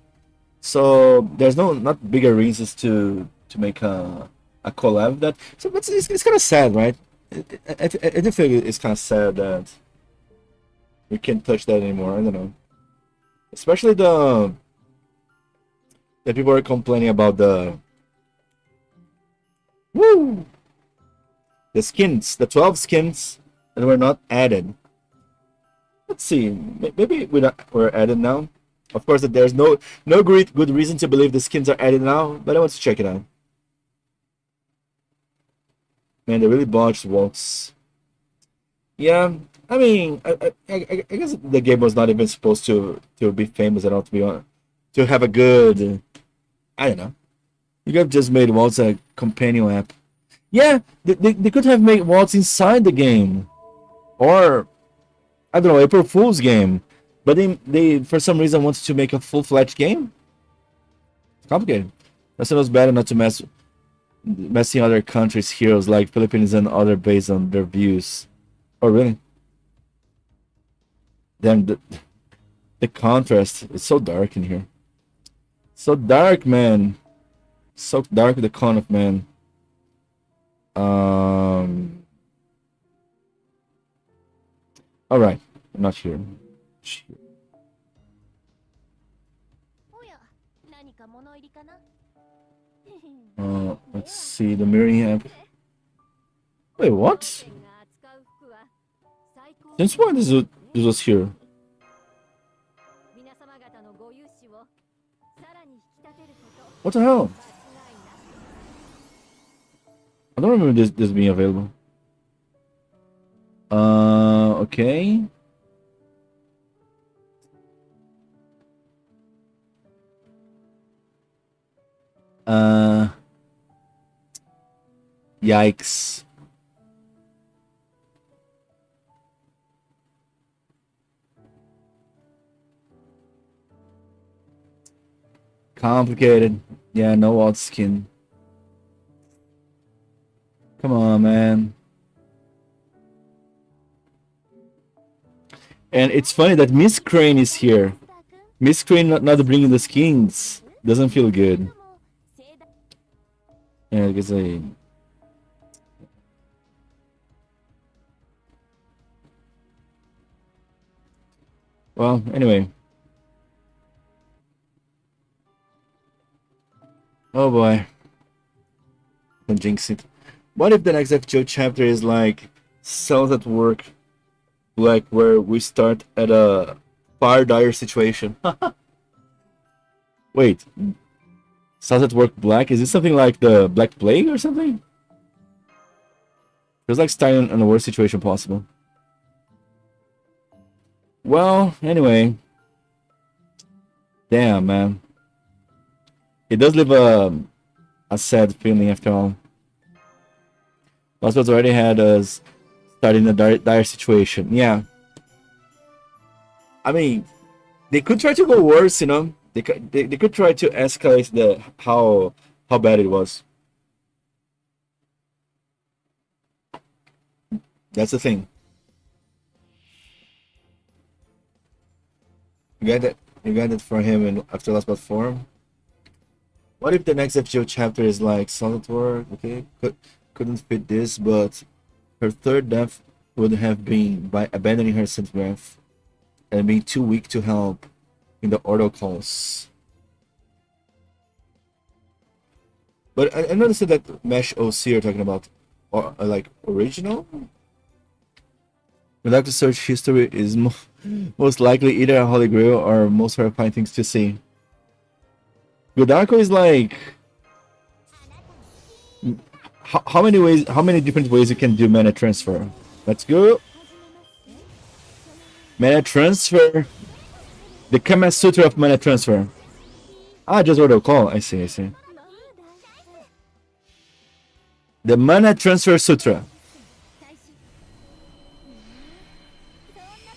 So there's not bigger reasons to make a collab that. So it's kind of sad, right? I do feel it's kind of sad that we can't touch that anymore. I don't know. Especially the people are complaining about the woo the skins, the 12 skins that were not added. Let's see, maybe we're added now. Of course, that there's no great good reason to believe the skins are added now, but I want to check it out. Man, they really botched Waltz. Yeah, I mean, I guess the game was not even supposed to be famous at all, to be honest. To have a good, I don't know. You could have just made Waltz a companion app. Yeah, they could have made Waltz inside the game, or I don't know, April Fool's game. But they for some reason wanted to make a full-fledged game. It's complicated. That's was better not to messing other countries' heroes like Philippines and other based on their views. Oh really? Damn, the contrast is so dark in here. So dark, man. So dark the con of man. All right, I'm not here. Let's see the mirroring app. Wait, what? Since when this was here? What the hell? I don't remember this being available. Okay. Yikes. Complicated. Yeah, no alt skin. Come on, man. And it's funny that Miss Crane is here. Miss Crane not bringing the skins doesn't feel good. Yeah, I guess well, anyway. Oh boy. Don't jinx it. What if the next FGO chapter is like Cells at Work, like where we start at a far dire situation? Wait, Cells at Work Black? Is this something like the Black Plague or something? Feels like starting in the worst situation possible. Well, anyway. Damn, man. It does leave a sad feeling after all. Lostbelt already had us starting a dire situation. Yeah. I mean, they could try to go worse, you know. They could try to escalate how bad it was. That's the thing. You got that for him in after Lostbelt form. What if the next FGO chapter is like solid work? Okay, couldn't fit this, but her third death would have been by abandoning her synth breath and being too weak to help in the ordo calls. But I noticed that Mesh OC are talking about, or like original. We'd like to search history is most likely either a holy grail or most horrifying things to see. Godarko is like how many ways, how many different ways you can do mana transfer. Let's go. Mana transfer. The Kama Sutra of mana transfer. Ah, just what they'll call. I see, I see. The Mana Transfer Sutra.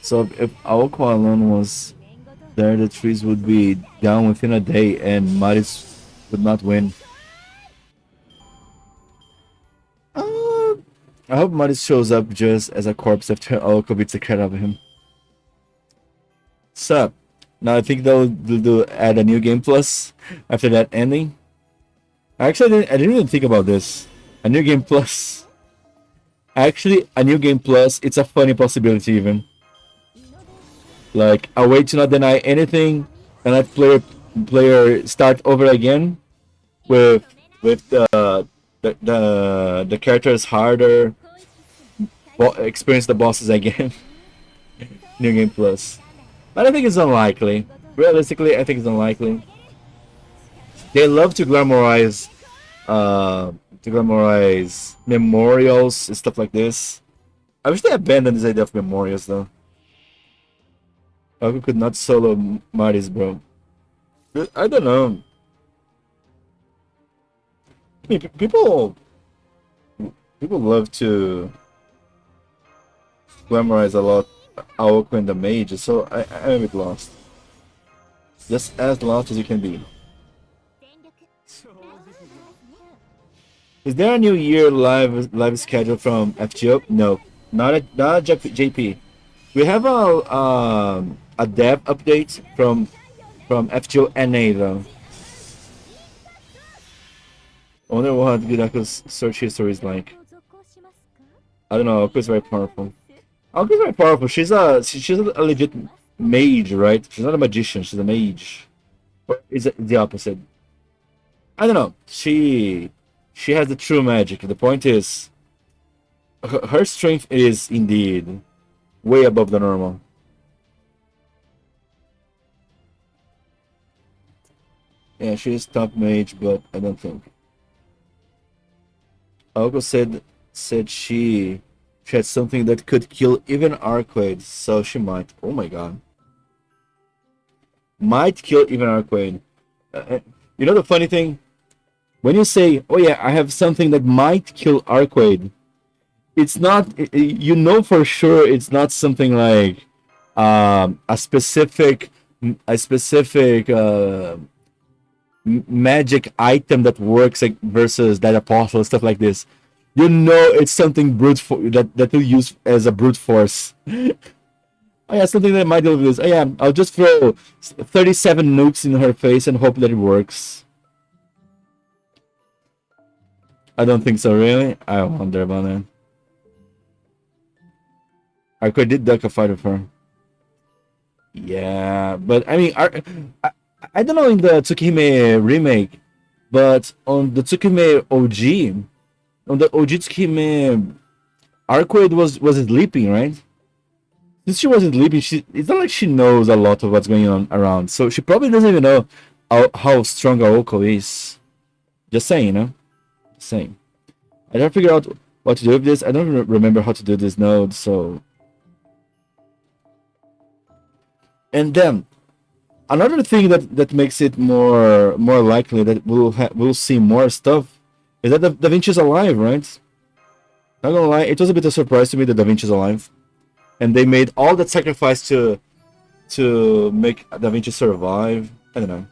So if Aoko alone was there, the trees would be down within a day and Maris would not win. I hope Maris shows up just as a corpse after Aoko beats the crap out of him. Sup? Now I think they'll add a new game plus after that ending. Actually, I didn't even think about this. A new game plus. Actually, a new game plus. It's a funny possibility even. Like a way to not deny anything and let player start over again with the characters harder, experience the bosses again. New game plus. But I think it's unlikely. Realistically, I think it's unlikely. They love to glamorize memorials and stuff like this. I wish they abandoned this idea of memorials though. Aku could not solo Maris, bro. I don't know. I mean, people love to glamorize a lot Aoko and the mage, so I'm a bit lost. Just as lost as you can be. Is there a new year live schedule from FGO? No, not JP. We have a dev update from FGO NA though. I wonder what Gidako's search history is like. I don't know. Aoko's very powerful. Aoko's very powerful. She's a legit mage, right? She's not a magician. She's a mage. Or is it the opposite? I don't know. She has the true magic. The point is, her strength is indeed way above the normal. Yeah, she is top mage, but I don't think. Aoko said she had something that could kill even Arcade, so she might. Oh my god. Might kill even Arcade. You know the funny thing? When you say, oh yeah, I have something that might kill Arcade, it's not, you know for sure it's not something like a specific magic item that works like versus that apostle, stuff like this. You know it's something brute that will use as a brute force. Oh yeah, something that might deal with this. Oh yeah, I'll just throw 37 nukes in her face and hope that it works. I don't think so, really. I wonder about that. I did duck a fight with her. Yeah, but I mean, I don't know in the Tsukihime remake, but on the Tsukihime OG, on the OG Tsukihime, Arcade was sleeping, right? Since she wasn't sleeping, it's not like she knows a lot of what's going on around, so she probably doesn't even know how strong Aoko is. Just saying, you know? Just saying. I don't figure out what to do with this. I don't remember how to do this node, so. And then another thing that makes it more likely that we'll see more stuff is that Da Vinci's alive, right? Not gonna lie, it was a bit of a surprise to me that Da Vinci's alive, and they made all that sacrifice to make Da Vinci survive. I don't know.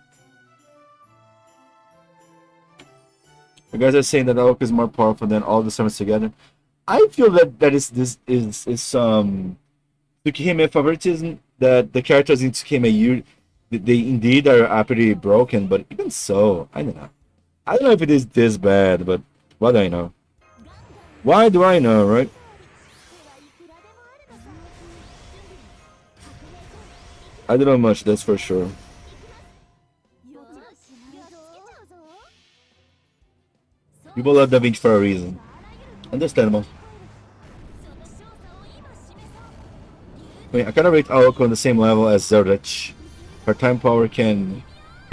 You guys are saying that Aoka is more powerful than all the summons together. I feel that is some Tsukihime favoritism, that the characters in Tsukihime they indeed are pretty broken, but even so, I don't know. I don't know if it is this bad, but what do I know? Why do I know, right? I don't know much, that's for sure. People love Da Vinci for a reason. Understandable. I mean, I kind of rate Aoko on the same level as Zerdich. Her time power can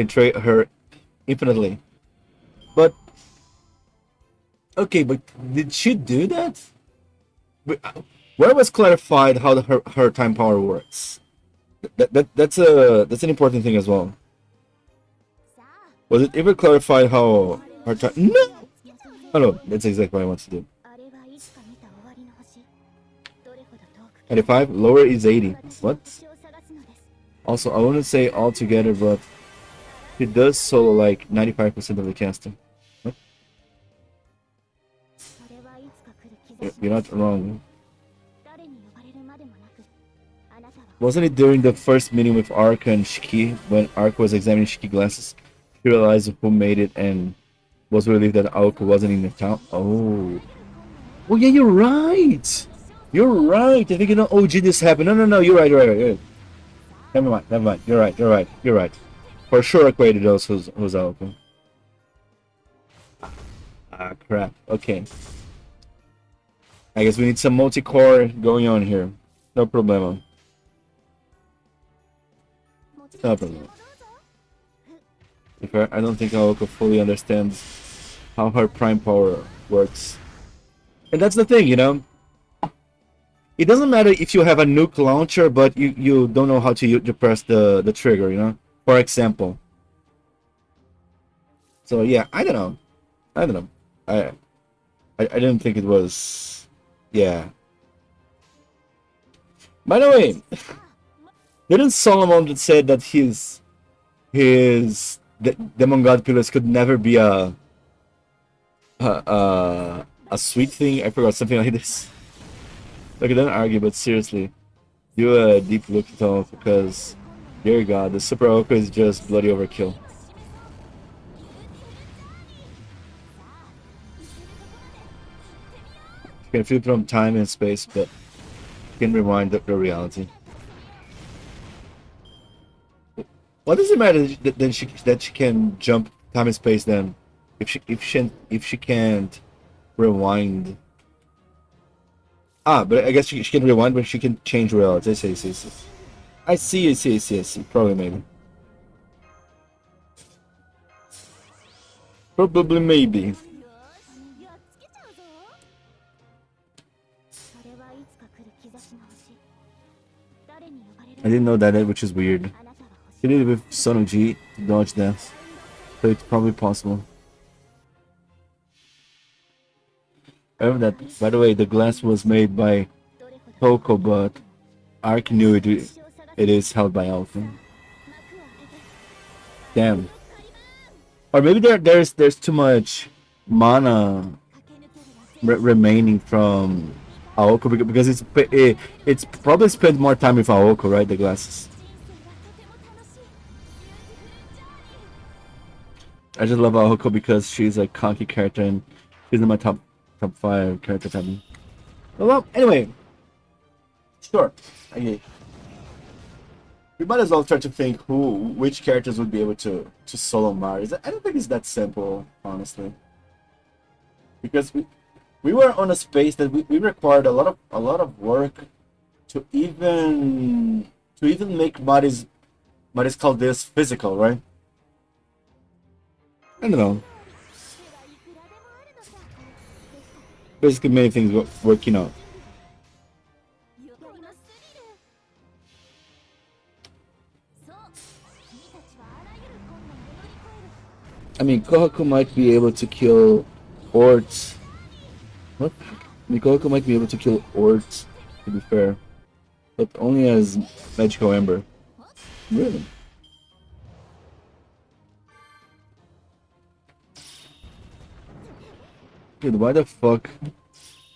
trade her infinitely. But okay, but did she do that? Where was clarified how her time power works? That's an important thing as well. Was it ever clarified how her time? No. Oh no, that's exactly what I want to do. 85, lower is 80. What? Also, I wouldn't say altogether, but he does solo like 95% of the casting. What? You're not wrong. Wasn't it during the first meeting with Arc and Shiki, when Arc was examining Shiki glasses, he realized who made it and was relieved that Aoko wasn't in the town? Oh. Oh yeah, you're right! You're right! I think you know OG this happened. No, you're right, you're right. Never mind. You're right. For sure I created those who's Aoko. Ah, crap. Okay. I guess we need some multi-core going on here. No problem. No problem. I don't think Aoko fully understands how her prime power works. And that's the thing, you know? It doesn't matter if you have a nuke launcher, but you don't know how to press the trigger, you know? For example. So yeah, I don't know. I didn't think it was... Yeah. By the way, didn't Solomon said that his demon god pillars could never be a sweet thing? I forgot something like this. Look, I don't argue, but seriously, do a deep look at all because, dear God, the Super Oko is just bloody overkill. You can flip from time and space, but you can rewind the reality. What does it matter that she can jump time and space then, if she can't rewind? Ah, but I guess she can rewind, but she can change reality. I see. Probably, maybe. Probably, maybe. I didn't know that, which is weird. He did it with Son of G to dodge death, so it's probably possible. Remember that, by the way, the glass was made by Toko, but Ark knew it is held by Alpha. Damn. Or maybe there's too much mana remaining from Aoko because it's probably spent more time with Aoko, right? The glasses. I just love Aoko because she's a conky character and she's in my top 5 characters ever. Well, anyway, sure. Okay. We might as well try to think which characters would be able to solo Mars. I don't think it's that simple, honestly, because we were on a space that we required a lot of work to even make Maris called this physical, right? I don't know. Basically, many things working out. I mean, Kohaku might be able to kill Orts. What? I mean, Kohaku might be able to kill Orts, to be fair. But only as Magical Ember. Really? Dude, why the fuck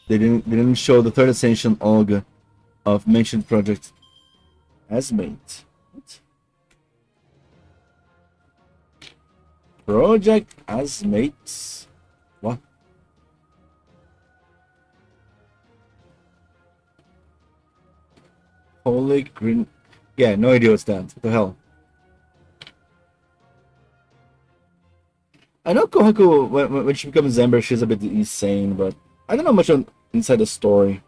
they didn't show the third ascension Olga of mentioned project as mate? What? Project as mates. What? Holy green. Yeah, no idea what's that. What the hell? I know Kohaku, when she becomes Ember, she's a bit insane, but I don't know much on inside the story.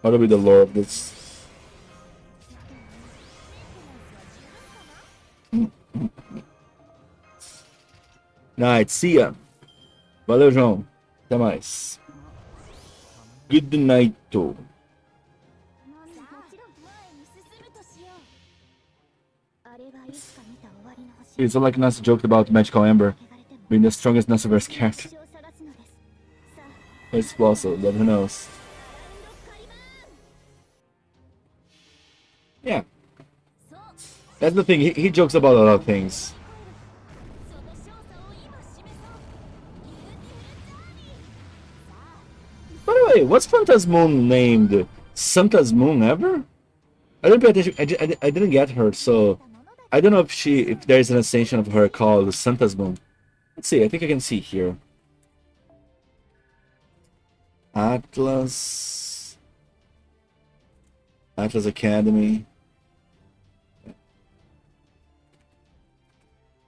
How to be the lore of this. Night, see ya. Valeu, João. Até mais. Good night. It's not like Nasa joked about Magical Ember being the strongest Nasaverse character. It's possible, but who knows? Yeah. That's the thing, he jokes about a lot of things. By the way, what's Phantasmoon named? Santa's Moon ever? I didn't pay attention. I didn't get her, so I don't know if there's an extension of her called Santa's Moon. Let's see. I think I can see here. Atlas Academy.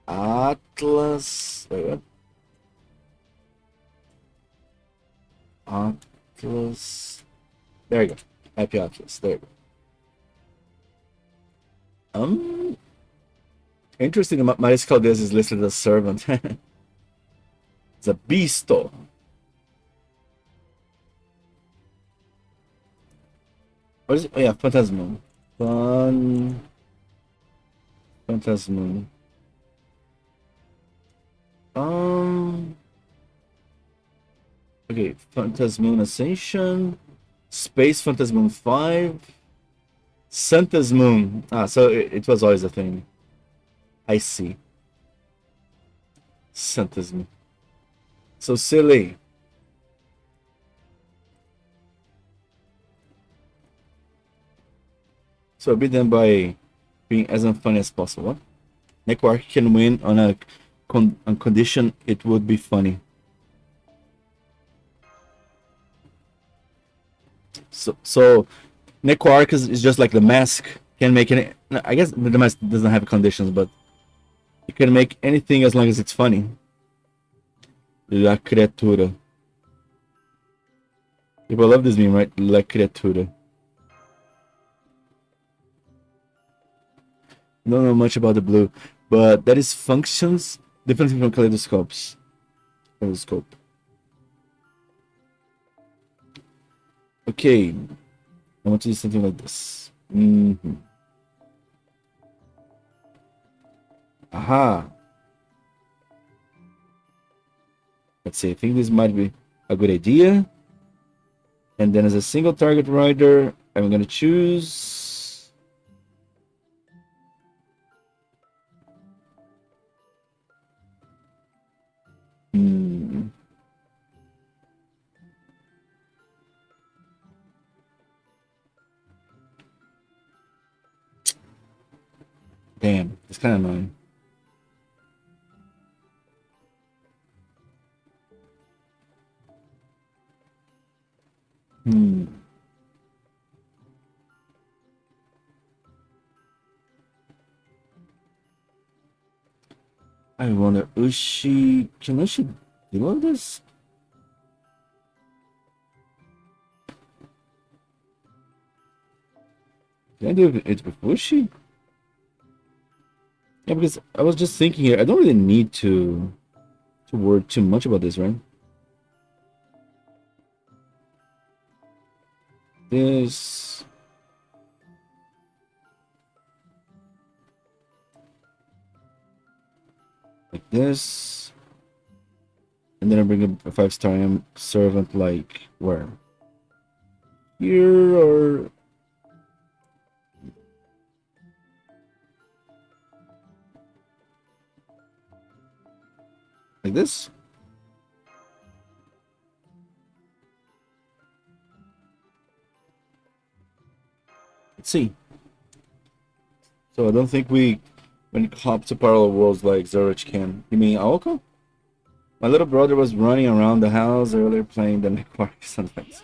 Atlas. Wait, what? Atlas. There you go. Happy Atlas. There you go. Interesting. My this is listed as servant. It's a beasto. What is it? Oh yeah, Phantasmoon. Phantasmoon. Okay, Phantasmoon Ascension, Space Phantasmoon 5, Santa's Moon. Ah, so it was always a thing. I see. Santa's Moon. So silly. So beat them by being as unfunny as possible. Neckwark can win on a condition it would be funny. So Neckwark is just like the mask. Can make any. I guess the mask doesn't have conditions, but you can make anything as long as it's funny. La criatura. People love this meme, right? La criatura. Don't know much about the blue, but that is functions differently from kaleidoscopes. Kaleidoscope. Okay, I want to do something like this. Aha. Let's see, I think this might be a good idea. And then as a single target rider, I'm gonna choose damn, it's kind of annoying. I wonder, Ushi, can Ushi do all this? Can I do it with Ushi? Yeah, because I was just thinking here, I don't really need to worry too much about this, right? This. Like this. And then I bring a 5-star servant like where? Here or like this? Let's see. So I don't think we when it comes to parallel worlds like Zurich can. You mean Aoko? My little brother was running around the house earlier playing the network sometimes.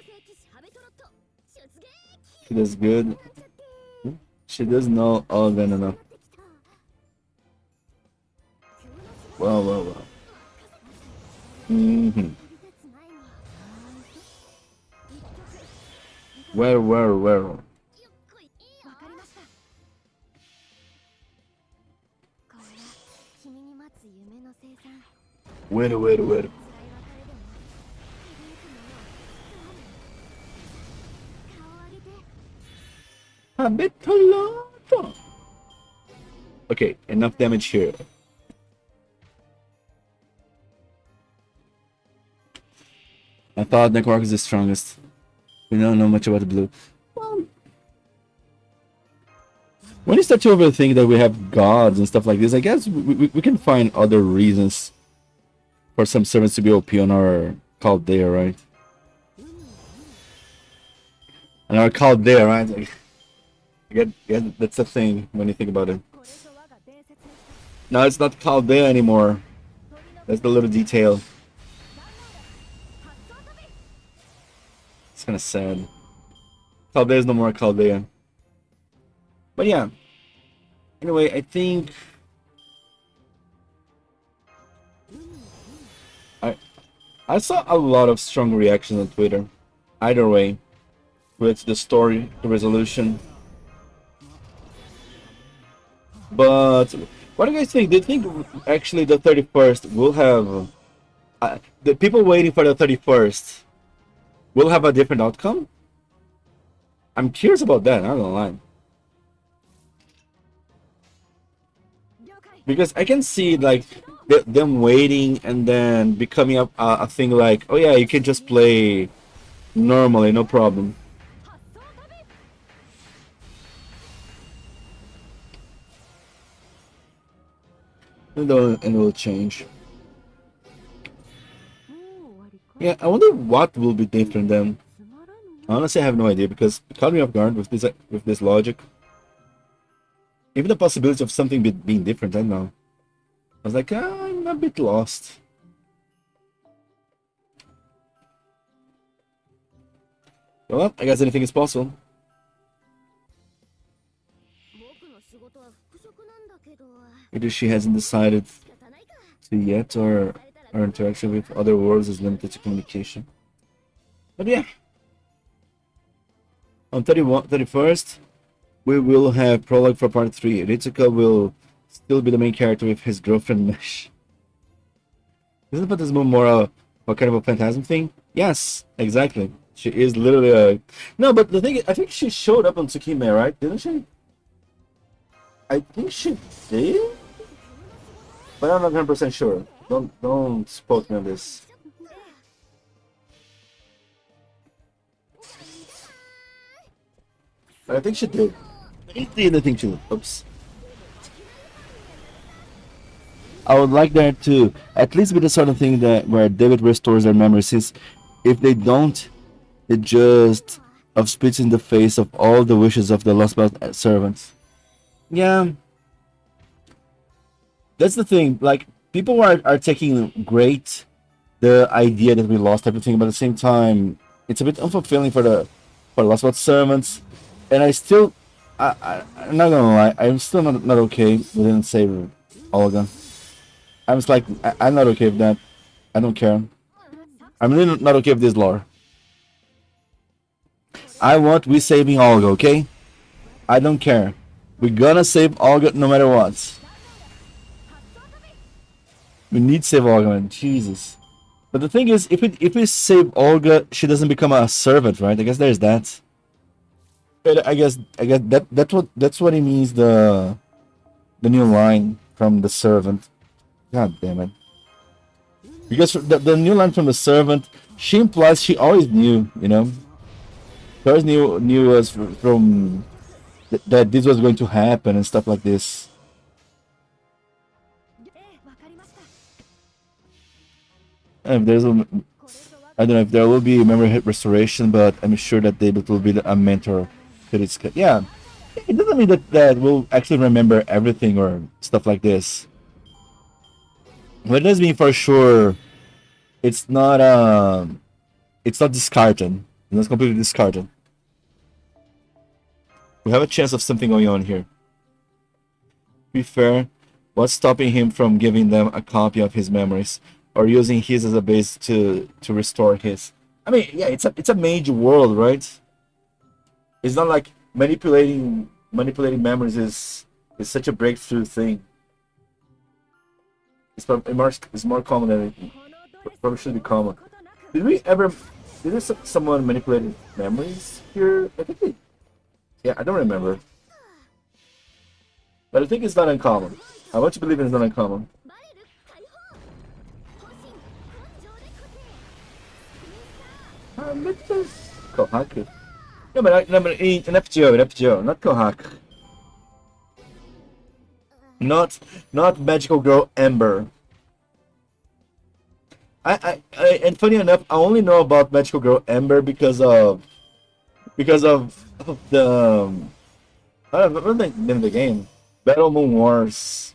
She does good. She does know all that enough. Well. Mm-hmm. Where? Where? A bit a lot. Okay, enough damage here. I thought Necroc is the strongest. We don't know much about the blue. Well, when you start to overthink that we have gods and stuff like this, I guess we can find other reasons for some servants to be OP on our Chaldea, right? And our Chaldea, right? Like, yeah, that's the thing when you think about it. No, it's not Chaldea anymore. That's the little detail. It's kind of sad. Chaldea is no more Chaldea. But yeah. Anyway, I think I saw a lot of strong reactions on Twitter. Either way, with the story, the resolution. But what do you guys think? Do you think actually the 31st will have the people waiting for the 31st will have a different outcome? I'm curious about that, I'm not gonna lie. Because I can see like them waiting and then becoming a thing like, oh yeah, you can just play normally, no problem. And it will change. Yeah, I wonder what will be different then. Honestly, I have no idea because it caught me off guard with this logic. Even the possibility of something being different, I don't know. I was like, I'm a bit lost. Well, I guess anything is possible. Either she hasn't decided to yet, or our interaction with other worlds is limited to communication. But yeah. On 31st, we will have prologue for part 3. Ritsuka will still be the main character with his girlfriend Mesh. Isn't Phantasmo more a kind of a phantasm thing? Yes, exactly. She is literally a... No, but the thing is, I think she showed up on Tsukime, right? Didn't she? I think she did? But I'm not 100% sure. Don't quote me on this. I think she did. I think she did. Oops. I would like that to at least be the sort of thing that where David restores their memories. Since if they don't, it just spits in the face of all the wishes of the Lostbelt servants. Yeah, that's the thing. Like people are taking great the idea that we lost everything, but at the same time, it's a bit unfulfilling for the Lostbelt servants. And I'm not gonna lie, I'm still not okay. We didn't save Olga. I'm just like, I'm not okay with that. I don't care. I'm really not okay with this lore. I want we saving Olga, okay? I don't care. We're gonna save Olga no matter what. We need to save Olga, man. Jesus. But the thing is, if we save Olga, she doesn't become a servant, right? I guess there's that. I guess that's what it means, the new line from the servant. God damn it. Because the new line from the servant, she implies she always knew, you know? She always knew us from that this was going to happen and stuff like this. And there's I don't know if there will be memory restoration, but I'm sure that David will be a mentor to this kid. Yeah, It doesn't mean that we'll actually remember everything or stuff like this. But it does mean for sure it's not discarded. It's not completely discarded. We have a chance of something going on here. To be fair, what's stopping him from giving them a copy of his memories or using his as a base to restore his? I mean, yeah, it's a mage world, right? It's not like manipulating memories is such a breakthrough thing. It's more common than it probably should be common. Did someone manipulate memories here? I think yeah, I don't remember. But I think it's not uncommon. I want to believe it's not uncommon. Kohaku. No, but in FGO, not Kohaku. Not Magical Girl Ember. And funny enough, I only know about Magical Girl Ember because of the I don't know the name of the game. Battle Moon Wars.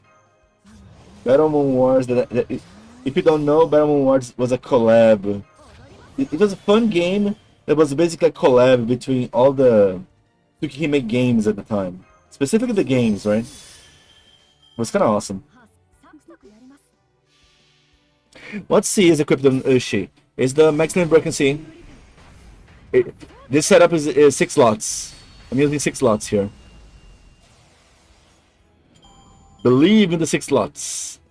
Battle Moon Wars. If you don't know, Battle Moon Wars was a collab. It was a fun game. That was basically a collab between all the Tsukihime games at the time. Specifically the games, right? It was kind of awesome. What C is equipped on Ushi? Is the maximum broken C? This setup is 6 slots. I'm using 6 slots here. Believe in the 6 slots.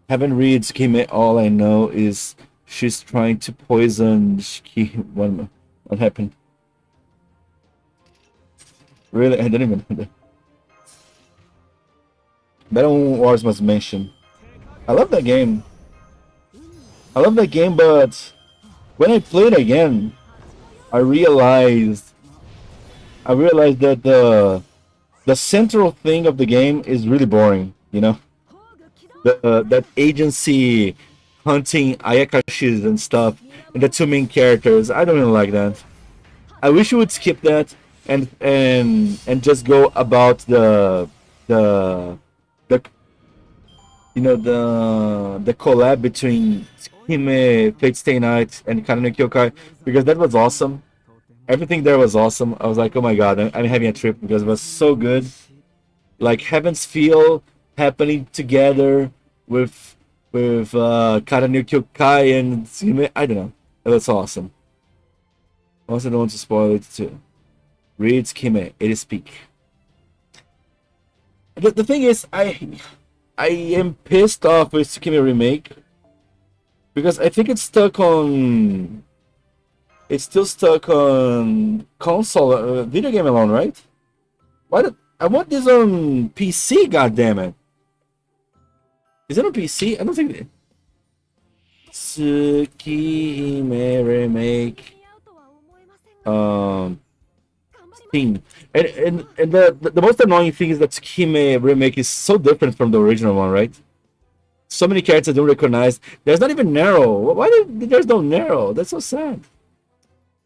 Haven't read Tsukihime. All I know is she's trying to poison Shiki. What happened? Really? I didn't even know that. Battle Wars was mentioned. I love that game. But when I played again, I realized that the central thing of the game is really boring, you know? That agency hunting Ayakashis and stuff, and the 2 main characters, I don't really like that. I wish you would skip that and just go about the collab between Tsukihime, Fate Stay Night, and Kanano Kyokai, because that was awesome. Everything there was awesome. I was like, oh my god, I'm having a trip because it was so good. Like Heaven's Feel happening together with Kanano Kyokai and Tsukihime. I don't know. It was awesome. I also don't want to spoil it too. Read Tsukihime. It is peak. The thing is, I am pissed off with Tsukihime Remake because I think it's still stuck on console, video game alone, right? I want this on PC? God damn it! Is it on PC? I don't think it. Tsukihime Remake. Steam. And the most annoying thing is that Tsukihime Remake is so different from the original one, right? So many characters I don't recognize. There's not even Nero. There's no Nero? That's so sad.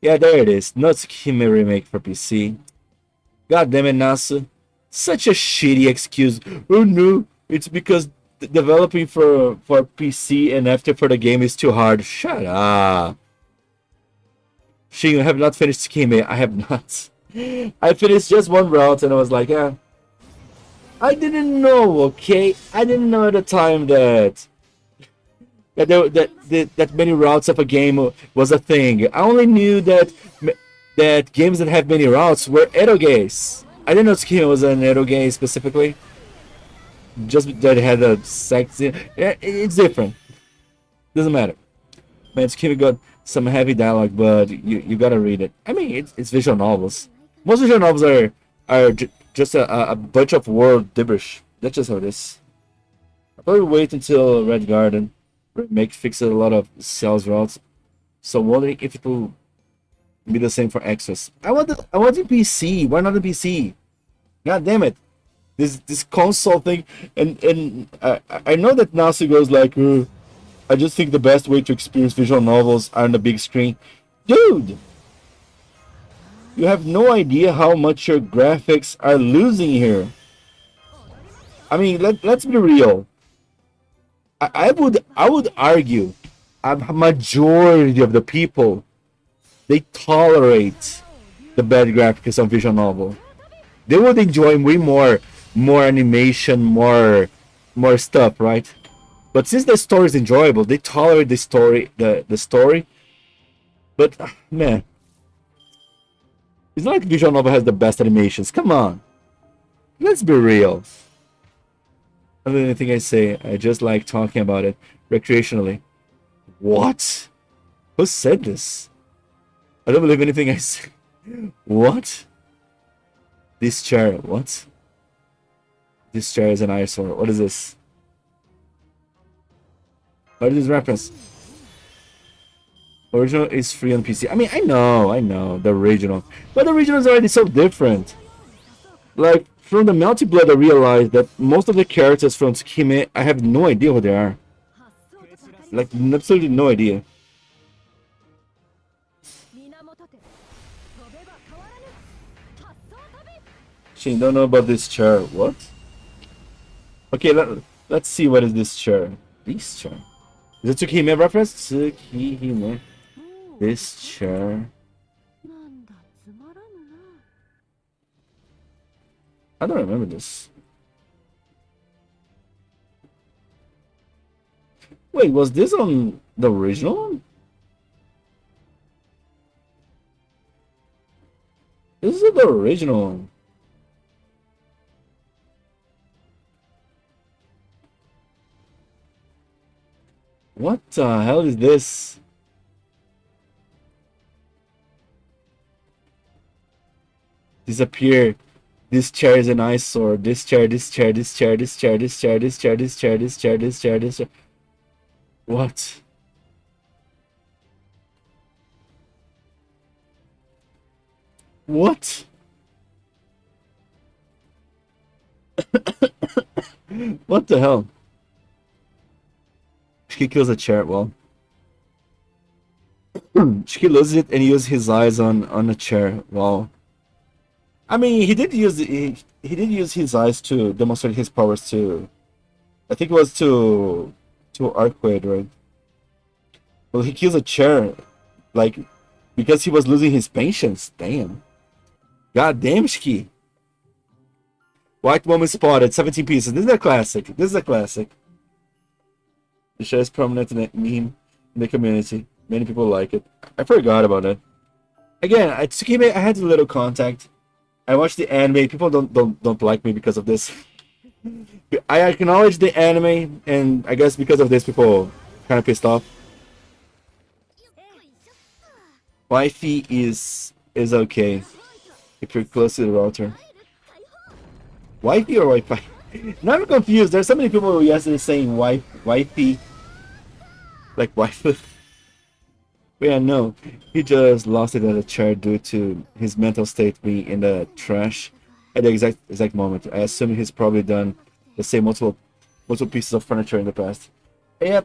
Yeah, there it is. No Tsukihime Remake for PC. God damn it, Nasu. Such a shitty excuse. Oh no, it's because developing for PC and after for the game is too hard. Shut up. Shin, you have not finished Tsukihime. I have not. I finished just one route and I was like, yeah. I didn't know, okay? I didn't know at the time that many routes of a game was a thing. I only knew that games that have many routes were eroges. I didn't know Tsukihime was an eroge specifically. Just that it had a sex. It's different. Doesn't matter. Man, Tsukihime got some heavy dialogue, but you gotta read it. I mean, it's visual novels. Most visual novels are just a bunch of word gibberish. That's just how it is. I'll probably wait until Red Garden Remake fixes a lot of sales routes. So wondering if it will be the same for Extras. I want the PC. Why not the PC? God damn it! This console thing, and I know that Nasu goes like, I just think the best way to experience visual novels are on the big screen, dude. You have no idea how much your graphics are losing here. I mean, let's be real. I would argue a majority of the people, they tolerate the bad graphics on visual novel. They would enjoy way more animation, more stuff, right? But since the story is enjoyable, they tolerate the story. But man, it's not like visual novel has the best animations. Come on, let's be real. I don't anything I say. I just like talking about it recreationally. What? Who said this? I don't believe anything I say. What? This chair. What? This chair is an eyesore. What is this? What is this reference? Original is free on PC. I mean, I know the original, but the original is already so different. Like from the Melty Blood, I realized that most of the characters from Tsukime, I have no idea who they are. Like absolutely no idea. Shin, don't know about this chair. What? Okay, let's see what is this chair. This chair. Is it Tsukihime reference? Tsukihime. This chair. I don't remember this. Wait, was this on the original one? This is the original one. What the hell is this? Disappear. This chair is an eyesore. This chair, this chair, this chair, this chair, this chair, this chair, this chair, this chair, this chair, this chair. What? What? What the hell? Shiki kills a chair. Well, Shiki loses it and uses his eyes on a chair. Wow. I mean, he did use his eyes to demonstrate his powers to. I think it was to Arcade, right? Well, he kills a chair, like because he was losing his patience. Damn. God damn, Shiki. White woman spotted, 17 pieces. This is a classic. This is a classic. The show is prominent in the meme in the community. Many people like it. I forgot about it. Again, Tsukime, I had a little contact. I watched the anime. People don't like me because of this. I acknowledge the anime, and I guess because of this, people kind of pissed off. Wifey is okay if you're close to the router. Wifey or Wi-Fi? Now I'm confused. There's so many people yesterday saying wifey, like waifu. But yeah, no, he just lost it at a chair due to his mental state being in the trash at the exact moment. I assume he's probably done the same multiple pieces of furniture in the past. Yeah,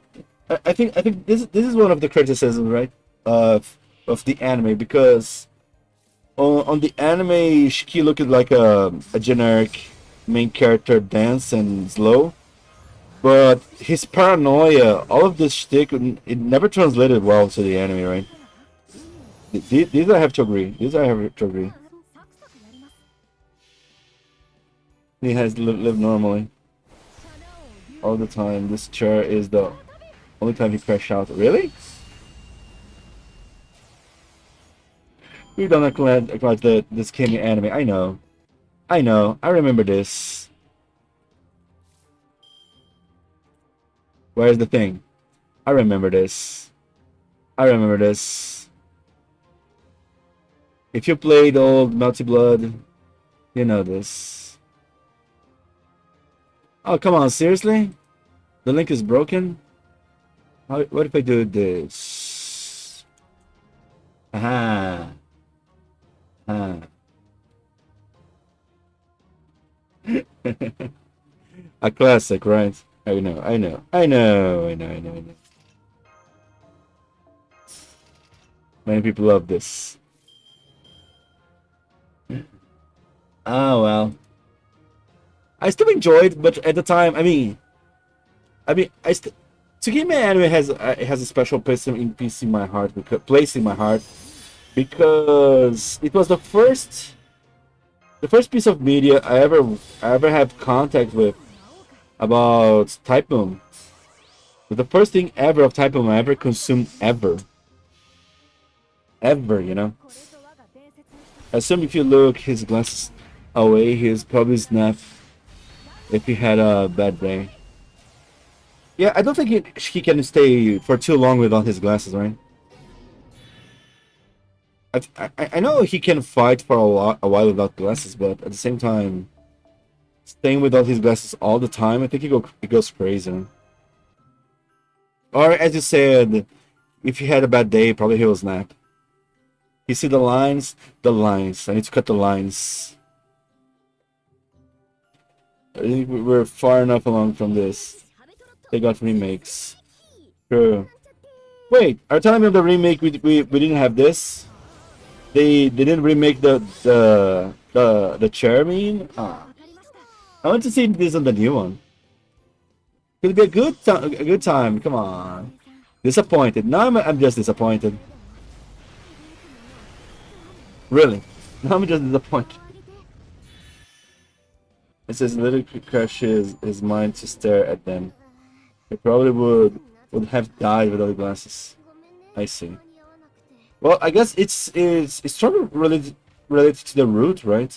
I think this is one of the criticisms, right, of the anime, because on the anime Shiki looked like a generic main character, dense and slow. But his paranoia, all of this shtick, it never translated well to the anime, right? These I have to agree. He has lived normally all the time. This chair is the only time he crashed out. Really? We don't acknowledge that this came in anime. I know. I remember this. Where's the thing? I remember this. If you played old Melty Blood, you know this. Oh, come on, seriously? The link is broken? What if I do this? Aha. A classic, right? I know. Many people love this. Oh well, I still enjoyed, but at the time, I mean, Tsukime anime has a special place in my heart because it was the first piece of media I ever had contact with about Type Moon. The first thing ever of Type Moon I ever consumed ever. You know, I assume if you look his glasses away, he's probably snap if he had a bad day. Yeah, I don't think he can stay for too long without his glasses, right? I know he can fight for a while without glasses, but at the same time, staying without his glasses all the time, I think he goes crazy. Or as you said, if he had a bad day, probably he will snap. You see the lines? The lines. I need to cut the lines. I think we're far enough along from this. They got remakes. True. Wait, are you telling me of the remake we didn't have this? They didn't remake the chairman? Ah. I want to see this on the new one. Could be a good time. Come on. Disappointed. Now I'm just disappointed. Really. Now I'm just disappointed. It says little crushes his mind to stare at them. He probably would have died without the glasses. I see. Well, I guess it's sort of related to the root, right?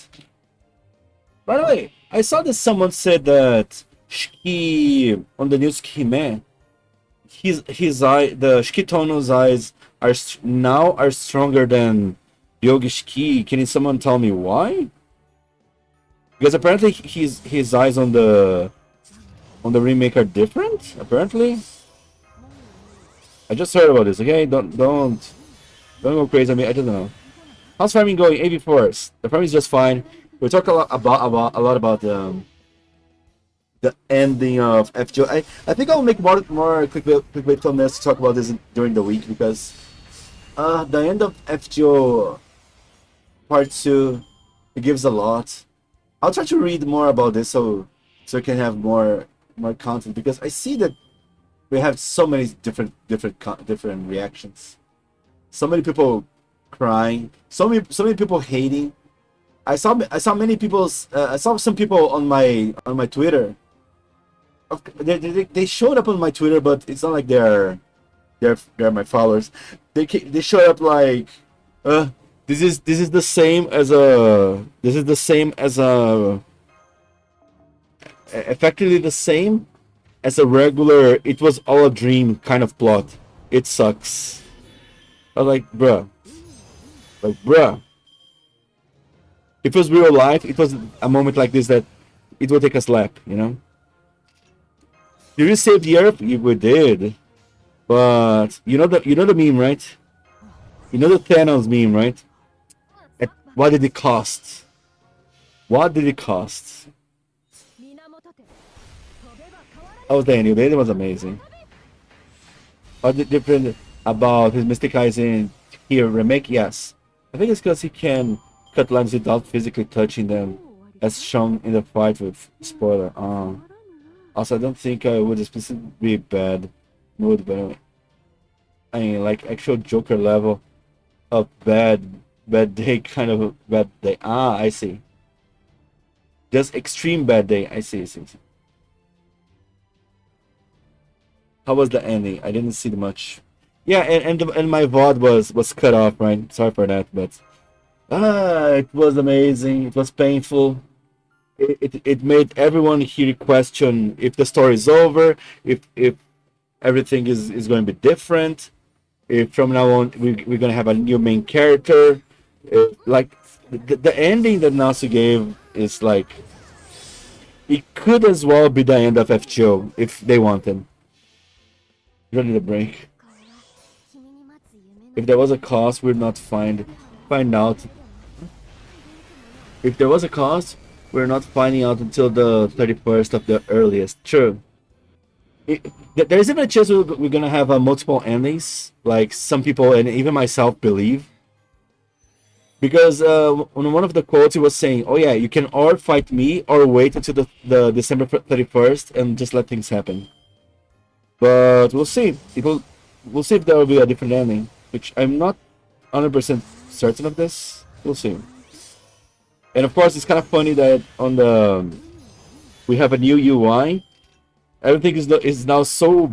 By the way, I saw that someone said that Shiki on the news Shikime, his eye, the Shikitono's eyes now are stronger than Yogi Shiki. Can someone tell me why? Because apparently his eyes on the remake are different. Apparently, I just heard about this. Okay, don't go crazy on me. I don't know. How's farming going? 84s. The farming is just fine. We talk a lot about the ending of FGO. I think I'll make more clickbait thumbnails to talk about this during the week because the end of FGO part 2 it gives a lot. I'll try to read more about this so I can have more content because I see that we have so many different reactions. So many people crying. So many people hating. I saw many people's. I saw some people on my Twitter. They showed up on my Twitter, but it's not like they're my followers. They showed up like, this is the same as a effectively the same as a regular. It was all a dream kind of plot. It sucks. I was like, bruh. If it was real life, it was a moment like this that it would take a slap, you know? Did we save the earth? We did. But you know the meme, right? You know the Thanos meme, right? What did it cost? What did it cost? Oh, Daniel, Daniel was amazing. What did different about his Mystic Eyes in here remake? Yes. I think it's because he can cut lines without physically touching them, as shown in the fight with spoiler. Also, I don't think I would specifically be bad mood, but I mean, like actual Joker level of bad day, kind of bad day. I see. Just extreme bad day. I see. How was the ending? I didn't see much. Yeah, and my VOD was cut off, right? Sorry for that, but it was amazing. It was painful. It made everyone here question if the story is over, if everything is going to be different, if from now on we're going to have a new main character. Like the ending that Nasu gave is like it could as well be the end of FGO if they wanted. You don't need a break. If there was a cause, we'd not find out. If there was a cause, we're not finding out until the 31st of the earliest. True. There's even a chance we're gonna have multiple endings, like some people and even myself believe. Because on one of the quotes he was saying, "Oh yeah, you can or fight me or wait until the December 31st and just let things happen." But we'll see. We'll see if there will be a different ending, which I'm not 100% certain of this. We'll see. And of course, it's kind of funny that on the we have a new UI. Everything is now so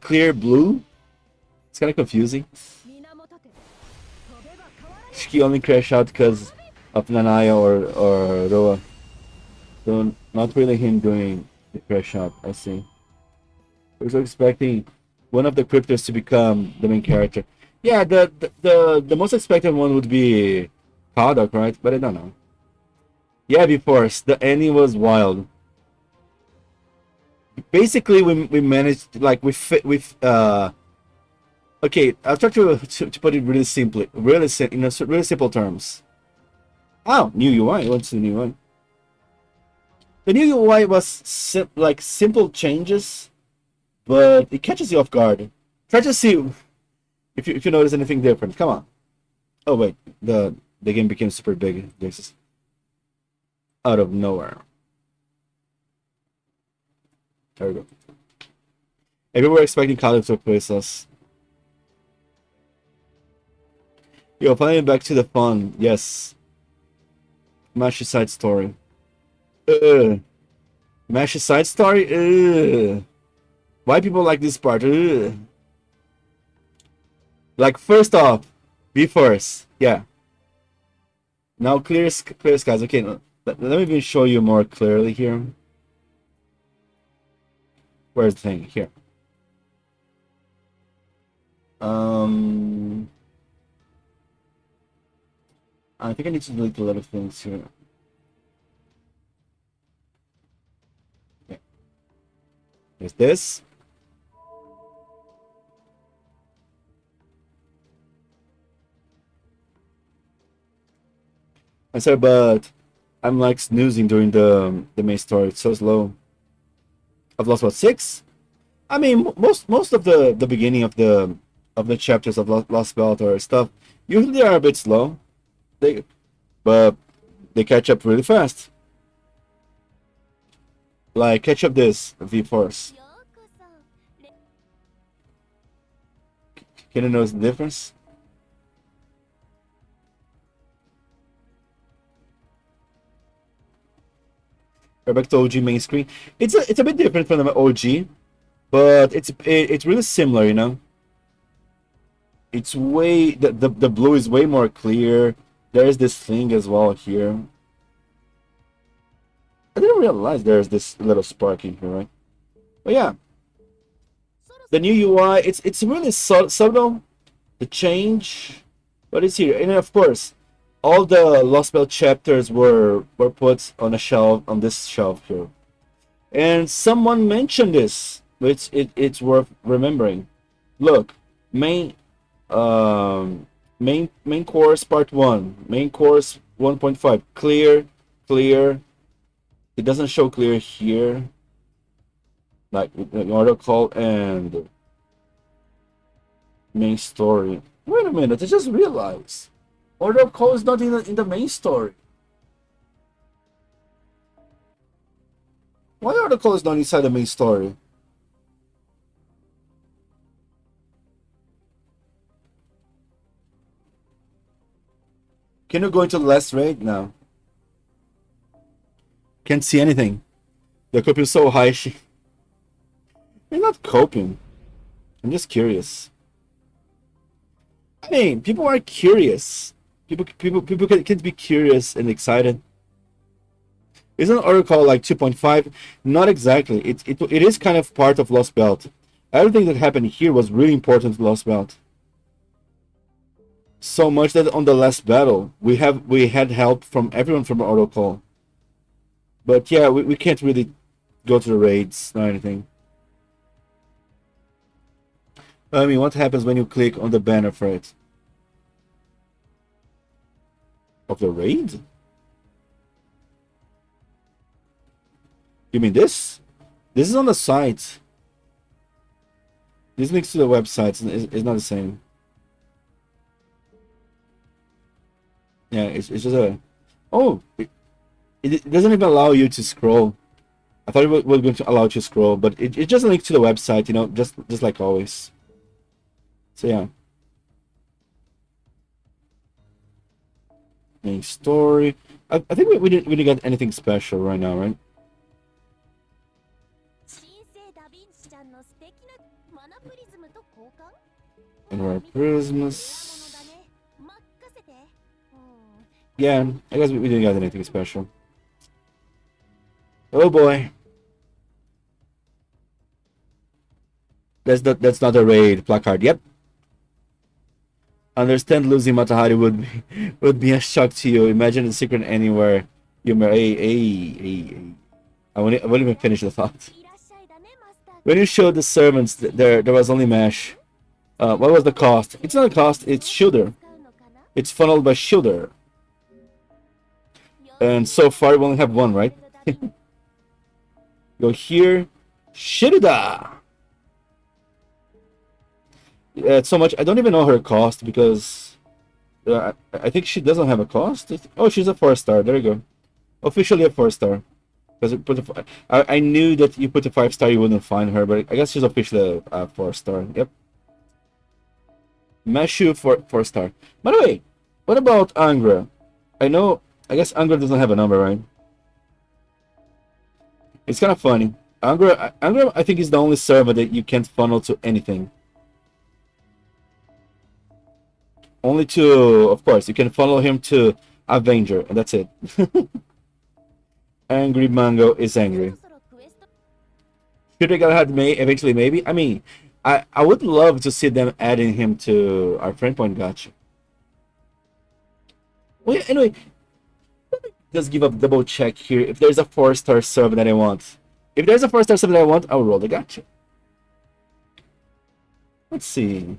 clear blue. It's kind of confusing. He only crashed out because of Nanaya or Roa. So not really him doing the crash out. I see. We're also expecting one of the cryptos to become the main character. Yeah, the most expected one would be Kodok, right? But I don't know. Yeah, before the ending was wild. Basically, we managed like we fit with Okay, I'll try to put it really simply, in really simple terms. Oh, new UI. What's the new UI? The new UI was like simple changes, but it catches you off guard. Try to see if you notice anything different. Come on. Oh wait, the game became super big. This is out of nowhere. There we go. Maybe we're expecting Khalid to replace us. Yo, finally back to the fun. Yes. Mashy side story. Mashy side story? Why people like this part? Like, first off, be first. Yeah. Now clear skies. Okay, let me even show you more clearly here. Where's the thing? Here. I think I need to delete a lot of things here. Yeah. There's this. I'm sorry, but I'm like snoozing during the main story. It's so slow. I've lost what, 6? I mean, most of the beginning of the chapters of Lostbelt or stuff usually are a bit slow. But they catch up really fast. Like catch up this V-Force. Can you notice the difference? We're back to OG main screen. It's a bit different from the OG, but it's really similar, you know. It's way the blue is way more clear. There's this thing as well here. I didn't realize there's this little spark in here, right? But yeah, the new UI, it's really subtle, the change, but it's here. And of course, all the Lostbelt chapters were put on a shelf, on this shelf here. And someone mentioned this, which it's worth remembering. Look, main course part 1, main course 1.5, clear. It doesn't show clear here, like the article and main story. Wait a minute, I just realized order of call is not in the main story. Why order call is not inside the main story? Can you go into the last raid now? Can't see anything. The coping is so high. You're not coping. I'm just curious. I mean, people are curious. People can be curious and excited. Isn't Oracle like 2.5? Not exactly. It is kind of part of Lostbelt. Everything that happened here was really important to Lostbelt. So much that on the last battle we had help from everyone from Oracle. But yeah, we can't really go to the raids or anything. I mean, what happens when you click on the banner for it? Of the raid? You mean this? This is on the site. This links to the website. It's not the same. Yeah, it's just a. Oh, it doesn't even allow you to scroll. I thought it was going to allow you to scroll, but it just links to the website, you know, just like always. So yeah, main story. I think we didn't really get anything special right now, right? And our prisms. Yeah, I guess we didn't get anything special. Oh boy. That's not a raid placard. Yep. Understand losing Matahari would be a shock to you. Imagine the secret anywhere. You may I won't even finish the thought. When you showed the servants there was only mash. What was the cost? It's not a cost, it's shoulder. It's funneled by shoulder. And so far we only have one, right? Go here. Shirida! It's so much. I don't even know her cost because I think she doesn't have a cost. Oh, she's a 4-star. There you go. Officially a 4-star. Because I knew that you put a 5-star, you wouldn't find her, but I guess she's officially a 4-star. Yep. Meshu 4-star. By the way, what about Angra? I guess Angra doesn't have a number, right? It's kind of funny. Angra, I think, is the only server that you can't funnel to anything. Only to, of course, you can follow him to Avenger, and that's it. Angry Mango is angry. Should I go ahead eventually, maybe? I mean, I would love to see them adding him to our friend point gacha. Well, yeah, anyway, let me just give a double check here if there's a 4-star server that I want. If there's a 4-star server that I want, I'll roll the gacha. Let's see.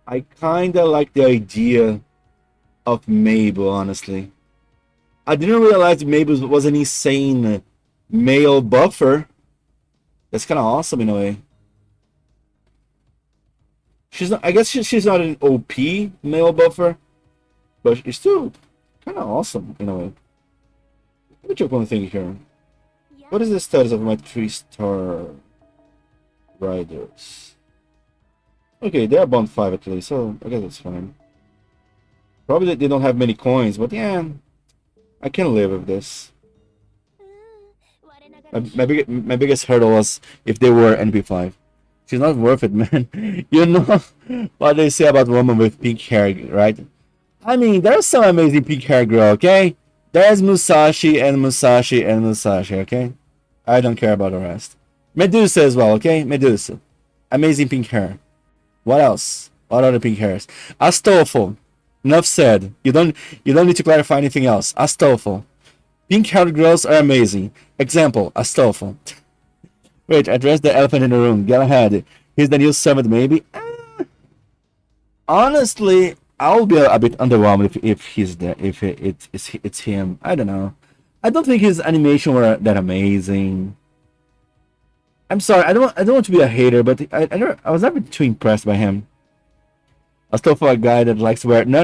I kinda like the idea of Mabel, honestly. I didn't realize Mabel was an insane male buffer. That's kind of awesome in a way. She's not. I guess she's not an OP male buffer, but she's still kind of awesome in a way. Let me check one thing here. What is the status of my 3-star riders? Okay, they're bound 5 at least, so I guess that's fine. Probably they don't have many coins, but yeah, I can live with this. My biggest hurdle was if they were NP5. She's not worth it, man. You know what they say about women with pink hair, right? I mean, there's some amazing pink hair girl, okay? There's Musashi and Musashi and Musashi, okay? I don't care about the rest. Medusa as well, okay? Medusa. Amazing pink hair. What else? What other pink hairs? Astolfo. Enough said. You don't need to clarify anything else. Astolfo. Pink-haired girls are amazing. Example, Astolfo. Wait, address the elephant in the room. Get ahead. He's the new servant, maybe? Honestly, I'll be a bit underwhelmed if he's there. If it's him. I don't know. I don't think his animation were that amazing. I'm sorry. I don't want to be a hater, but I was never too impressed by him. Astolfo, a guy that likes to wear. No.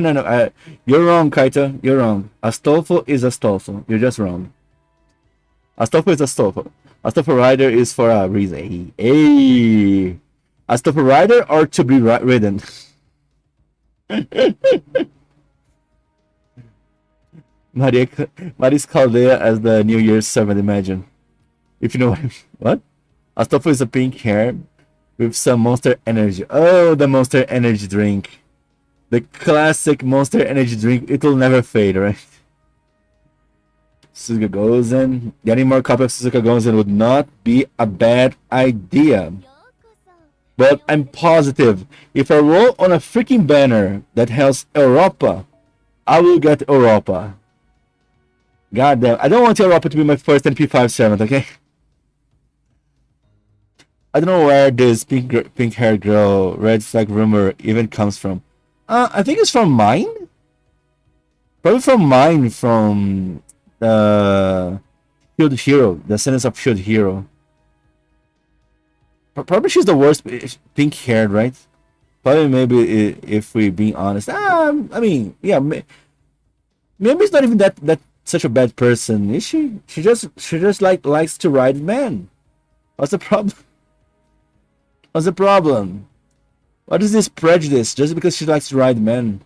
You're wrong, Kaito. You're wrong. Astolfo is Astolfo. You're just wrong. Astolfo is Astolfo. Astolfo Rider is for a reason. Hey. Astolfo Rider or to be ridden? Maris Caldea as the New Year's servant, imagine. If you know what I mean. What? Astolfo is a pink hair with some Monster Energy. Oh, the Monster Energy drink. The classic Monster Energy drink. It'll never fade, right? Suzuka Gozen. Getting more copies of Suzuka Gozen would not be a bad idea. But I'm positive, if I roll on a freaking banner that has Europa, I will get Europa. God damn, I don't want Europa to be my first NP5 servant, okay? I don't know where this pink hair girl red flag rumor even comes from. I think it's from mine. Probably from mine, from the Shield Hero, the Sentence of Shield Hero. Probably she's the worst pink haired, right? Probably maybe if we being honest, I mean, yeah, maybe it's not even that such a bad person, is she? She just like likes to ride men. What's the problem? What's the problem? What is this prejudice just because she likes to ride men?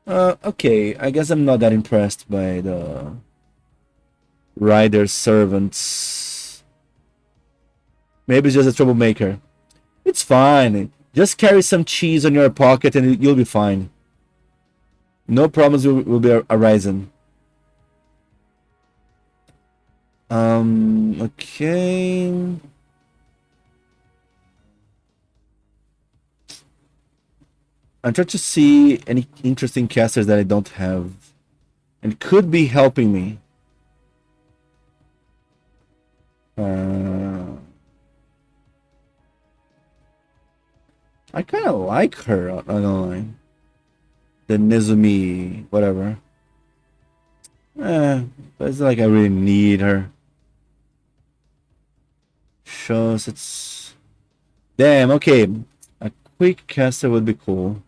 Okay, I guess I'm not that impressed by the rider servants. Maybe it's just a troublemaker. It's fine. Just carry some cheese on your pocket and you'll be fine. No problems will be arising. Okay. I'm trying to see any interesting casters that I don't have. And could be helping me. I kind of like her online. The Nezumi, whatever. But it's like I really need her. Shows it's... Damn, okay. A quick caster would be cool.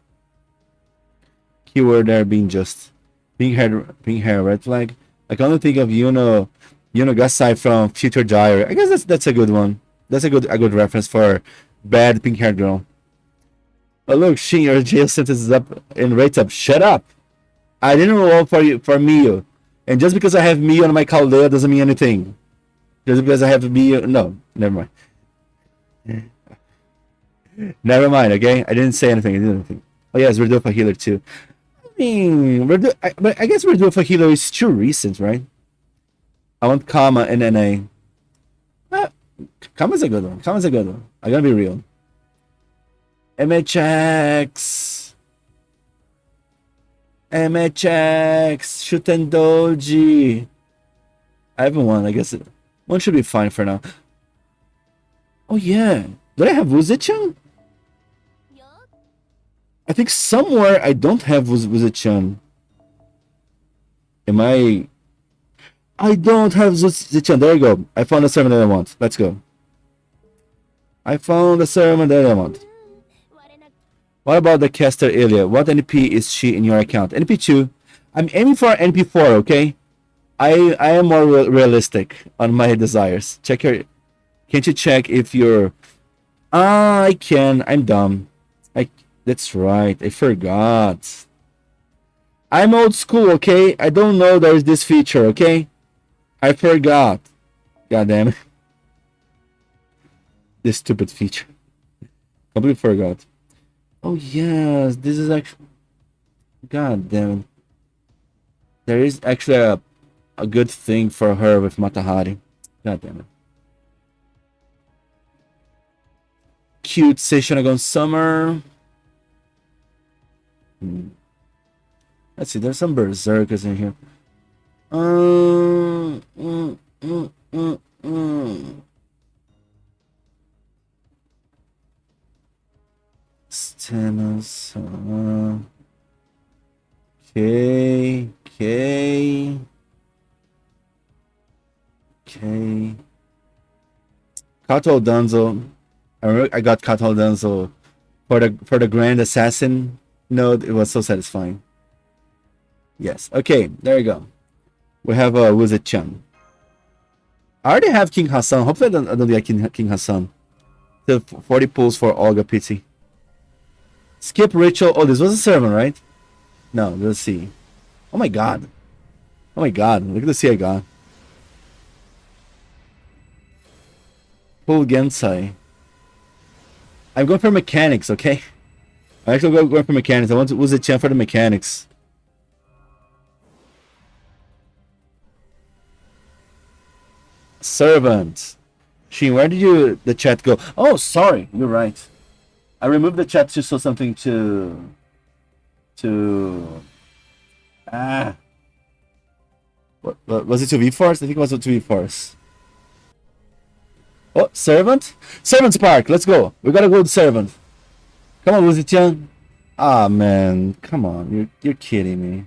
Keyword there being just... Pink hair, red flag. I can only think of Yuno Gasai from Future Diary. I guess that's a good one. That's a good reference for bad pink haired girl. Oh look, Shin, your jail sentence is up and rates up. Shut up! I didn't roll for Mio. And just because I have Mio on my Caldea doesn't mean anything. Just because I have Mio... No, never mind. Never mind, okay? I didn't say anything. I didn't anything. Oh yes, we're doing for healer too. I mean, but I guess we're doing for healer is too recent, right? I want Kama and NA. Kama's a good one. Kama's a good one. I'm gonna be real. MHX, Shuten Doji. I haven't won. I guess one should be fine for now. Oh yeah, do I have Wuzichan? I think somewhere I don't have Wuzichan. Am I? I don't have Wuzichan. There you go. I found the sermon that I want. Let's go. I found the sermon that I want. What about the caster Ilya? What NP is she in your account? NP2. I'm aiming for NP4, okay? I am more realistic on my desires. Check your... Can't you check if you're... I can. I'm dumb. That's right. I forgot. I'm old school, okay? I don't know there's this feature, okay? I forgot. God damn it. This stupid feature. Completely forgot. Oh yes, this is actually... God damn it. There is actually a good thing for her with Matahari. God damn it. Cute Seishonagon Summer. Let's see, there's some berserkers in here. Stennis, okay. Kato Danzo. I got Kato Danzo for the Grand Assassin node. It was so satisfying. Yes. Okay, there you go. We have a Wuzichan. I already have King Hassan. Hopefully I don't get King Hassan. The 40 pulls for Olga Pity. Skip ritual. Oh, this was a servant, right? No, let's see. Oh my god. Oh my god. Look at the C I got. Pull Gensai. I'm going for mechanics, okay? I'm actually going for mechanics. I want to use the champ for the mechanics. Servant. Shin, where did the chat go? Oh, sorry. You're right. I removed the chat to show something to what was it, to V-Force? I think it was to V-Force. Oh, servant? Servant Spark, let's go. We gotta go to servant. Come on, Wuzichan. Ah man, come on. You're kidding me.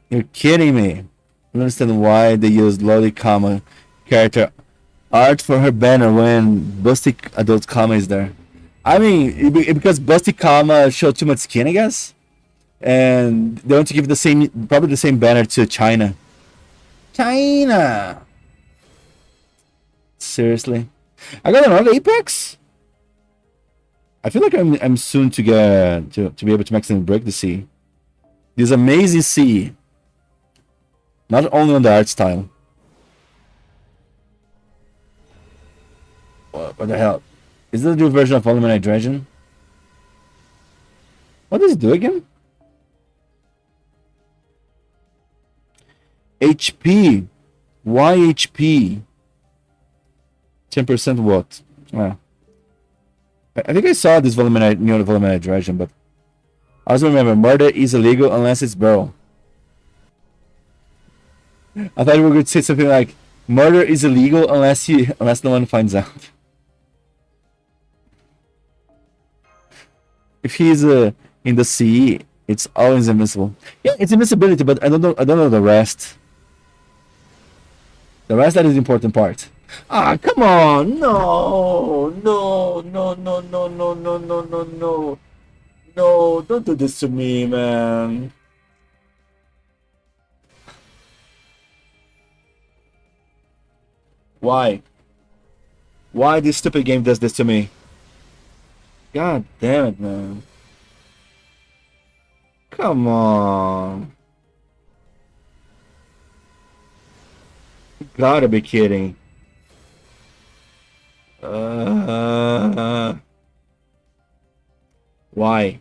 You're kidding me. I don't understand why they use Loli Kama character Art for her banner when Busty Adult Comma is there. I mean, because Busty Comma showed too much skin, I guess, and they want to give the same, probably the same banner to China. China. Seriously, I got another Apex. I feel like I'm soon to get to be able to maximum break the sea. This amazing sea. Not only on the art style. What the hell? Is this a new version of Voluminate Dragon? What does it do again? HP. Why HP? 10% what? Ah. I think I saw this Voluminate, new Voluminate Dragon, but I also remember murder is illegal unless it's barrel. I thought we were going to say something like murder is illegal unless no one finds out. If he's in the sea, it's always invincible. Yeah, it's invincibility, but I don't know the rest. The rest, that is the important part. Ah, come on! No, no, no, no, no, no, no, no, no, no, no! Don't do this to me, man. Why? Why this stupid game does this to me? God damn it, man. Come on. You gotta be kidding. Why?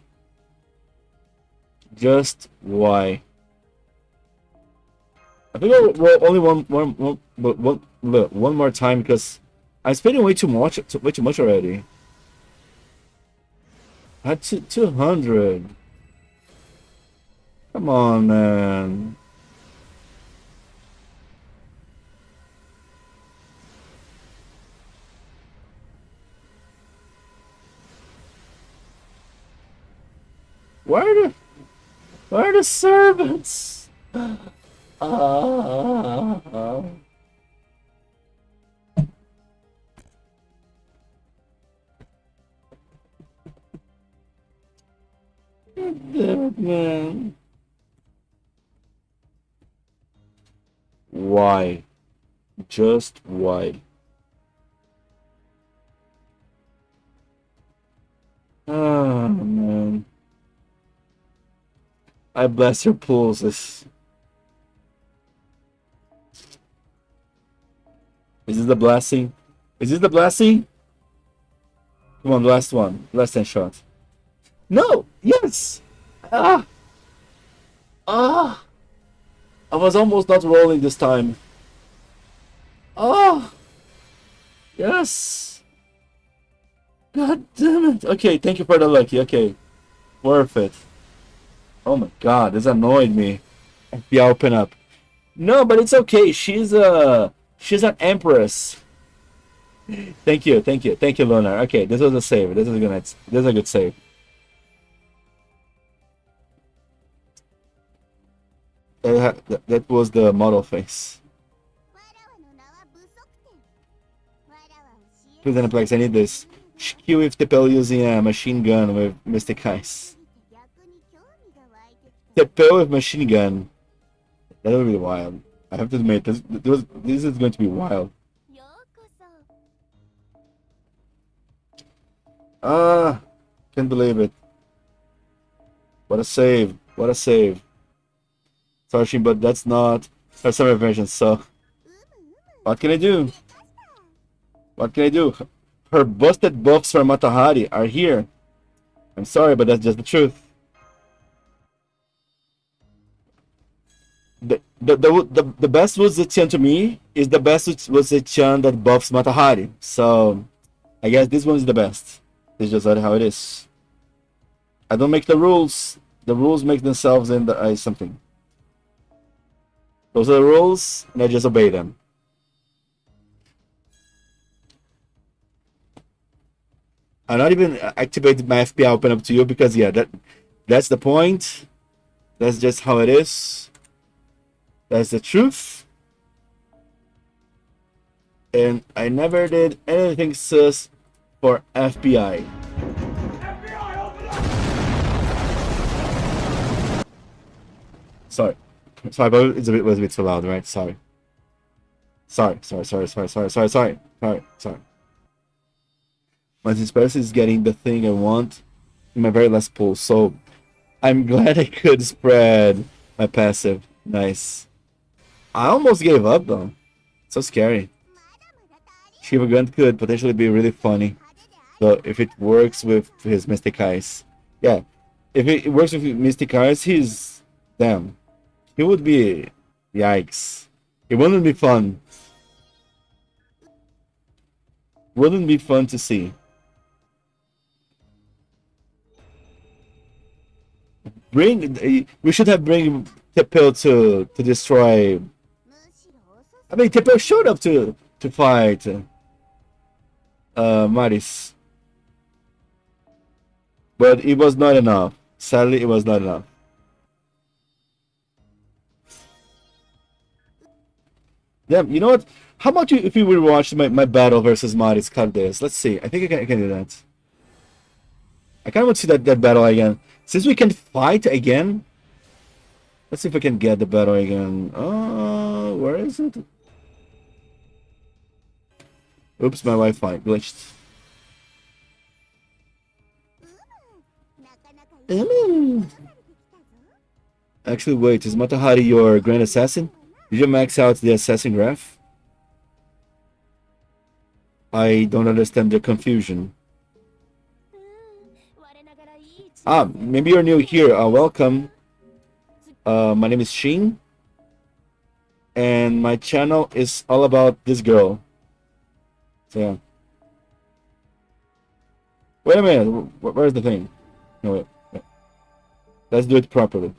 Just why? I think we'll only one more time because I'm spending way too much already. I had 200. Come on, man. Where are the servants? Damn it, man. Why? Just why? Oh, man. I bless your pulses. Is this the blessing? Is this the blessing? Come on, last one. Last 10 shot. No! Yes! Ah! Ah! I was almost not rolling this time. Oh! Yes! God damn it! Okay, thank you for the lucky. Okay. Worth it. Oh my god, this annoyed me. FBR open up. No, but it's okay. She's an empress. Thank you, Lunar. Okay, this was a save. This is a good save. That was the model face. Please Anaplex, I need this. Kill with Tepel using a machine gun with Mystic Eyes. Tepel with machine gun. That would be wild. I have to admit, this is going to be wild. Ah, can't believe it. What a save. What a save. Sorry, Shin, but that's not her summer version, so what can I do? What can I do? Her busted buffs for Matahari are here. I'm sorry, but that's just the truth. The best was Zetian to me is the best was Zetian that buffs Matahari. So I guess this one is the best. It's just how it is. I don't make the rules. The rules make themselves in the something. Those are the rules, and I just obey them. I'm not even activated my FPI open up to you because yeah, that's the point. That's just how it is. That's the truth. and I never did anything sus for FBI. Sorry, but was a bit too loud, right? Sorry. Sorry. My dispersion is getting the thing I want in my very last pull, so I'm glad I could spread my passive. Nice. I almost gave up though. So scary. Shiva Gun could potentially be really funny. So if it works with his Mystic Eyes. Yeah. If it works with Mystic Eyes, he's... Damn. He would be... Yikes. It wouldn't be fun. Wouldn't be fun to see. We should have bring Tepil to destroy... I mean, Tepil showed up to fight Maris. But it was not enough. Sadly, it was not enough. Yeah, you know what? How about if we rewatch my battle versus Maris Caldes? Let's see. I think I can do that. I kind of want to see that battle again. Since we can fight again, let's see if we can get the battle again. Where is it? Oops, my Wi-Fi glitched. Actually, wait, is Matahari your Grand Assassin? Did you max out the Assassin Graph? I don't understand the confusion. Maybe you're new here. Welcome. My name is Shin. And my channel is all about this girl. So, yeah. Wait a minute. Where's the thing? No, wait. Let's do it properly.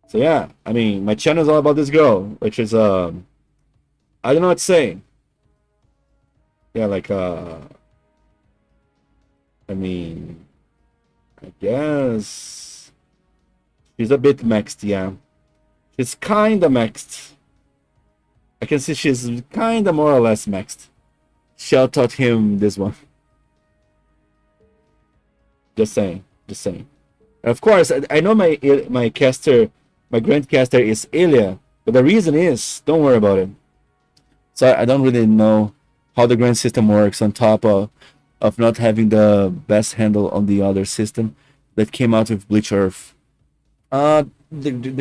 So yeah, I mean, my channel is all about this girl, which is I don't know what to say. Yeah, like I mean, I guess she's a bit maxed, yeah. She's kinda maxed. I can see she's kinda more or less maxed. Shell taught him this one. Just saying. Of course, I know my caster, my grand caster is Ilya, but the reason is, don't worry about it. So I don't really know how the grand system works on top of not having the best handle on the other system that came out with Bleach Earth. The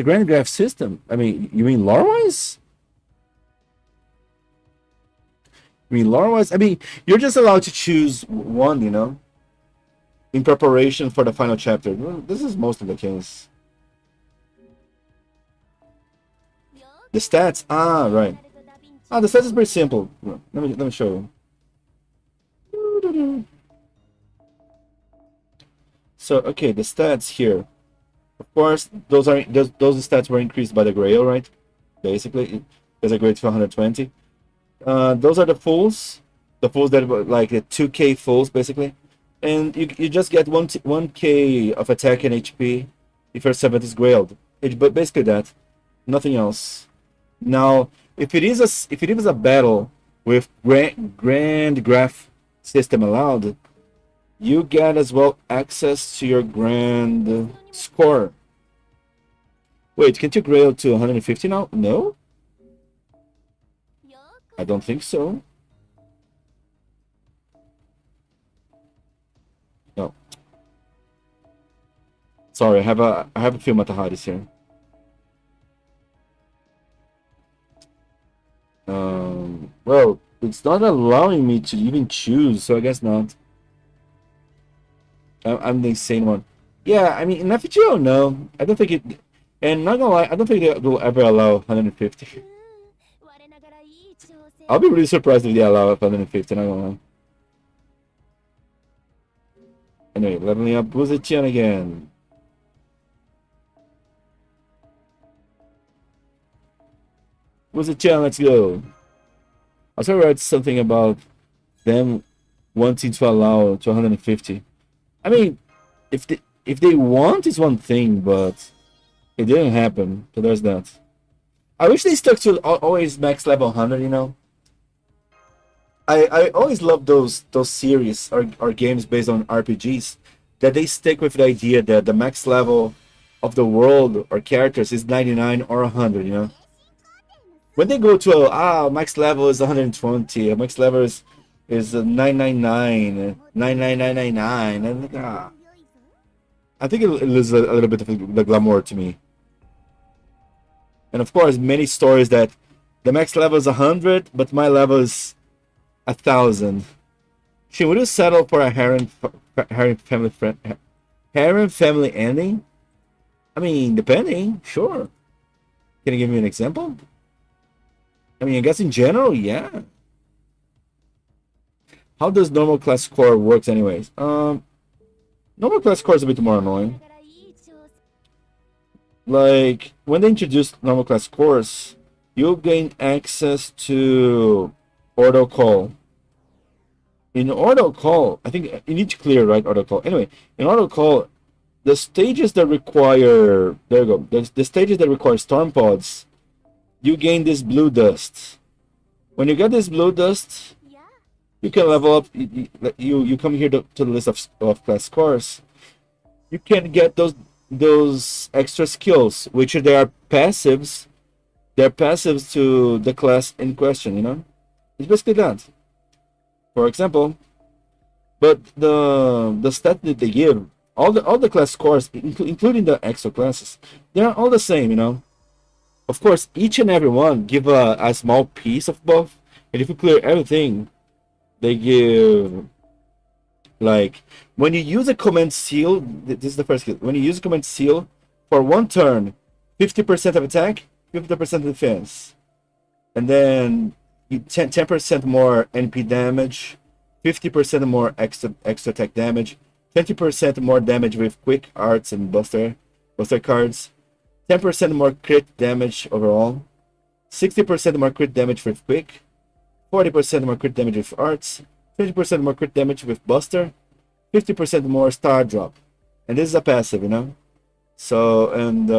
grand graph system. I mean, you mean lore-wise? I mean, you're just allowed to choose one, you know, in preparation for the final chapter. Well, this is most of the case. The stats, right. The stats is pretty simple. Let me show you. So okay, the stats here. Of course, those stats were increased by the Grail, right? Basically, there's a grade to 120. Those are the fulls that were like the 2k fulls basically, and you just get 1k of attack and HP if your 7th is grailed. But basically that, nothing else. Now, if it is a battle with grand graph system allowed, you get as well access to your grand score. Wait, can't you grail to 150 now? No? I don't think so. No. Sorry, I have a few Mataharis here. Well, it's not allowing me to even choose, so I guess not. I'm the insane one. Yeah, I mean, in FGO, no. I don't think it... And not gonna lie, I don't think they will ever allow 150. I'll be really surprised if they allow 150, not gonna lie. Anyway, leveling up Buzetian again. Buzetian, let's go. I also read something about them wanting to allow to 150. I mean, if they want is one thing, but it didn't happen, so there's that. I wish they stuck to always max level 100. You know, I always love those series or games based on RPGs that they stick with the idea that the max level of the world or characters is 99 or 100. You know, when they go to max level is 120, max level is 999, 99999, and I think it loses a little bit of the glamour to me. And of course, many stories that the max level is 100, but my level is 1,000. Shin, would you settle for a harem family ending? I mean, depending, sure. Can you give me an example? I mean, I guess in general, yeah. How does normal class score works anyways? Normal class score is a bit more annoying. Like, when they introduce normal class scores, you'll gain access to auto call. In auto call, I think you need to clear, right? Auto call. Anyway, in auto call, the stages that require, there you go, the stages that require storm pods, you gain this blue dust. When you get this blue dust, you can level up. You come here to the list of class scores. You can get those extra skills, which they are passives. They're passives to the class in question. You know, it's basically that. For example, but the stat that they give, all the class scores, including the extra classes, they're all the same. You know, of course, each and every one give a small piece of buff, and if you clear everything, they give, like, when you use a command seal, this is the first skill. When you use a command seal for one turn, 50% of attack, 50% defense, and then 10% more NP damage, 50% more extra attack damage, 20% more damage with quick arts and buster cards, 10% more crit damage overall, 60% more crit damage with quick, 40% more crit damage with arts, 20% more crit damage with buster, 50% more star drop. And this is a passive, you know? So, and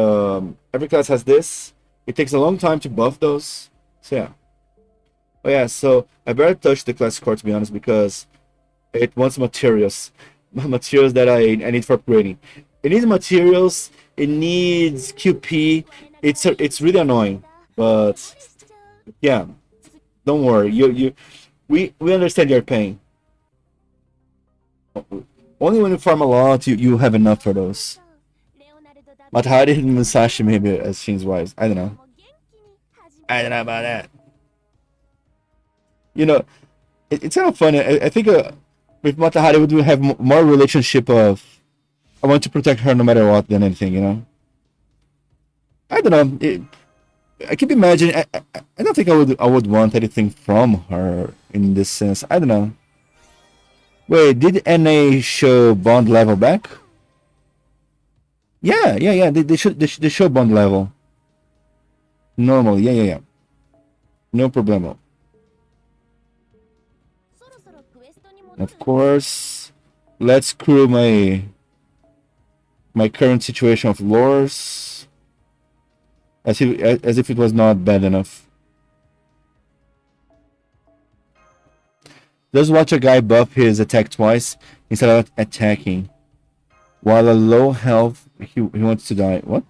every class has this. It takes a long time to buff those. So, yeah. Oh, yeah, so I better touch the class score, to be honest, because it wants materials. Materials that I need for upgrading. It needs materials. It needs QP. It's really annoying. But, yeah. Don't worry. We understand your pain. Only when you farm a lot, you have enough for those. Matahari and Musashi maybe as Shin's wives. I don't know. I don't know about that. You know, it's kind of funny. I think with Matahari, we would have more relationship of I want to protect her no matter what than anything. You know. I don't know. I keep imagining. I don't think I would want anything from her in this sense. I don't know. Wait, did NA show bond level back? Yeah. They show bond level. Normal. Yeah. No problemo. Of course, let's crew my current situation of lores as if it was not bad enough. Just watch a guy buff his attack twice instead of attacking. While a low health, he wants to die. What?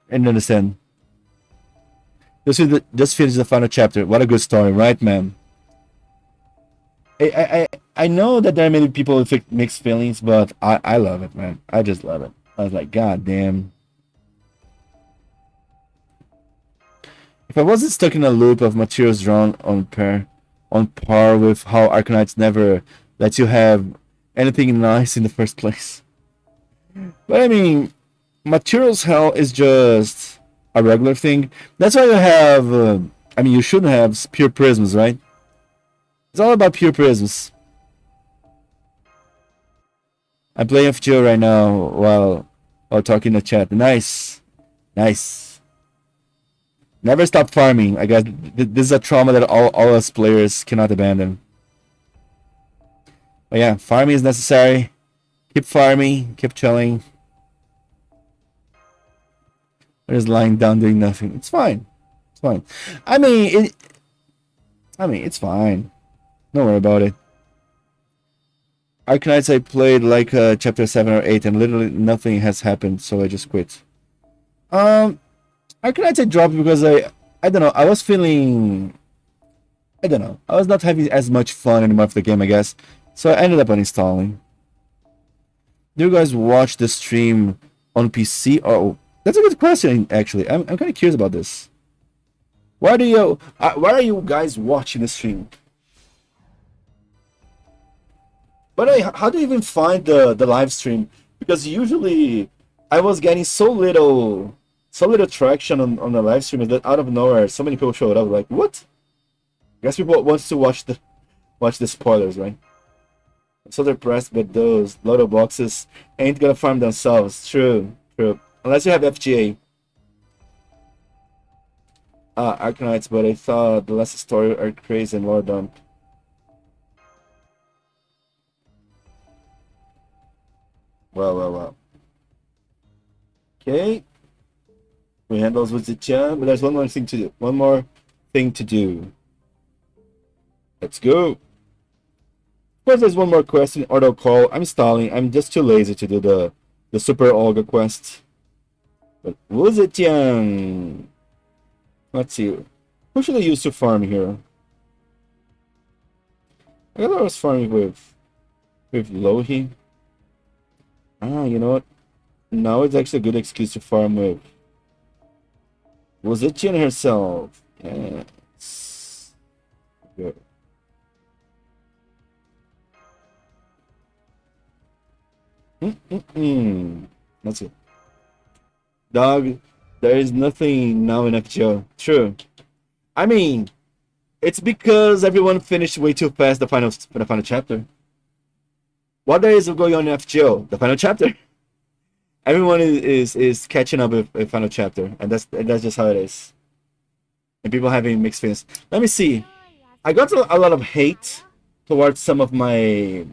I don't understand. Just finish the final chapter. What a good story, right, man? I know that there are many people with mixed feelings, but I love it, man. I just love it. I was like, God damn. If I wasn't stuck in a loop of materials drawn on par with how Arcanites never let you have anything nice in the first place. But I mean, materials hell is just a regular thing. That's why you have, I mean, you should have pure prisms, right? It's all about pure prisms. I'm playing FGO right now while talking in the chat. Nice. Never stop farming. I guess this is a trauma that all us players cannot abandon. But yeah, farming is necessary. Keep farming. Keep chilling. just lying down doing nothing. It's fine. It's fine. I mean, it's fine. Don't worry about it. Arknights I played like chapter 7 or 8 and literally nothing has happened, so I just quit. Arknights I dropped because I don't know, I was feeling, I don't know, I was not having as much fun anymore with the game, I guess. So I ended up uninstalling. Do you guys watch the stream on PC? Oh, that's a good question actually. I'm kind of curious about this. Why are you guys watching the stream? But how do you even find the live stream? Because usually I was getting so little traction on the live stream that out of nowhere so many people showed up. Like, what? I guess people want to watch the spoilers, right? I'm so depressed, but those lotto boxes ain't gonna farm themselves. True. Unless you have FGA. Arknights, but I thought the last story are crazy and lore dump. Well. Okay. We handles with the chat, but there's one more thing to do. One more thing to do. Let's go. Of course, there's one more quest in auto call. I'm stalling. I'm just too lazy to do the Super Olga quest. But Wuzetian. Let's see. Who should I use to farm here? I thought I was farming with Lohi. You know what? Now it's actually a good excuse to farm with Wuzetian herself. Yes. Good. That's it. Dog, there is nothing now in FGO. True. I mean, it's because everyone finished way too fast the final chapter. What there is going on in FGO? The final chapter. Everyone is catching up with final chapter, and that's just how it is. And people having mixed feelings. Let me see. I got a lot of hate towards some of my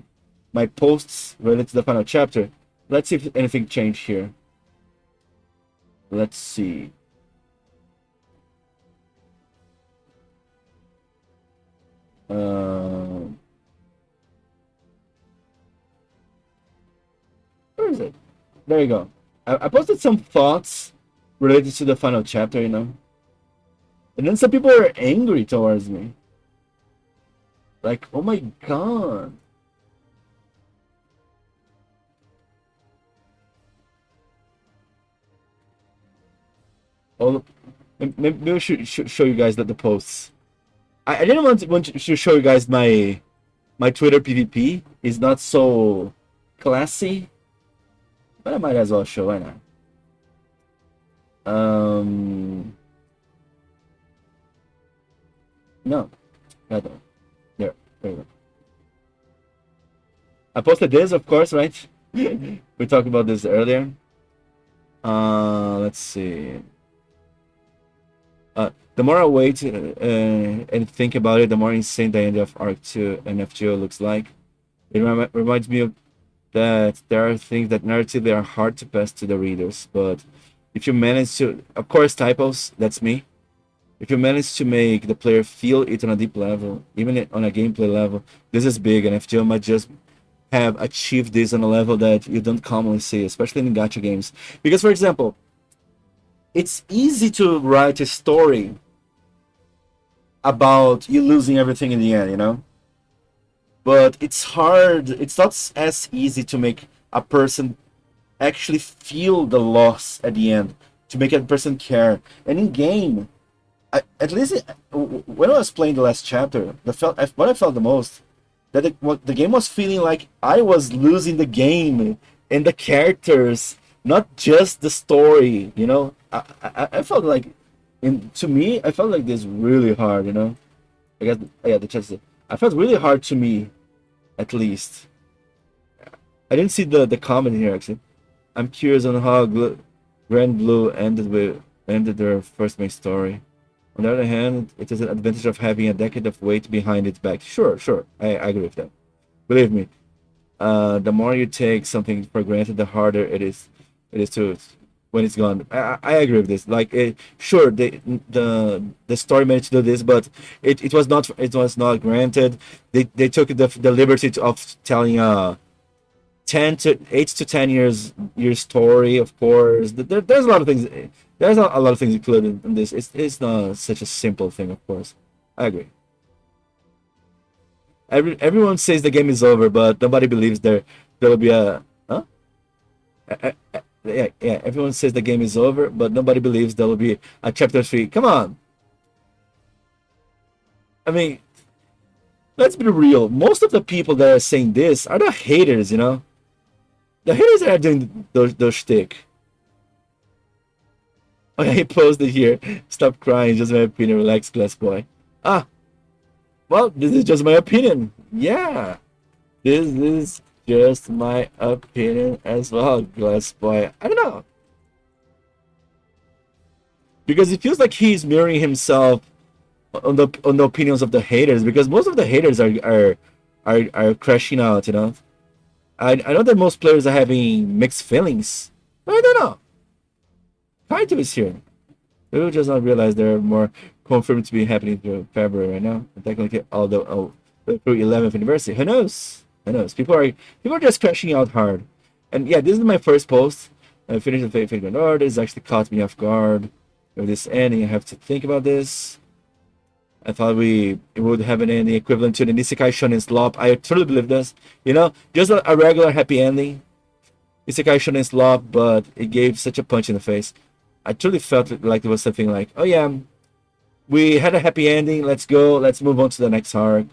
posts related to the final chapter. Let's see if anything changed here. Let's see. Where is it? There you go. I posted some thoughts related to the final chapter, you know. And then some people are angry towards me. Like, oh my god. Oh, maybe I should show you guys the posts. I didn't want to show you guys my Twitter PvP. It's not so classy, but I might as well show. Why not? No, I don't. There you go. I posted this, of course, right? We talked about this earlier. Let's see. The more I wait and think about it, the more insane the end of Arc 2 and FGO looks like. It reminds me of that there are things that narratively are hard to pass to the readers, but if you manage to, of course, typos, that's me. If you manage to make the player feel it on a deep level, even on a gameplay level, this is big, and FGO might just have achieved this on a level that you don't commonly see, especially in gacha games. Because, for example, it's easy to write a story about you losing everything in the end, you know? But it's hard, it's not as easy to make a person actually feel the loss at the end, to make a person care. And in game, at least when I was playing the last chapter, what I felt the most, that the game was feeling like I was losing the game and the characters, not just the story, you know? I felt like, to me, I felt like this really hard, you know? I guess, yeah, the chat said, I felt really hard to me, at least. I didn't see the comment here, actually. I'm curious on how Grand Blue ended their first main story. On the other hand, it is an advantage of having a decade of weight behind its back. Sure, I agree with that. Believe me, the more you take something for granted, the harder it is to when it's gone. I agree with this. Like, sure, the story managed to do this, but it was not granted. They took the liberty of telling 8 to 10 years story. Of course, there's a lot of things. There's a lot of things included in this. It's not such a simple thing. Of course, I agree. Everyone says the game is over, but nobody believes there will be a huh? Yeah. Everyone says the game is over, but nobody believes there will be a chapter 3. Come on. I mean, let's be real. Most of the people that are saying this are the haters. The haters are doing those shtick. Oh yeah, he posted here. Stop crying. Just my opinion. Relax, glass boy. Ah, well, this is just my opinion. Yeah, this is just my opinion as well, glass boy. I don't know, because it feels like he's mirroring himself on the opinions of the haters. Because most of the haters are crashing out. I know that most players are having mixed feelings. But I don't know. Kaito is here. We will just not realize there are more confirmed to be happening through February right now. And technically, although through 11th anniversary, who knows? Who knows? People are just crashing out hard. And yeah, this is my first post. I finished the Fate North. This actually caught me off guard. With this ending, I have to think about this. I thought it would have an ending equivalent to the Isekai Shonen Slop. I truly believe this. Just a regular happy ending. Isekai Shonen Slop, but it gave such a punch in the face. I truly felt like it was something like, oh yeah, we had a happy ending. Let's go. Let's move on to the next arc.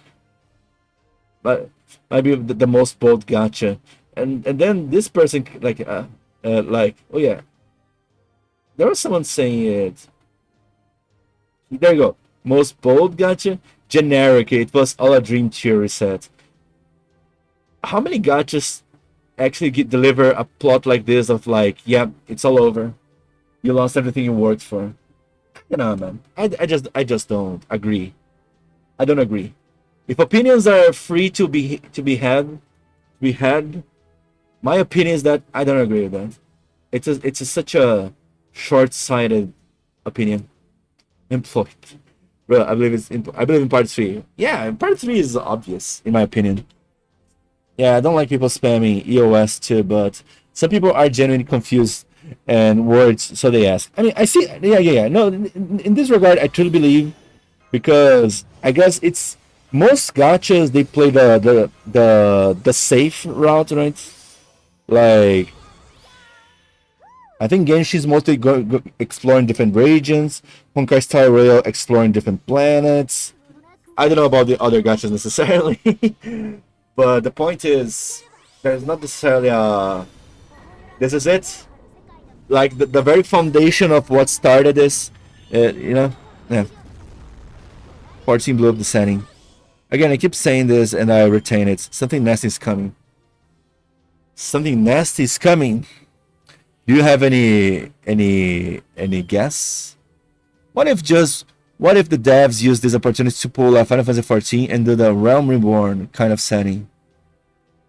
But might be the most bold gotcha. And then this person like, oh yeah, there was someone saying it. There you go. Most bold gotcha, generic. It was all a dream theory set. How many gotchas actually deliver a plot like this of like, yeah, it's all over. You lost everything you worked for. Man. I just don't agree. I don't agree. If opinions are free to be had, my opinion is that I don't agree with that. It's such a short-sighted opinion. Employed. Well, I believe in part 3. Yeah, part 3 is obvious in my opinion. Yeah, I don't like people spamming EOS too, but some people are genuinely confused and words, so they ask. I mean, I see. Yeah. No, in this regard, I truly believe, because I guess it's most gotchas they play the safe route, right? Like, I think Genshi's mostly exploring different regions. Honkai Star Rail exploring different planets. I don't know about the other gachas necessarily, but the point is, there's not necessarily this is it. Like the very foundation of what started this, yeah. 14 blew up the setting. Again, I keep saying this and I retain it. Something nasty is coming. Something nasty is coming. Do you have any guess? What if the devs use this opportunity to pull a Final Fantasy 14 and do the Realm Reborn kind of setting?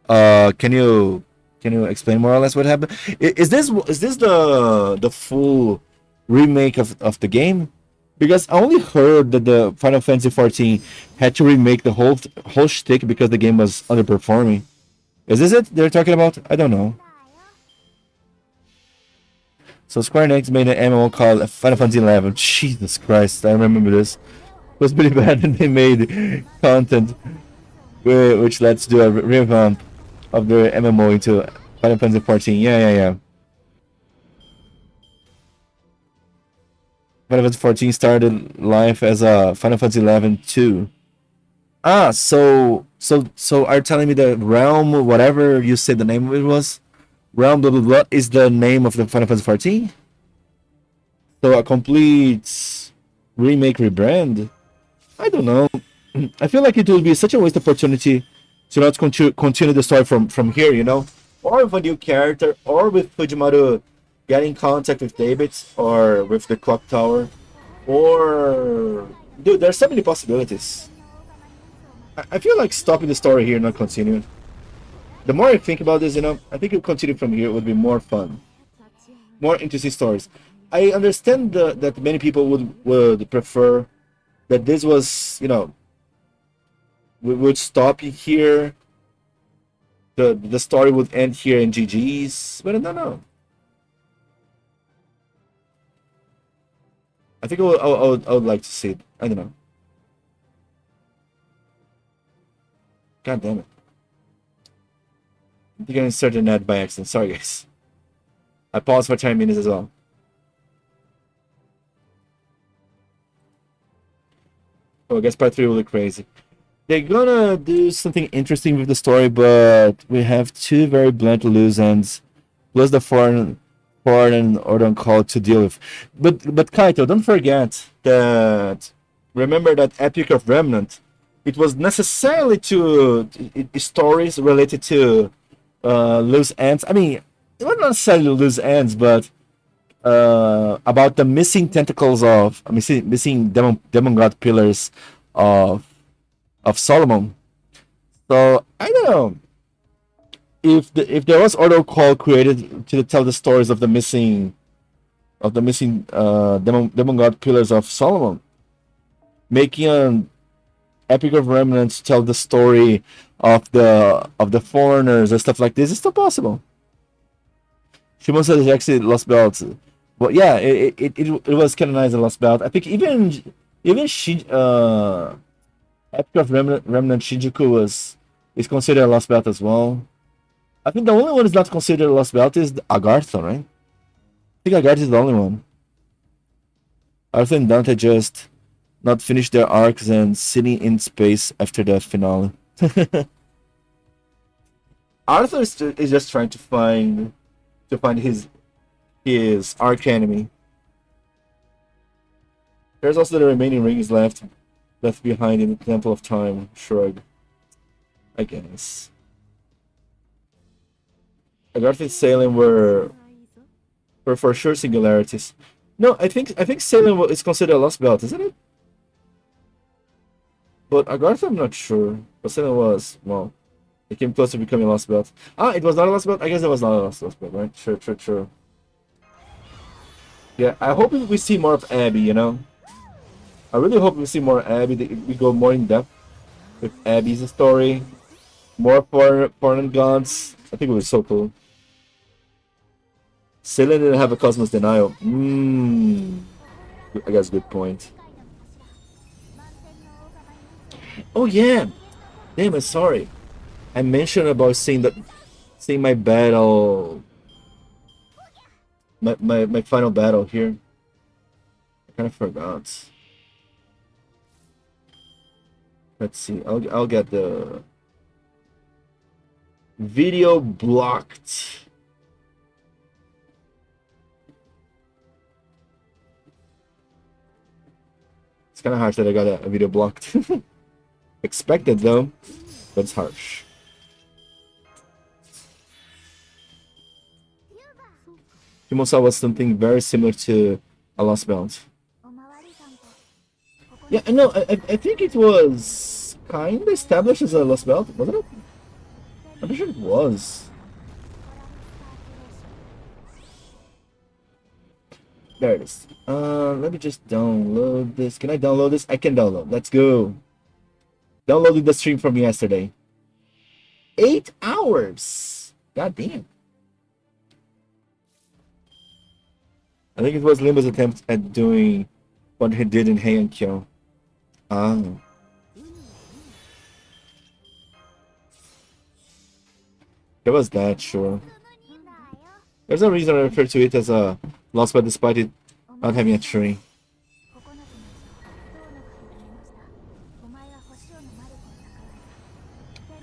Can you explain more or less what happened? Is this the full remake of the game? Because I only heard that the Final Fantasy 14 had to remake the whole shtick because the game was underperforming. Is this it they're talking about? I don't know. So Square Enix made an MMO called Final Fantasy 11. Jesus Christ, I remember this. It was pretty bad, and they made content which led to do a revamp of the MMO into Final Fantasy 14. Yeah. Final Fantasy 14 started life as a Final Fantasy 11 2. So are you telling me the Realm, whatever you said the name of it was, Realm blah blah blah, is the name of the Final Fantasy 14? So a complete remake, rebrand? I don't know. I feel like it will be such a waste opportunity to not continue the story from here, or with a new character, or with Fujimaru getting in contact with David, or with the clock tower, or dude, there's so many possibilities. I feel like stopping the story here, not continuing. The more I think about this, I think if continue from here would be more fun. more interesting stories. I understand that many people would prefer that this was, we would stop here. The story would end here in GG's, but I don't know. I think I would like to see it. I don't know. God damn it. I think I inserted an ad by accident. Sorry, guys. I paused for 10 minutes as well. Oh, I guess part 3 will be crazy. They're gonna do something interesting with the story, but we have two very blunt loose ends, plus the foreign and Ordon call to deal with. But Kaito, don't forget that. Remember that Epic of Remnant. It was necessarily stories related to loose ends. I mean, it wasn't necessarily loose ends, but about the missing tentacles of missing demon god pillars of Solomon. So I don't know if there was auto call created to tell the stories of the missing demon god pillars of Solomon, making an Epic of Remnants tell the story of the foreigners and stuff like this is still possible. Shimon says he actually lost belts. Well, yeah, it was canonized and lost belt. I think even Epic of Remnant Shinjuku is considered a lost belt as well. I think the only one is not considered a lost belt is Agartha, right? I think Agartha is the only one. Arthur and Dante just not finished their arcs and sitting in space after the finale. Arthur is just trying to find his arch enemy. There's also the remaining rings left behind in the Temple of Time. Shrug, I guess. Agartha and Salem were for sure singularities. No, I think Salem is considered a lost belt, isn't it? But Agartha, I'm not sure. But Salem was, well, it came close to becoming a lost belt. Ah, it was not a lost belt? I guess it was not a lost belt, right? Sure. Yeah, I hope we see more of Abby, you know? I really hope we see more Abby. We go more in depth with Abby's story. More foreign gods. I think it was so cool. Salem didn't have a Cosmos Denial. I guess good point. Oh yeah! Damn, I'm sorry. I mentioned about seeing my battle, my final battle here. I kind of forgot. Let's see. I'll get the video blocked. It's kind of harsh that I got a video blocked. Expected though, but it's harsh. Himosa was something very similar to a lost belt. Yeah, no, I think it was kind of established as a lost belt, wasn't it? I'm sure it was. There it is. Let me just download this. Can I download this? I can download. Let's go. Downloading the stream from yesterday. 8 hours. God damn. I think it was Limbo's attempt at doing what he did in Heian Kyo. Ah. It was that, sure. There's no reason I refer to it as a lost belt despite it not having a tree.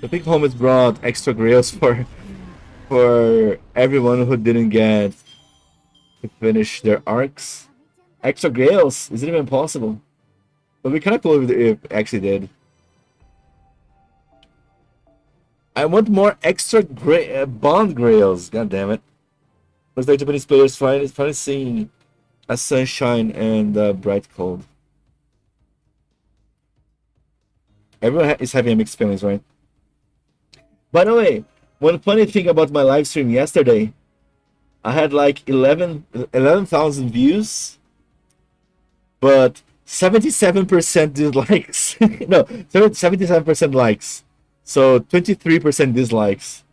The big home has brought extra grails for everyone who didn't get to finish their arcs. Extra grails? Is it even possible? But we kind of cool if it actually did. I want more extra bond grails. God damn it! Looks like Japanese players finally seeing a sunshine and bright cold. Everyone is having mixed feelings, right? By the way, one funny thing about my live stream yesterday, I had like 11,000 views, but 77% dislikes. No, 77% likes. So 23% dislikes.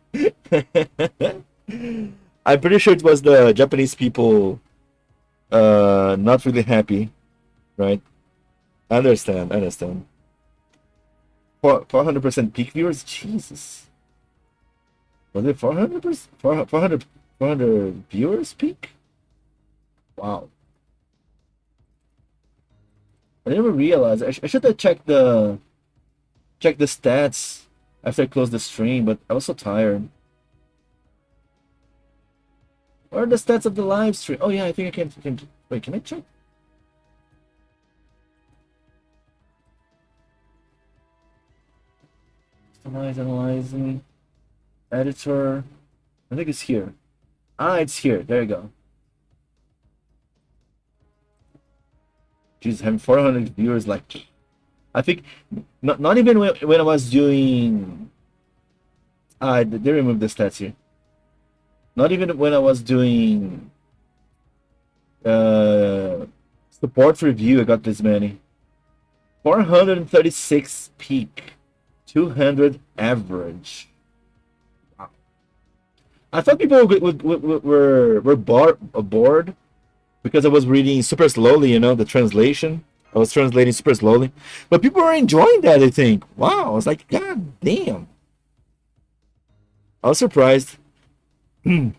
I'm pretty sure it was the Japanese people not really happy, right? I understand, I understand. 400% peak viewers? Jesus. Was it 400%? 400 viewers peak? Wow. I never realized. I should have checked the stats after I closed the stream, but I was so tired. What are the stats of the live stream? Oh yeah, I think I can wait, can I check? Customize, analyzing, editor. I think it's here. Ah, it's here. There you go. Jeez, having 400 viewers, like, I think, not even when I was doing, they removed the stats here. Not even when I was doing support review, I got this many. 436 peak, 200 average. Wow. I thought people were bored because I was reading super slowly, the translation. I was translating super slowly. But people were enjoying that, I think. Wow. I was like, God damn. I was surprised. And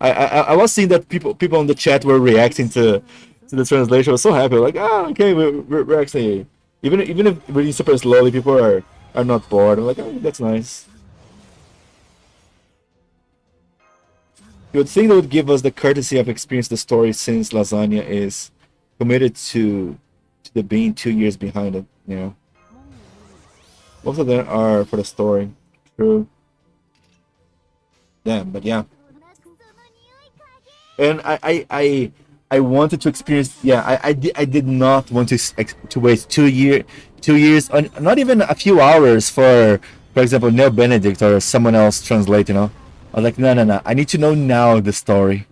I was seeing that people in the chat were reacting to the translation. I was so happy. Like, okay, we're actually even if reading super slowly, people are not bored. I'm like, oh, that's nice. You would think they would give us the courtesy of experience the story, since Lasagna is committed to the being 2 years behind it. Most of them are for the story. True. Damn, but yeah. And I wanted to experience. Yeah, I did not want to wait 2 years, not even a few hours for example, Neil Benedict or someone else translate. I was like, no. I need to know now the story.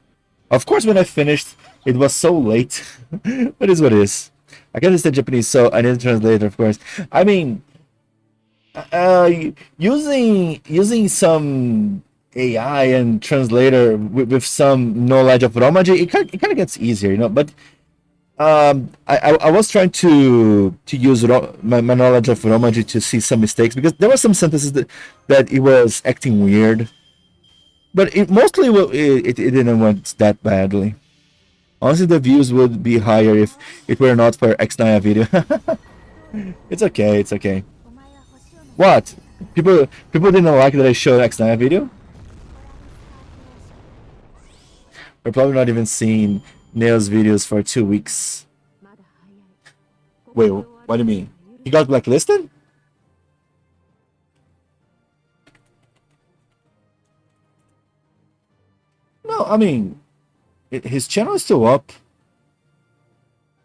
Of course, when I finished, it was so late. But it is what it is. I can understand Japanese, so I need to translate, of course. I mean, using some AI and translator with some knowledge of Romaji, it kind of gets easier, But I was trying to use my knowledge of Romaji to see some mistakes, because there were some sentences that it was acting weird. But mostly it didn't went that badly. Honestly, the views would be higher if it were not for X-Naya video. It's okay, it's okay. What? People didn't like that I showed X-Naya video? We're probably not even seeing Nail's videos for 2 weeks. Wait, what do you mean? He got blacklisted? No, I mean, his channel is still up,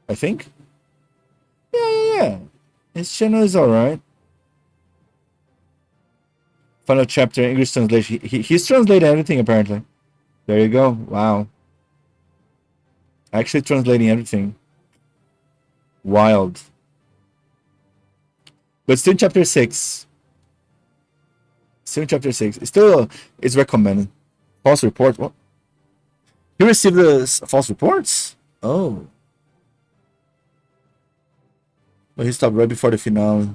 I think. Yeah. His channel is alright. Final chapter English translation. He's translated everything, apparently. There you go. Wow. Actually translating everything. Wild. But still in chapter 6. It's recommended. False report. What? He received the false reports? Oh. Well, he stopped right before the finale.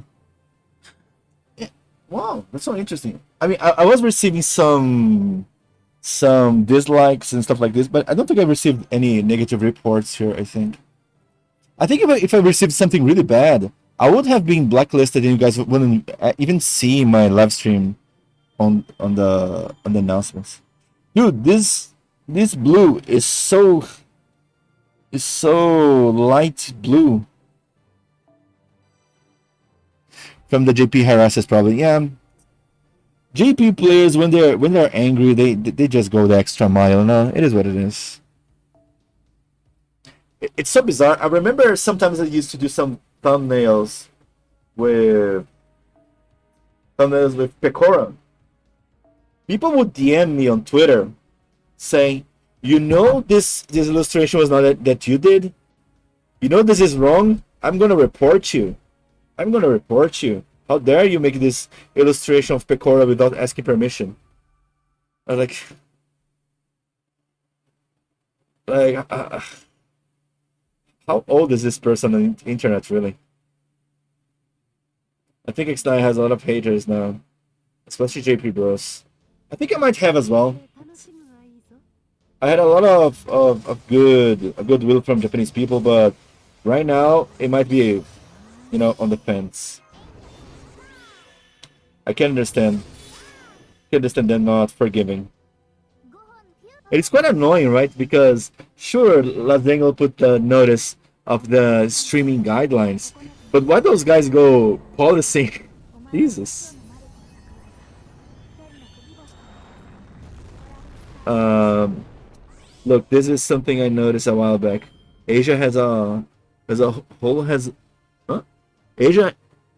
Yeah. Wow, that's so interesting. I mean, I was receiving some dislikes and stuff like this, but I don't think I received any negative reports here. I think if I received something really bad, I would have been blacklisted, and you guys wouldn't even see my live stream on the announcements. Dude, this blue is so light blue. From the JP harasses, probably. Yeah. JP players, when they're angry, they just go the extra mile. No, it is what it is. It's so bizarre. I remember sometimes I used to do some thumbnails with Pecora. People would DM me on Twitter saying, you know, this illustration was not that you did. You know this is wrong. I'm gonna report you. I'm gonna report you. How dare you make this illustration of Pecora without asking permission? I was like, how old is this person on the internet really? I think X9 has a lot of haters now, especially JP Bros. I think I might have as well. I had a lot of goodwill from Japanese people, but right now it might be, you know, on the fence. I can understand. I can understand them not forgiving. It's quite annoying, right? Because sure, Lazengo put the notice of the streaming guidelines, but why those guys go policing? Jesus. Look, this is something I noticed a while back. Asia has a whole has, huh? Asia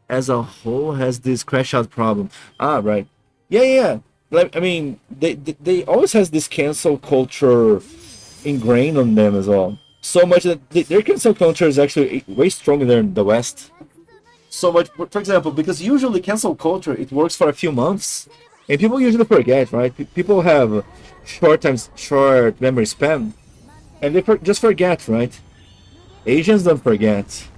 as a whole has this crash out problem. Ah, right. Yeah, yeah. Like, I mean, they always has this cancel culture ingrained on them as well. So much that their cancel culture is actually way stronger than the West. So much, for example, because usually cancel culture it works for a few months, and people usually forget, right? People have short memory span, and they just forget, right? Asians don't forget.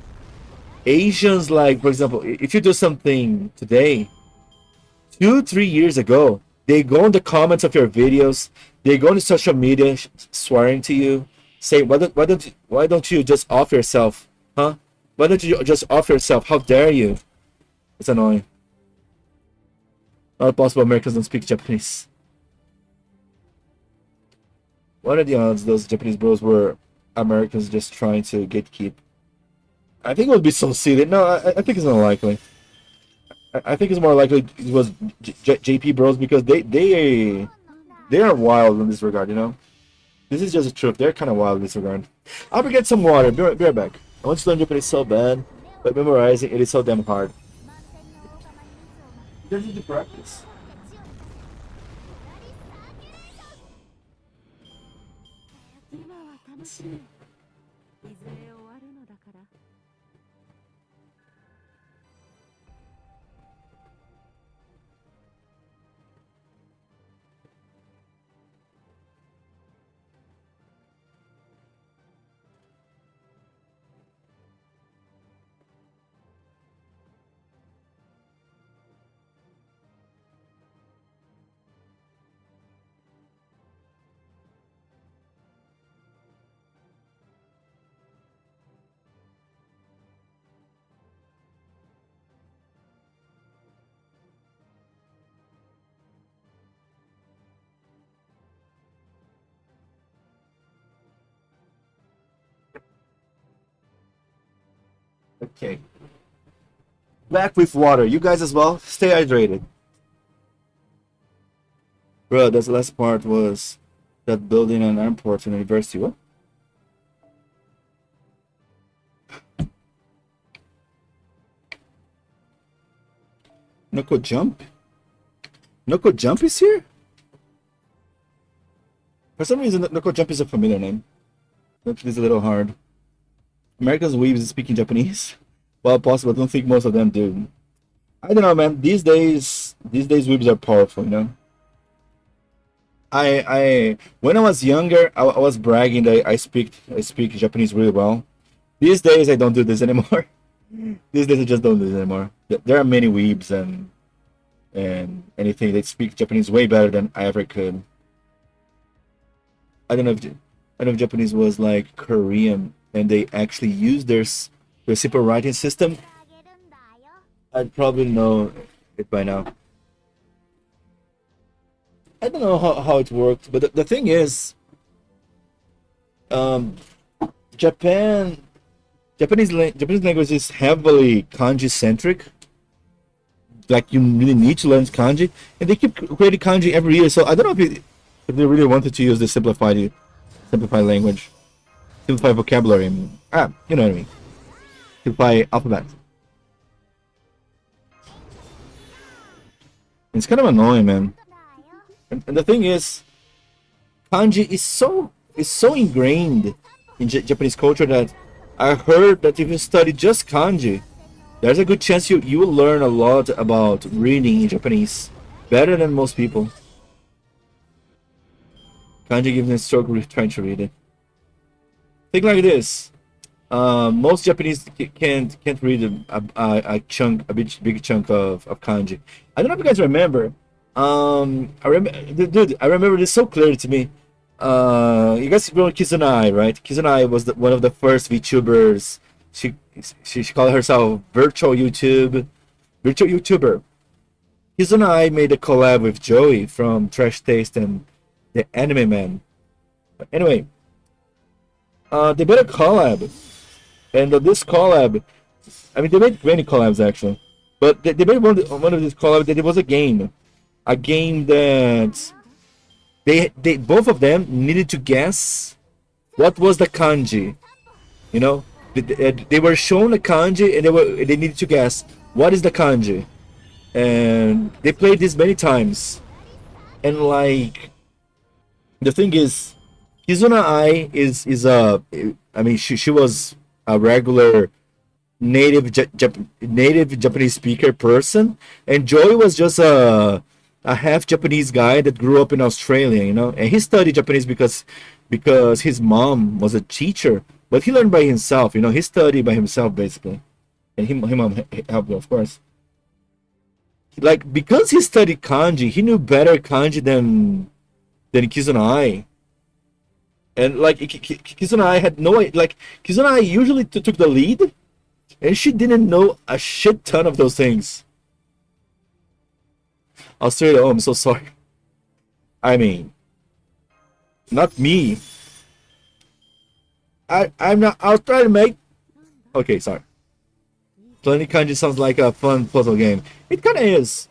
Asians, like, for example, if you do something today, 2, 3 years ago, they go in the comments of your videos, they go on social media swearing to you, say, why don't you just off yourself, huh? Why don't you just off yourself? How dare you? It's annoying. Not possible Americans don't speak Japanese. What are the odds those Japanese bros were Americans just trying to gatekeep? I think it would be so silly. No, I think it's unlikely. I think it's more likely it was JP bros because they are wild in this regard, you know? This is just the truth. They're kind of wild in this regard. I'll get some water. Be right back. I want to learn Japanese so bad, but memorizing it is so damn hard. You just need to practice. Okay. Back with water. You guys as well. Stay hydrated. Bro, this last part was that building an airport in a university. What? Noko Jump? Noko Jump is here? For some reason, Noko Jump is a familiar name. That is a little hard. Americans weaves speaking Japanese? Well, possible. I don't think most of them do. I don't know, man. These days weebs are powerful, you know. When I was younger, I was bragging that I speak Japanese really well. These days, I don't do this anymore. These days, I just don't do this anymore. There are many weebs and anything that speak Japanese way better than I ever could. I don't know if Japanese was like Korean and they actually use their simple writing system. I'd probably know it by now. I don't know how it worked, but the thing is, um, Japanese language is heavily kanji centric. Like you really need to learn kanji, and they keep creating kanji every year. So I don't know if they really wanted to use the simplified language, simplified vocabulary. I mean, you know what I mean. Simplify alphabet. It's kind of annoying, man. And the thing is, kanji is so ingrained in Japanese culture that I heard that if you study just kanji, there's a good chance you will learn a lot about reading in Japanese, better than most people. Kanji gives me a struggle trying to read it. Think like this. Most Japanese can't read a chunk, a big chunk of kanji. I don't know if you guys remember. I remember, dude. I remember this so clearly to me. You guys remember Kizunai, right? Kizunai was one of the first VTubers. She called herself virtual YouTuber. Kizunai made a collab with Joey from Trash Taste and the Anime Man. But anyway, they made a collab, and this collab, I mean, they made many collabs actually, but they made one of these collabs that it was a game that they both of them needed to guess what was the kanji. You know, they were shown a kanji and they needed to guess what is the kanji, and they played this many times, and like the thing is, Kizuna Ai is a, I mean, she was a regular native Japanese speaker person, and Joey was just a half Japanese guy that grew up in Australia, you know, and he studied Japanese because his mom was a teacher, but he learned by himself, you know, he studied by himself basically, and him mom helped him, of course. Like because he studied kanji, he knew better kanji than Kizuna Ai. And like Kizuna had no, like Kizuna usually took the lead, and she didn't know a shit ton of those things. Australia, oh, I'm so sorry. I mean, not me. I'm not. I'll try to make. Okay, sorry. Plenty kanji sounds like a fun puzzle game. It kind of is.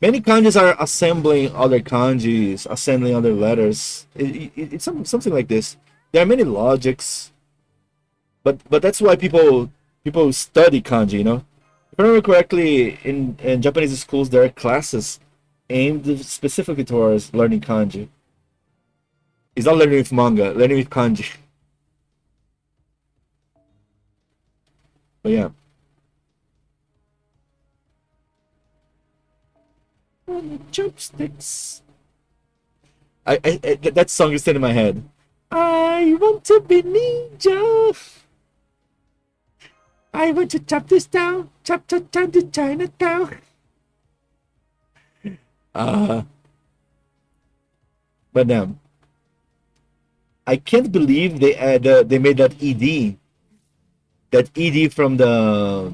Many kanjis are assembling other kanjis, assembling other letters. It's something like this. There are many logics, but that's why people study kanji. You know, if I remember correctly, in Japanese schools there are classes aimed specifically towards learning kanji. It's not learning with manga, learning with kanji. But yeah. Chopsticks. That song is still in my head. I want to be ninja. I want to chop this down, chop down to Chinatown. Uh, but I can't believe they made that ED from the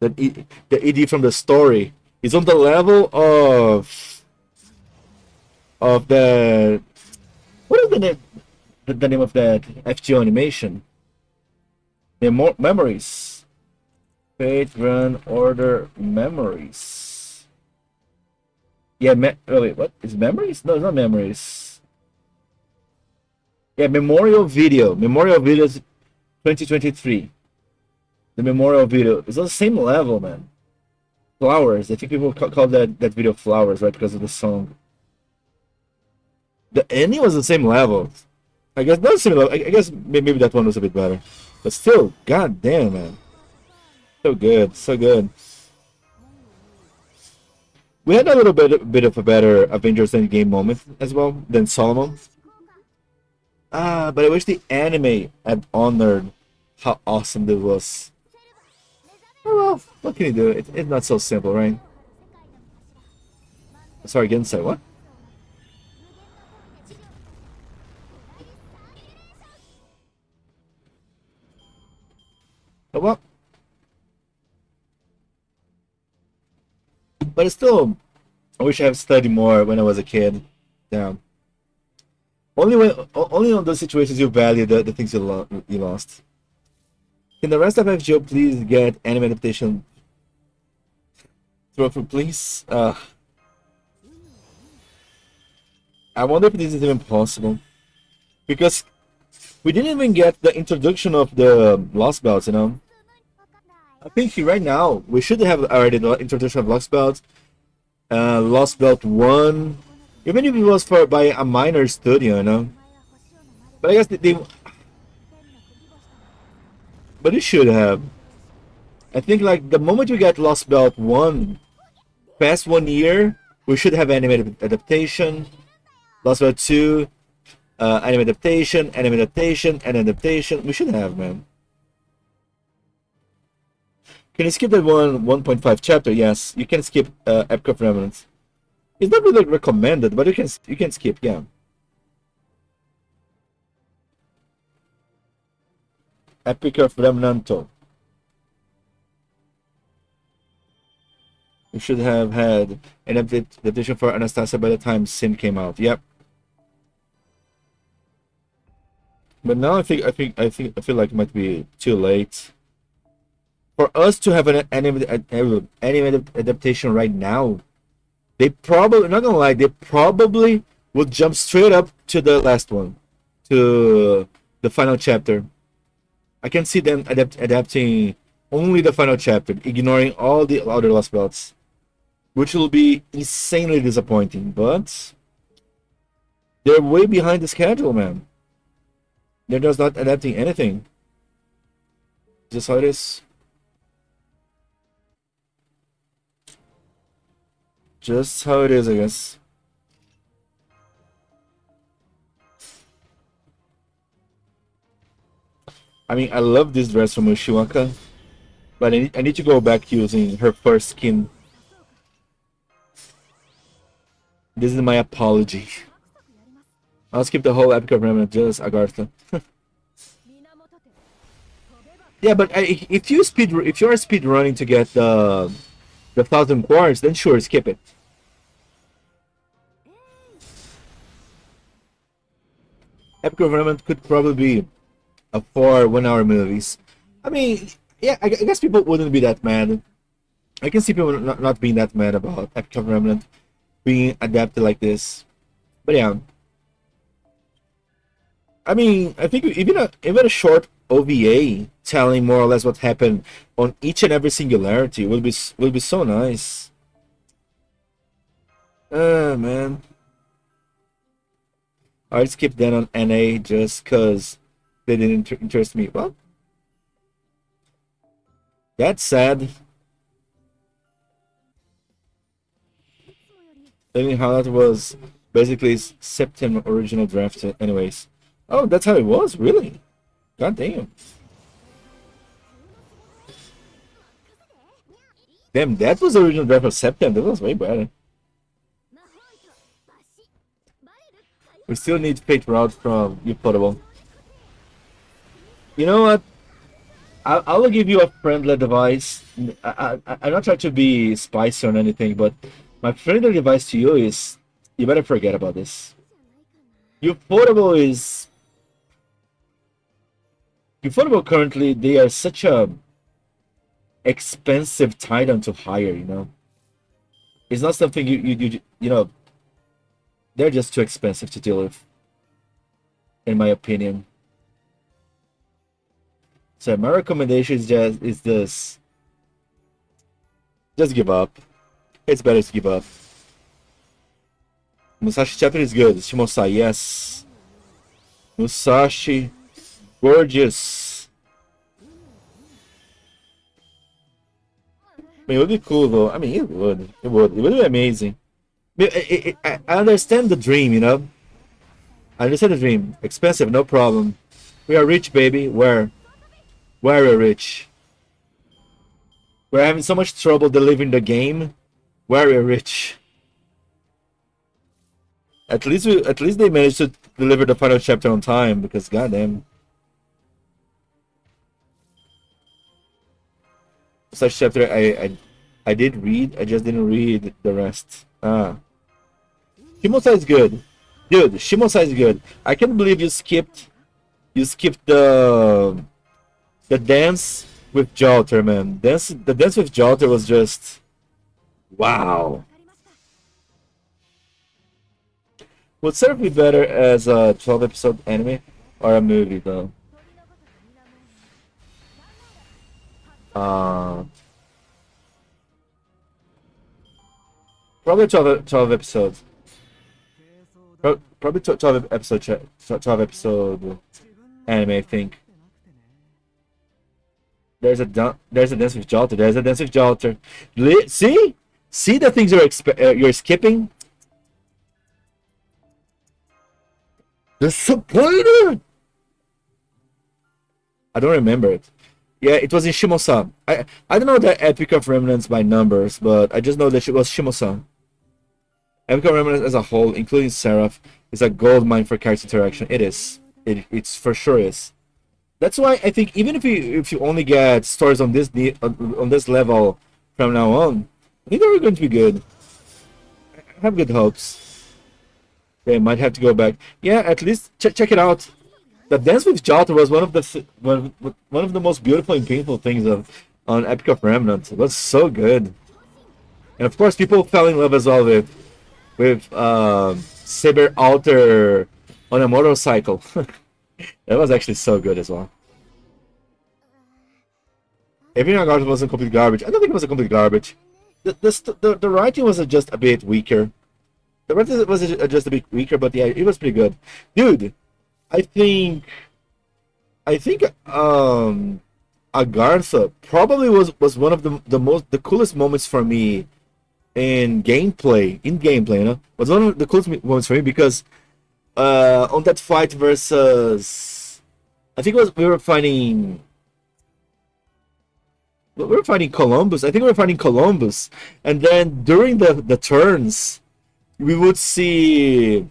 ED from the story. It's on the level of the, what is the name of that FGO animation? Memories. Fate Run Order Memories. Yeah, oh wait, what is Memories? No, it's not Memories. Yeah, Memorial Video. Memorial Videos 2023. The Memorial Video. It's on the same level, man. Flowers. I think people call that video Flowers, right? Because of the song. The ending was the same level. I guess not the same level. I guess maybe that one was a bit better. But still, god damn, man. So good, so good. We had a little bit of a better Avengers Endgame moment as well than Solomon. But I wish the anime had honored how awesome this was. Oh well, what can you do? It's not so simple, right? Sorry, again, say what? Oh well. But it's still, I wish I had studied more when I was a kid. Yeah. Only on those situations you value the things you lost. Can the rest of FGO please get anime adaptation through, please? I wonder if this is even possible. Because we didn't even get the introduction of the Lostbelt, you know? I think right now, we should have already the introduction of Lostbelt. Lostbelt 1, Even if it was for by a minor studio, you know. But I guess but it should have. I think like the moment we get Lost Belt 1, past 1 year, we should have animated adaptation. Lost Belt 2, anime adaptation, anime adaptation, and adaptation. We should have, man. Can you skip that 1.5 chapter? Yes, you can skip Epic of Remnants. It's not really recommended, but you can skip, yeah. Epic of Remnanto. We should have had an adaptation for Anastasia by the time Sin came out. Yep. But now I feel like it might be too late for us to have an anime adaptation right now. They probably, not gonna lie, they probably would jump straight up to the last one, to the final chapter. I can see them adapting only the final chapter, ignoring all the other Lost Belts, which will be insanely disappointing. But they're way behind the schedule, man. They're just not adapting anything. Just how it is. Just how it is, I guess. I mean, I love this dress from Ushiwaka, but I need to go back using her first skin. This is my apology. I'll skip the whole Epic of Remnant, just Agartha. Yeah, but if you're speed running to get the 1,000 quartz, then sure, skip it. Epic of Remnant could probably be a 4 1-hour movies. I mean, yeah, I guess people wouldn't be that mad. I can see people not being that mad about Epic of Remnant being adapted like this. But yeah, I mean, I think even a short OVA telling more or less what happened on each and every singularity will be so nice. Man, I'd skip then on NA just cause they didn't interest me. Well, that's sad. Telling how that was basically September original draft, anyways. Oh, that's how it was, really? God damn. Damn, that was the original draft of September. That was way better. We still need Fate Route from you Potable. You know what? I will give you a friendly advice. I'm not trying to be spicy or anything, but my friendly advice to you is you better forget about this. Ufotable currently, they are such a expensive titan to hire, you know. It's not something you know, they're just too expensive to deal with, in my opinion. So my recommendation is this: just give up. It's better to give up. Musashi chapter is good. Shimosai, yes. Musashi, gorgeous. I mean, it would be cool though. I mean, it would. It would be amazing. I understand the dream, you know. I understand the dream. Expensive, no problem. We are rich, baby. Where we're rich. We're having so much trouble delivering the game. We're rich. At least they managed to deliver the final chapter on time, because goddamn. Such chapter I did read, I just didn't read the rest. Shimosa is good. Dude, Shimosa is good. I can't believe you skipped the dance with Jalter, man. The dance with Jalter was just wow. Would serve me better as a 12-episode anime or a movie though. Probably 12 episodes. probably 12 episode 12 episode anime, I think. There's a dance with Jalter. There's a dance with Jalter. See the things you're skipping. Disappointed. I don't remember it. Yeah, it was in Shimosa. I don't know the Epic of Remnants by numbers, but I just know that it was Shimosa. Epic of Remnants as a whole, including Seraph, is a gold mine for character interaction. It is. It's for sure is. That's why I think even if you only get stories on this level from now on, I think they're going to be good. I have good hopes. They might have to go back. Yeah, at least check it out. The dance with Jalter was one of the most beautiful and painful things on Epic of Remnant. It was so good, and of course, people fell in love as well with Saber Alter on a motorcycle. That was actually so good as well. Everything I got wasn't complete garbage. I don't think it was a complete garbage. The writing was just a bit weaker. The writing was just a bit weaker, but yeah, it was pretty good, dude. I think Agartha probably was one of the coolest moments for me in gameplay. You know, was one of the coolest moments for me because on that fight versus, I think it was we were fighting Columbus. I think we were fighting Columbus, and then during the turns, we would see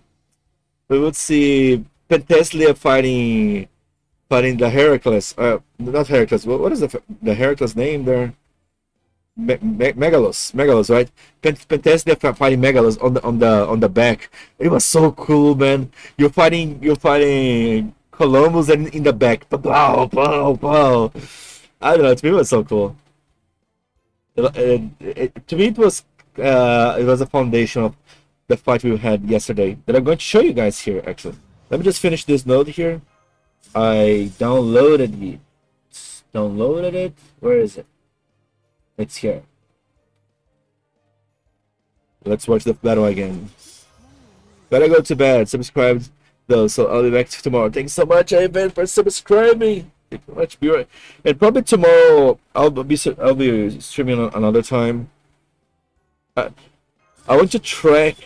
Penteslia fighting the Heracles. Not Heracles. What is the Heracles name there? Megalos, right? Penteslia fighting Megalos on the back. It was so cool, man. You're fighting Columbus and in the back. Pow, pow, pow. I don't know. To me, it was so cool. To me, it was a foundation of the fight we had yesterday that I'm going to show you guys here. Actually, let me just finish this node here. I downloaded it. Where is it? It's here. Let's watch the battle again. Gotta go to bed. Subscribe though, so I'll be back tomorrow. Thanks so much, Ivan, for subscribing. Thank you much. Be right. And probably tomorrow I'll be streaming another time. I want to track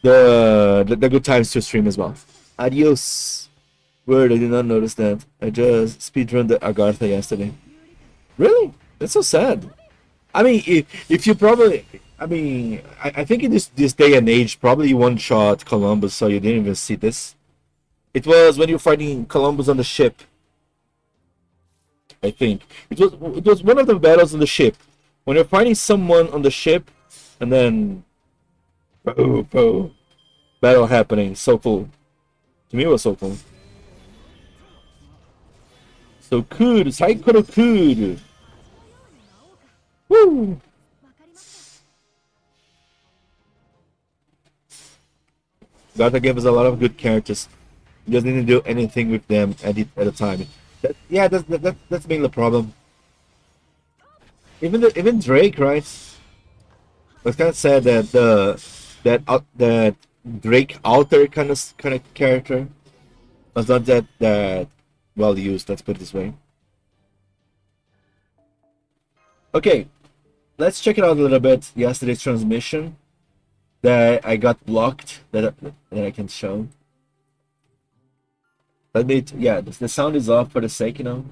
the good times to stream as well. Adios. Word, I did not notice that. I just speedrun the Agartha yesterday. Really? That's so sad. I mean, if you probably, I think in this day and age, probably you one-shot Columbus, so you didn't even see this. It was when you're fighting Columbus on the ship. I think it was one of the battles on the ship. When you're fighting someone on the ship, and then battle happening. So cool. To me, it was so cool. So cool. Saikoro cool. Woo! Gata gave us a lot of good characters. He doesn't need to do anything with them at a time. That's mainly the problem. Even Drake, right? It's kind of sad that that Drake Alter kind of character was not that well used. Let's put it this way. Okay, let's check it out a little bit. Yesterday's transmission that I got blocked that I can show. Let me, yeah, the sound is off for the sake, you know,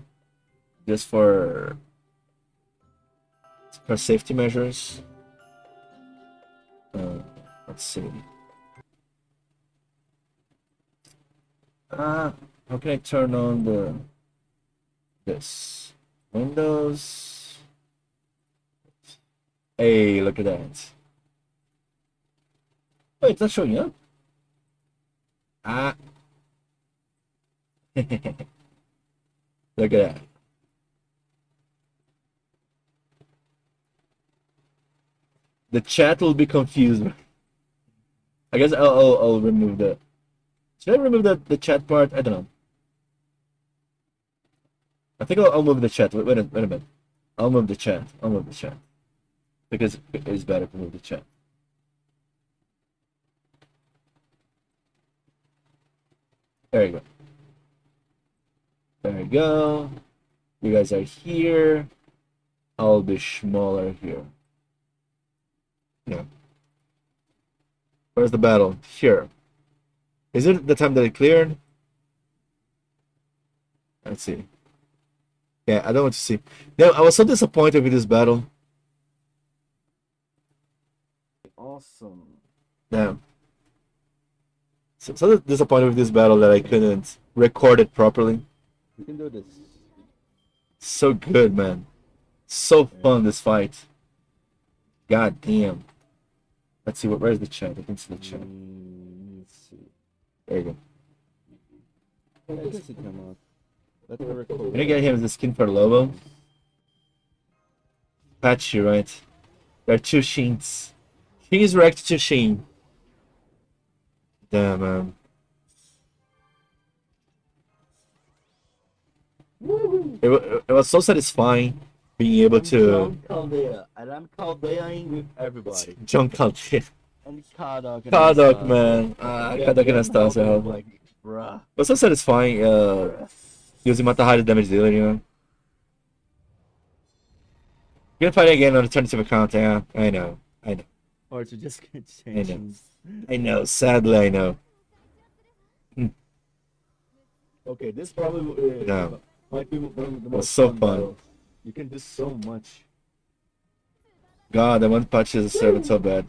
just for safety measures. Let's see. How can I turn on this Windows? Hey, look at that. Wait, it's not showing up. Look at that. The chat will be confused. I guess I'll remove the. Should I remove the chat part? I don't know. I think I'll move the chat. Wait a minute. I'll move the chat. Because it's better to move the chat. There you go. There you go. You guys are here. I'll be smaller here. Yeah. Where's the battle? Here. Is it the time that it cleared? Let's see. Yeah, I don't want to see. No, I was so disappointed with this battle. Awesome. Yeah. So disappointed with this battle that I couldn't record it properly. You can do this. So good, man. So fun, this fight. God damn. Let's see, where's the chat? I can see the chat. Let's see. There you go. I guess it came out. Let me record. Can you get him the skin for Lobo? Patchy, right? There are two Shins. Shin is reacted to Shin. Damn, man. It was so satisfying being able to. And I'm Caldeaing with everybody. John Caldea. And Kadok. Kadok, man. Kadok and Anastasia. Like, bruh. It was so satisfying using Matahari damage dealer, you know? You're gonna fight again on alternative account, yeah. I know. Or to just get changed. I know, sadly I know. Okay, this probably No. might be one of the was most so fun fun. battles. You can do so much. God, that one patch is servant so bad.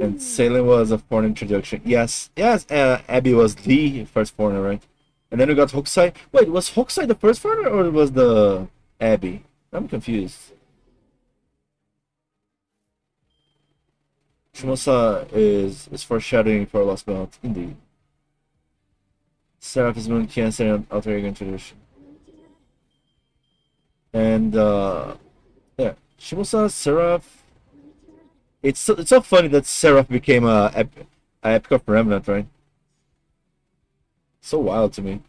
And Salem was a foreign introduction. Yes, Abby was the first foreigner, right? And then we got Hokusai. Wait, was Hokusai the first foreigner or was the Abby? I'm confused. Shimosa is foreshadowing for Lostbelt, indeed. Seraph is moon cancer and alter ego introduction. And yeah, Shimosa, Seraph. It's so funny that Seraph became a Epic of Remnant, right? So wild to me.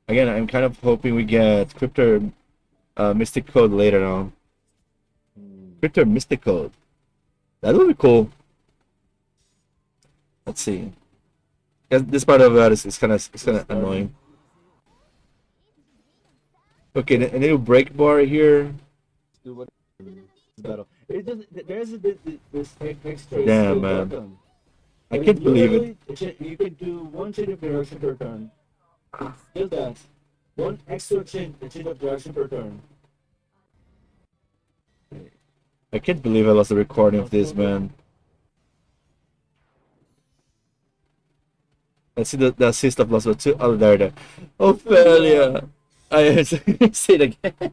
Again, I'm kind of hoping we get Cryptor Mystic Code later on. Cryptor Mystic Code. That would be cool. Let's see. Yeah, this part of that is kind of annoying. Okay, a new break bar here. Do what battle. It doesn't. There's this extra. Damn, man. I can't believe it. You can do one change of direction per turn. Just that. One extra change of direction per turn. I can't believe I lost the recording of this, man. Let's see the assist of Lostbelt 2. Oh, there. Ophelia! I say it again.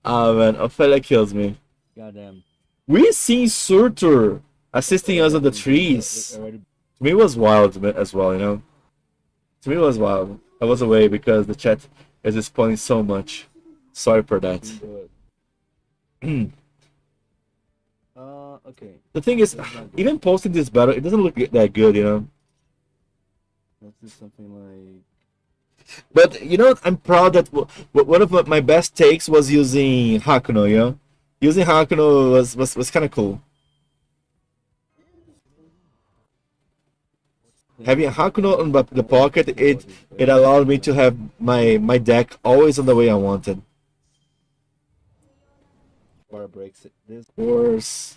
Ah, man, Ophelia kills me. Goddamn. We seen Surtur assisting us on the trees. To me, it was wild as well, you know? To me, it was wild. I was away because the chat is responding so much. Sorry for that. Okay. The thing is, even posting this battle, it doesn't look that good, you know? Let's do something like... But, you know, I'm proud that one of my best takes was using Hakuno, you know? Using Hakuno was kind of cool. Having Hakuno on the pocket, it allowed me to have my deck always on the way I wanted. Bar breaks it. This Course.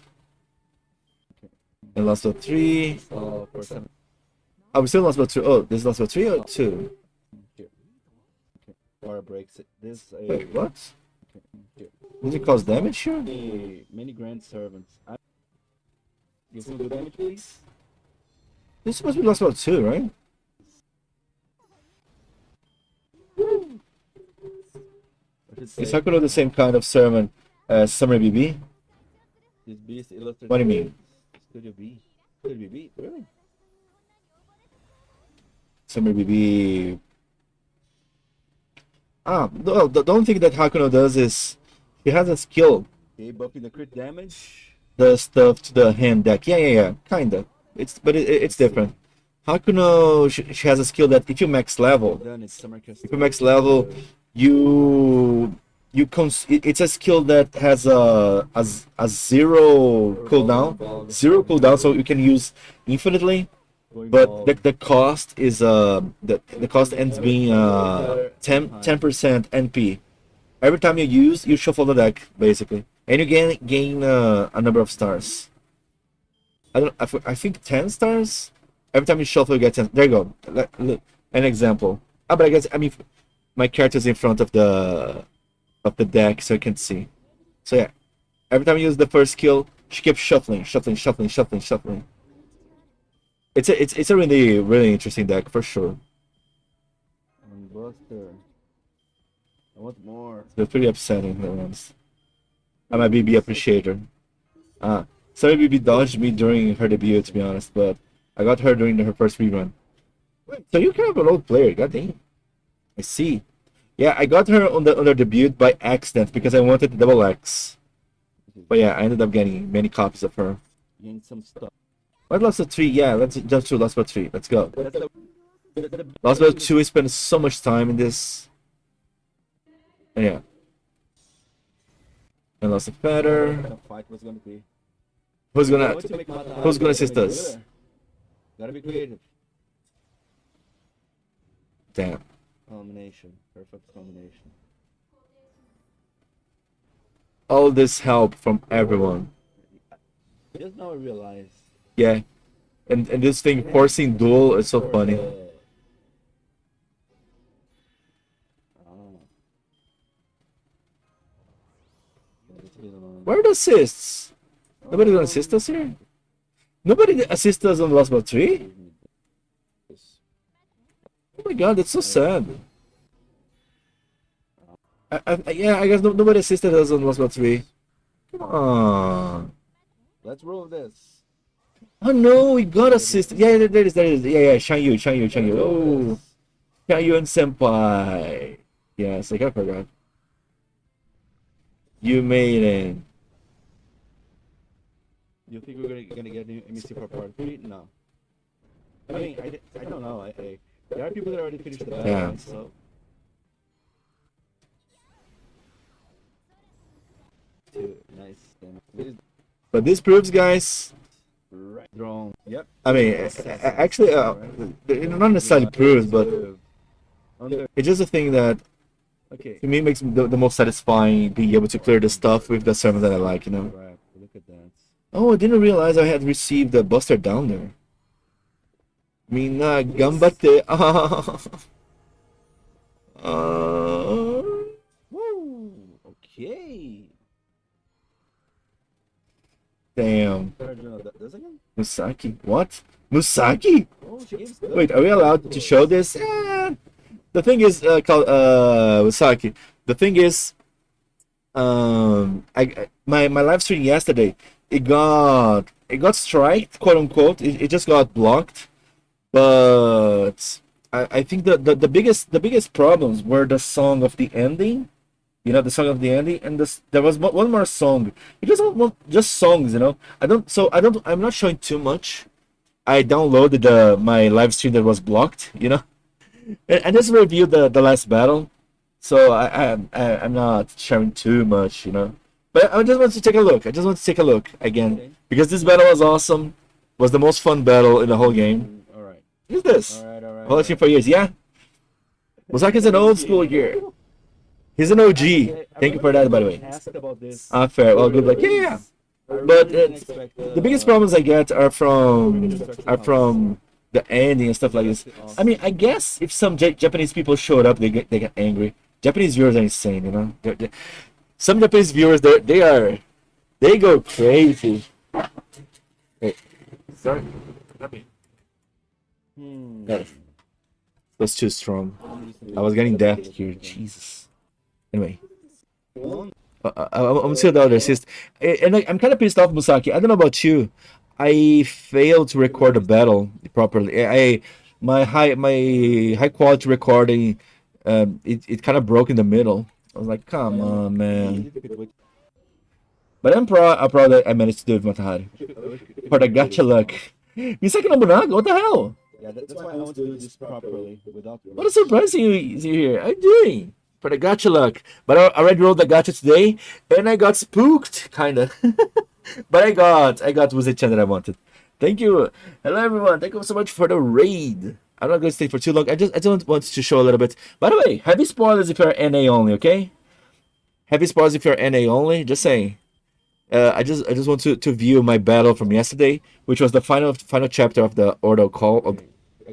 And Lostbelt 3. for 7. Oh, we still Lostbelt 2. Oh, this is Lostbelt 3 or 2? Bar breaks it. This Wait, what? here. Does it cause damage here? Many grand servants. Give some good damage, please. This is supposed to be Lostbelt 2, right? Is Hakuno the same kind of sermon as Summer BB? This beast illustrated. What do you mean? Studio B. Studio B? Really? Summer BB. No, the only thing that Hakuno does is he has a skill. Okay, buffing the crit damage. The stuff to the hand deck. Yeah, kinda. It's different. Hakuno she has a skill that if you max level, Then it's summer cast. if you max level, it's a skill that has a zero cooldown, so you can use infinitely. but the cost is the cost ends being 10% NP. Every time you use, you shuffle the deck basically, and you gain a number of stars. I think 10 stars. Every time you shuffle, you get 10. There you go. Look, an example. But I guess my character's in front of the deck, so you can see. So yeah, every time you use the first skill, she keeps shuffling. It's a really interesting deck for sure. Buster. I want more. It's pretty upsetting, to be honest. I'm a BB appreciator. Sorry, BB dodged me during her debut, to be honest, but I got her during her first rerun. So you're kind of an old player, goddamn. I see. Yeah, I got her on the debut by accident because I wanted the double X. But yeah, I ended up getting many copies of her. Getting some stuff. What Lostbelt 3? Yeah, let's jump to Lostbelt 3. Let's go. Lostbelt 2, I spent so much time in this. And yeah. And lost a feather. What kind of fight was gonna be? Who's gonna assist us? Gotta be creative. Damn. Combination. Perfect combination. All this help from everyone. Just now I realized. Yeah. And this thing forcing duel is so funny. Where are the assists? Nobody gonna assist us here? Nobody assists us on Lostbelt 3? Oh my god, that's so sad. Yeah, I guess nobody assisted us on Lostbelt 3. Come on. Let's roll this. Oh no, we got assisted. Yeah, there it is. Yeah, Shan-Yu. Oh, Shan-Yu and Senpai. Yes, I forgot. You made it. You think we're gonna get an MEC for part 3? No. I mean, I don't know. There are people that already finished the battle, Yeah. so. Nice. But this proves, guys. Right. Drone. Yep. I mean, actually, not necessarily proves, but it's just a thing that Okay. to me makes the most satisfying being able to clear the stuff with the server that I like, you know. Right. Look at that. Oh, I didn't realize I had received the buster down there. Mina gambate. Woo. Okay. Damn. This again? Musaki. What? Musaki? Oh, she gives. Wait, are we allowed to show this? The thing is, Musaki. The thing is, my live stream yesterday, it got striked, quote unquote. It just got blocked. But I think the biggest problems were the song of the ending. You know, the song of the ending, and there was one more song. It just songs, you know. I'm not showing too much. I downloaded my live stream that was blocked, you know. And just reviewed the last battle, so I'm not sharing too much, you know. But I just want to take a look. Again because this battle was awesome. Was the most fun battle in the whole game. All right. Who's this? All right. I've watched him for years. Yeah. Musaki's an old school here. He's an OG. Thank you for that, by the way. Asked about this. Fair. Well, good luck. Yeah. But the biggest problems I get are from the ending and stuff like this. I mean, I guess if some Japanese people showed up, they get angry. Japanese viewers are insane, you know. Some Japanese viewers, they go crazy. Wait, sorry. That's too strong. I was getting deaf here. Jesus. Anyway. I'm still the other assist. And I'm kind of pissed off, Musaki. I don't know about you. I failed to record the battle properly. My high quality recording, it kind of broke in the middle. I was like, come on, man. But I'm proud that I managed to do it with Matahari. For the gacha luck. Misaki Nobunaga, what the hell? Yeah, that's why I want to do this properly without. What a surprise you here. I'm doing for the gacha luck. But I already rolled the gacha today, and I got spooked, kinda. But I got Wuzei-chan that I wanted. Thank you. Hello, everyone. Thank you so much for the raid. I'm not going to stay for too long. I just want to show a little bit. By the way, heavy spoilers if you're NA only, okay? Heavy spoilers if you're NA only. Just saying. I just want to view my battle from yesterday, which was the final chapter of the Ordo Call of,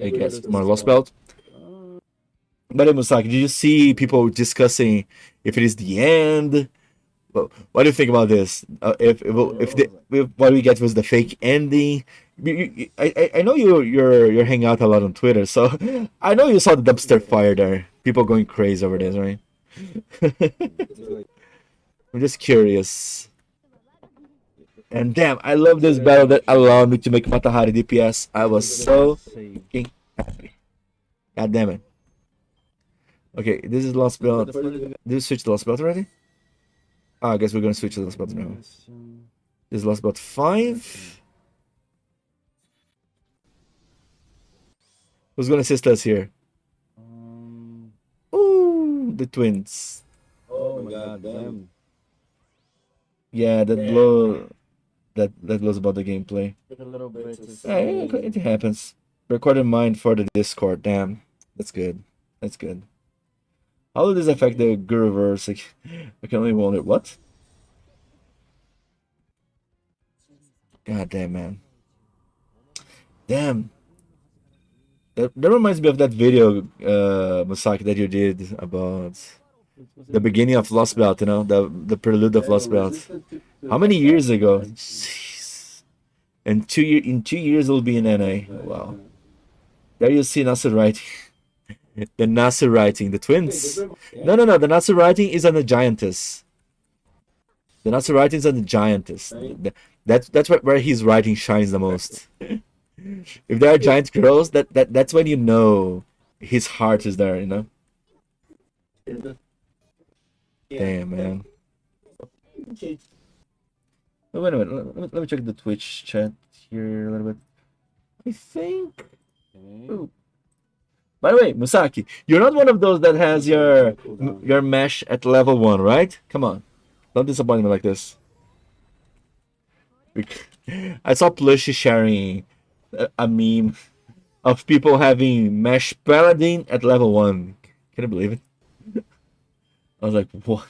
I guess, more Lostbelt. But Musaki, did you see people discussing if it is the end? What do you think about this? If what we get was the fake ending, I know you're hanging out a lot on Twitter, so I know you saw the dumpster fire there. People going crazy over this, right? I'm just curious. And damn, I love this battle that allowed me to make Matahari DPS. I was so fucking happy. God damn it. Okay, this is Lost Belt. Did you switch to Lost Belt already? Oh, I guess we're gonna switch to Lost Belt now. This is Lost Belt 5. Who's gonna assist us here? Ooh, the twins. Oh my god, damn. Yeah, that blow. That blows about the gameplay. A little bit. It happens. Recorded mine for the Discord. Damn, that's good. That's good. How will this affect the Guruverse? I can only wonder what. God damn, man. Damn. That reminds me of that video, Musaki, that you did about the beginning of Lost Belt. You know, the prelude of Lost Belt. How many years ago? Jeez. And in 2 years it'll be in NA. Wow. There you see Nasser writing. The Nasser writing, the twins. No. The Nasser writing is on the giantess. The Nasser writing is on the giantess. That's where his writing shines the most. If there are giant girls, that's when you know his heart is there. You know. Damn, man. Oh, wait a minute. Let me check the Twitch chat here a little bit. I think. Ooh. By the way, Musaki, you're not one of those that has your mesh at level 1, right? Come on. Don't disappoint me like this. I saw Plushy sharing a meme of people having mesh paladin at level 1. Can you believe it? I was like, what?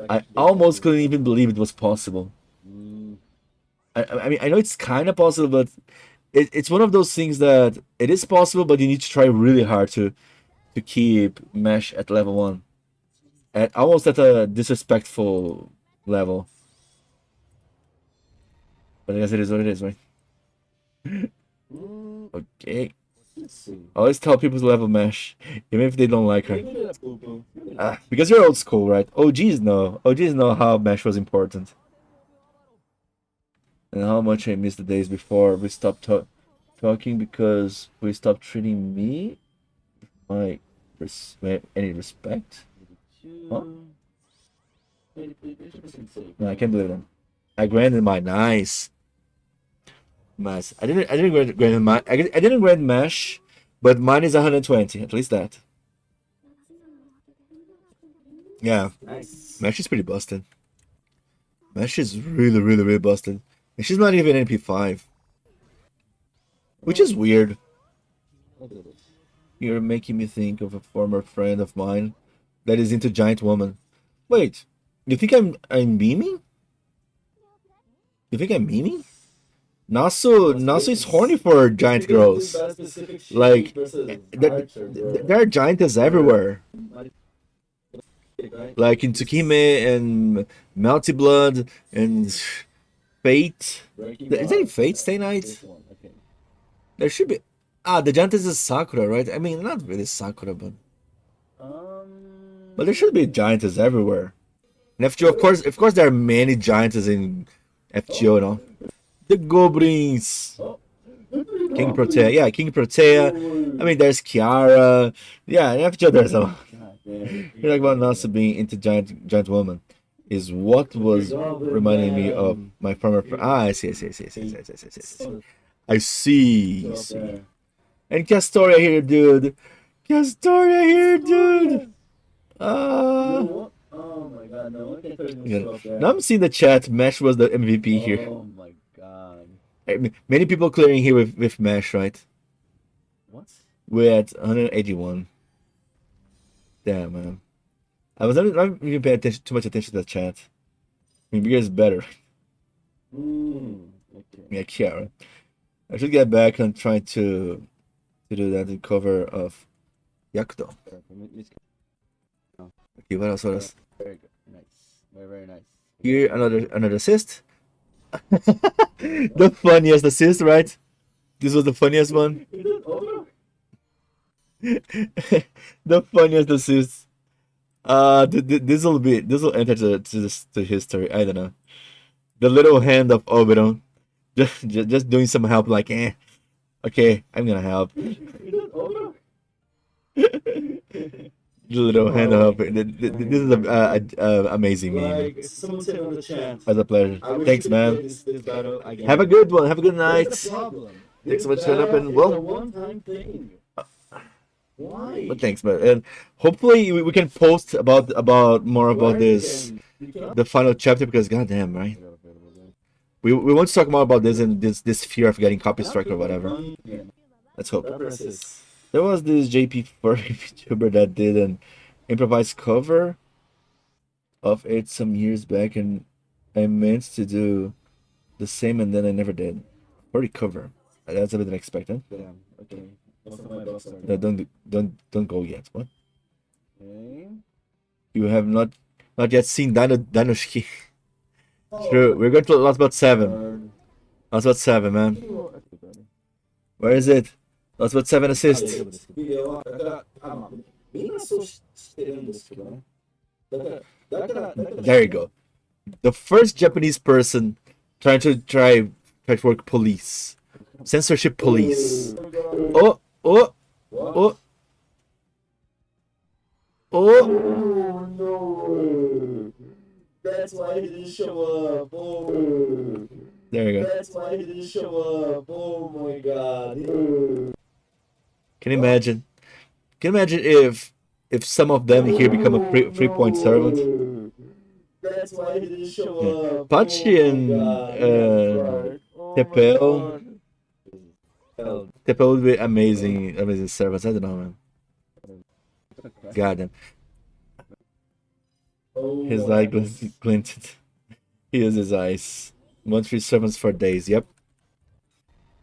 I almost couldn't even believe it was possible. I mean, I know it's kind of possible, but it's one of those things that it is possible, but you need to try really hard to keep mesh at level 1, almost at a disrespectful level. But I guess it is what it is, right? Okay. I always tell people to level mesh, even if they don't like her. Because you're old school, right? OGs know. OGs know how mesh was important. And how much I missed the days before we stopped talking because we stopped treating me with any respect. Huh? No, I can't believe them. I granted my nice. I didn't grant my I didn't grant mesh, but mine is 120. At least that. Yeah, nice. Mesh is pretty busted. Mesh is really busted. And she's not even NP5. Which is weird. You're making me think of a former friend of mine that is into giant woman. Wait, you think I'm memeing? You think I'm memeing? Nasu is horny for giant girls. Like, there are giantess everywhere. Like in Tsukime and Melty Blood and Fate. Is there any Fate Stay Night? There should be. The giantess is Sakura, right? I mean, not really Sakura, but there should be giantess everywhere. In FGO, of course, there are many giantess in FGO, no? The Goblins. King Protea. Yeah, King Protea. I mean, there's Kiara. Yeah, in FGO, there's a lot. You're like about Nasu being into giant woman. Is what was reminding me of my former friend. I see. I see. And Castoria here, dude. Oh my god, no. Now I'm seeing the chat. Mesh was the MVP here. Oh my god. Many people clearing here with mesh, right? What? We're at 181. Damn, man. I was not even paying too much attention to the chat. I mean, bigger is better. Okay. Yeah, Kiara. I should get back and try to do that in cover of Yakuto. Okay, what else? What else? Very good. Nice. Very, very nice. Here, another assist. The funniest assist, right? This was the funniest one. The funniest assist. This will enter to history. I don't know. The little hand of Oberon, just doing some help. Like, okay, I'm gonna help. The little hand of this is a amazing meme. Someone say in the chat. As a pleasure. Thanks, man. This battle, Have a good one. Have a good night. problem. Thanks so much for showing up and well. One-time thing. Why? But thanks, man. And hopefully we can post about more about this, the final chapter, because goddamn, right? We want to talk more about this and this fear of getting copy strike or whatever. Let's hope. There was this JP VTuber that did an improvised cover of it some years back, and I meant to do the same, and then I never did. Already cover. That's a bit unexpected. Damn. Okay. No, don't go yet. What? Okay. You have not yet seen Dinoshiki. True. We're going to Lostbelt 7. Lostbelt 7, man. Where is it? Lostbelt 7 assist. There you go. The first Japanese person trying to work police. Censorship police. Oh. Oh no! That's why he didn't show up. Oh. There you go. That's why he didn't show up. Oh my god. Can you imagine? Can you imagine if some of them here become a free point servant? That's why he didn't show up. Pachi and Tepel. Tepel would be amazing servants. I don't know, man. God damn. His eye glinted. He uses eyes. 1-3 servants for days. Yep.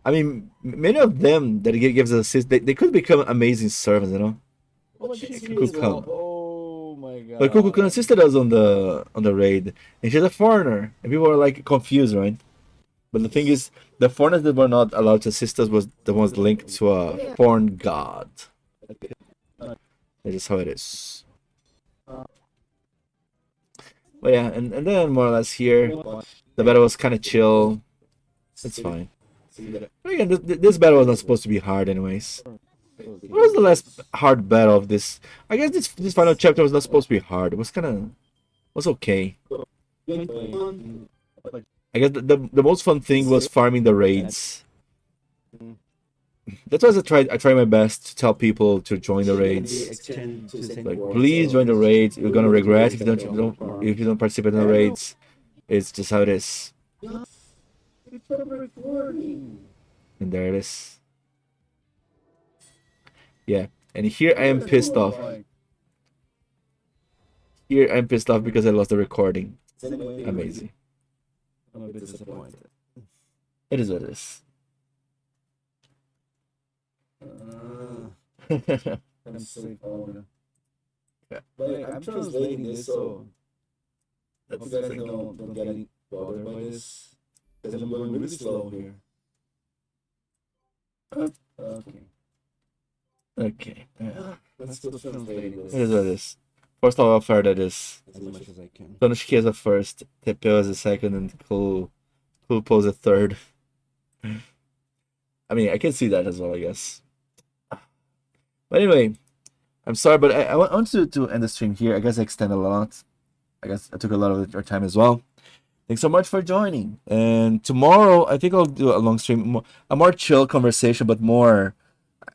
I mean, many of them that he gives assist, they could become amazing servants, you know. Kukulkan. Oh my god. But Kukulkan assisted us on the raid, and she's a foreigner, and people are like confused, right? But the thing is, the foreigners that were not allowed to assist us was the ones linked to a foreign god. That's just how it is. But yeah, and then more or less here, the battle was kind of chill. It's fine. But again, this battle was not supposed to be hard anyways. What was the last hard battle of this? I guess this final chapter was not supposed to be hard. It was was okay. I guess the most fun thing was farming the raids. That's why I tried my best to tell people to join the raids. Like, please join the raids. You're gonna regret if you don't participate in the raids. It's just how it is. And there it is. Yeah, and here I am pissed off. Here I'm pissed off because I lost the recording. Amazing. I'm a bit disappointed. It is what it is. I'm so old. Yeah. But I'm translating this, so I hope you guys don't get any bothered by this, because I'm going really slow here. Okay. Okay. Let's still translating this It is what it is. First of all, fair that is. as much as I can. Tonoshiki as a first, Tepeo as a second, and Cool Pose a third. I mean, I can see that as well, I guess. But anyway, I'm sorry, but I want to end the stream here. I guess I extended a lot. I guess I took a lot of your time as well. Thanks so much for joining. And tomorrow, I think I'll do a long stream, a more chill conversation, but more.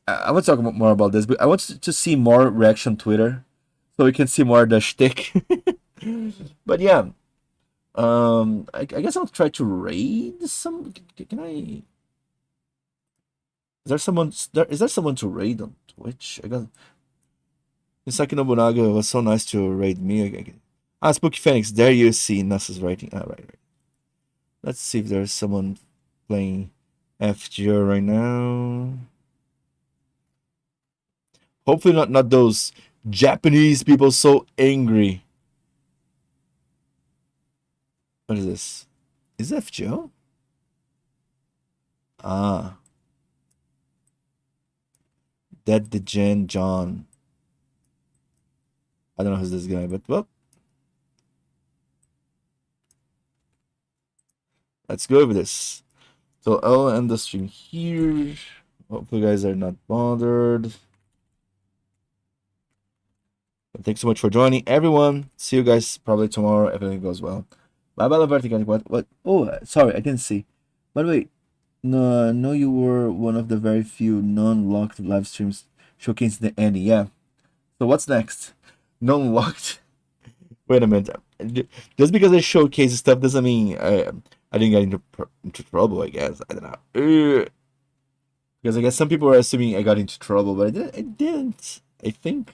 I want to talk more about this, but I want to see more reaction on Twitter, so we can see more of the shtick. But yeah, I guess I'll try to raid some. Can I? Is there someone? Is there someone to raid on Twitch? I got. Misaki Nobunaga was so nice to raid me. Ah, Spooky Phoenix. There you see Nessa's writing. Ah, right. Let's see if there's someone playing FGO right now. Hopefully not those Japanese people so angry. What is this? Is it FGO? Ah. Dead the Gen John. I don't know who's this guy, but well. Let's go over this. So I'll end the stream here. Hopefully you guys are not bothered. But thanks so much for joining, everyone. See you guys probably tomorrow if everything goes well. Bye bye, Vertical. What? Oh, sorry, I didn't see. By the way, no, I know you were one of the very few non-locked live streams showcasing the Annie. Yeah. So what's next? Non-locked. Wait a minute. Just because I showcase stuff doesn't mean I didn't get into trouble. I guess I don't know. Because I guess some people are assuming I got into trouble, but I didn't. I didn't. I think.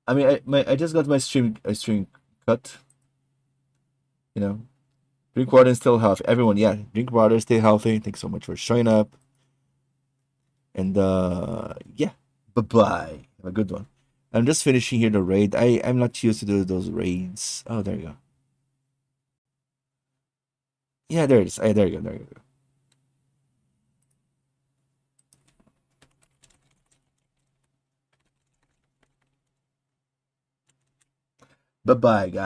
I mean, I just got my stream cut. You know, drink water and stay healthy. Everyone, yeah, drink water, stay healthy. Thanks so much for showing up. And yeah, bye bye. Have a good one. I'm just finishing here the raid. I'm not used to do those raids. Oh, there you go. Yeah, there it is. There you go. There you go. Bye bye, guys.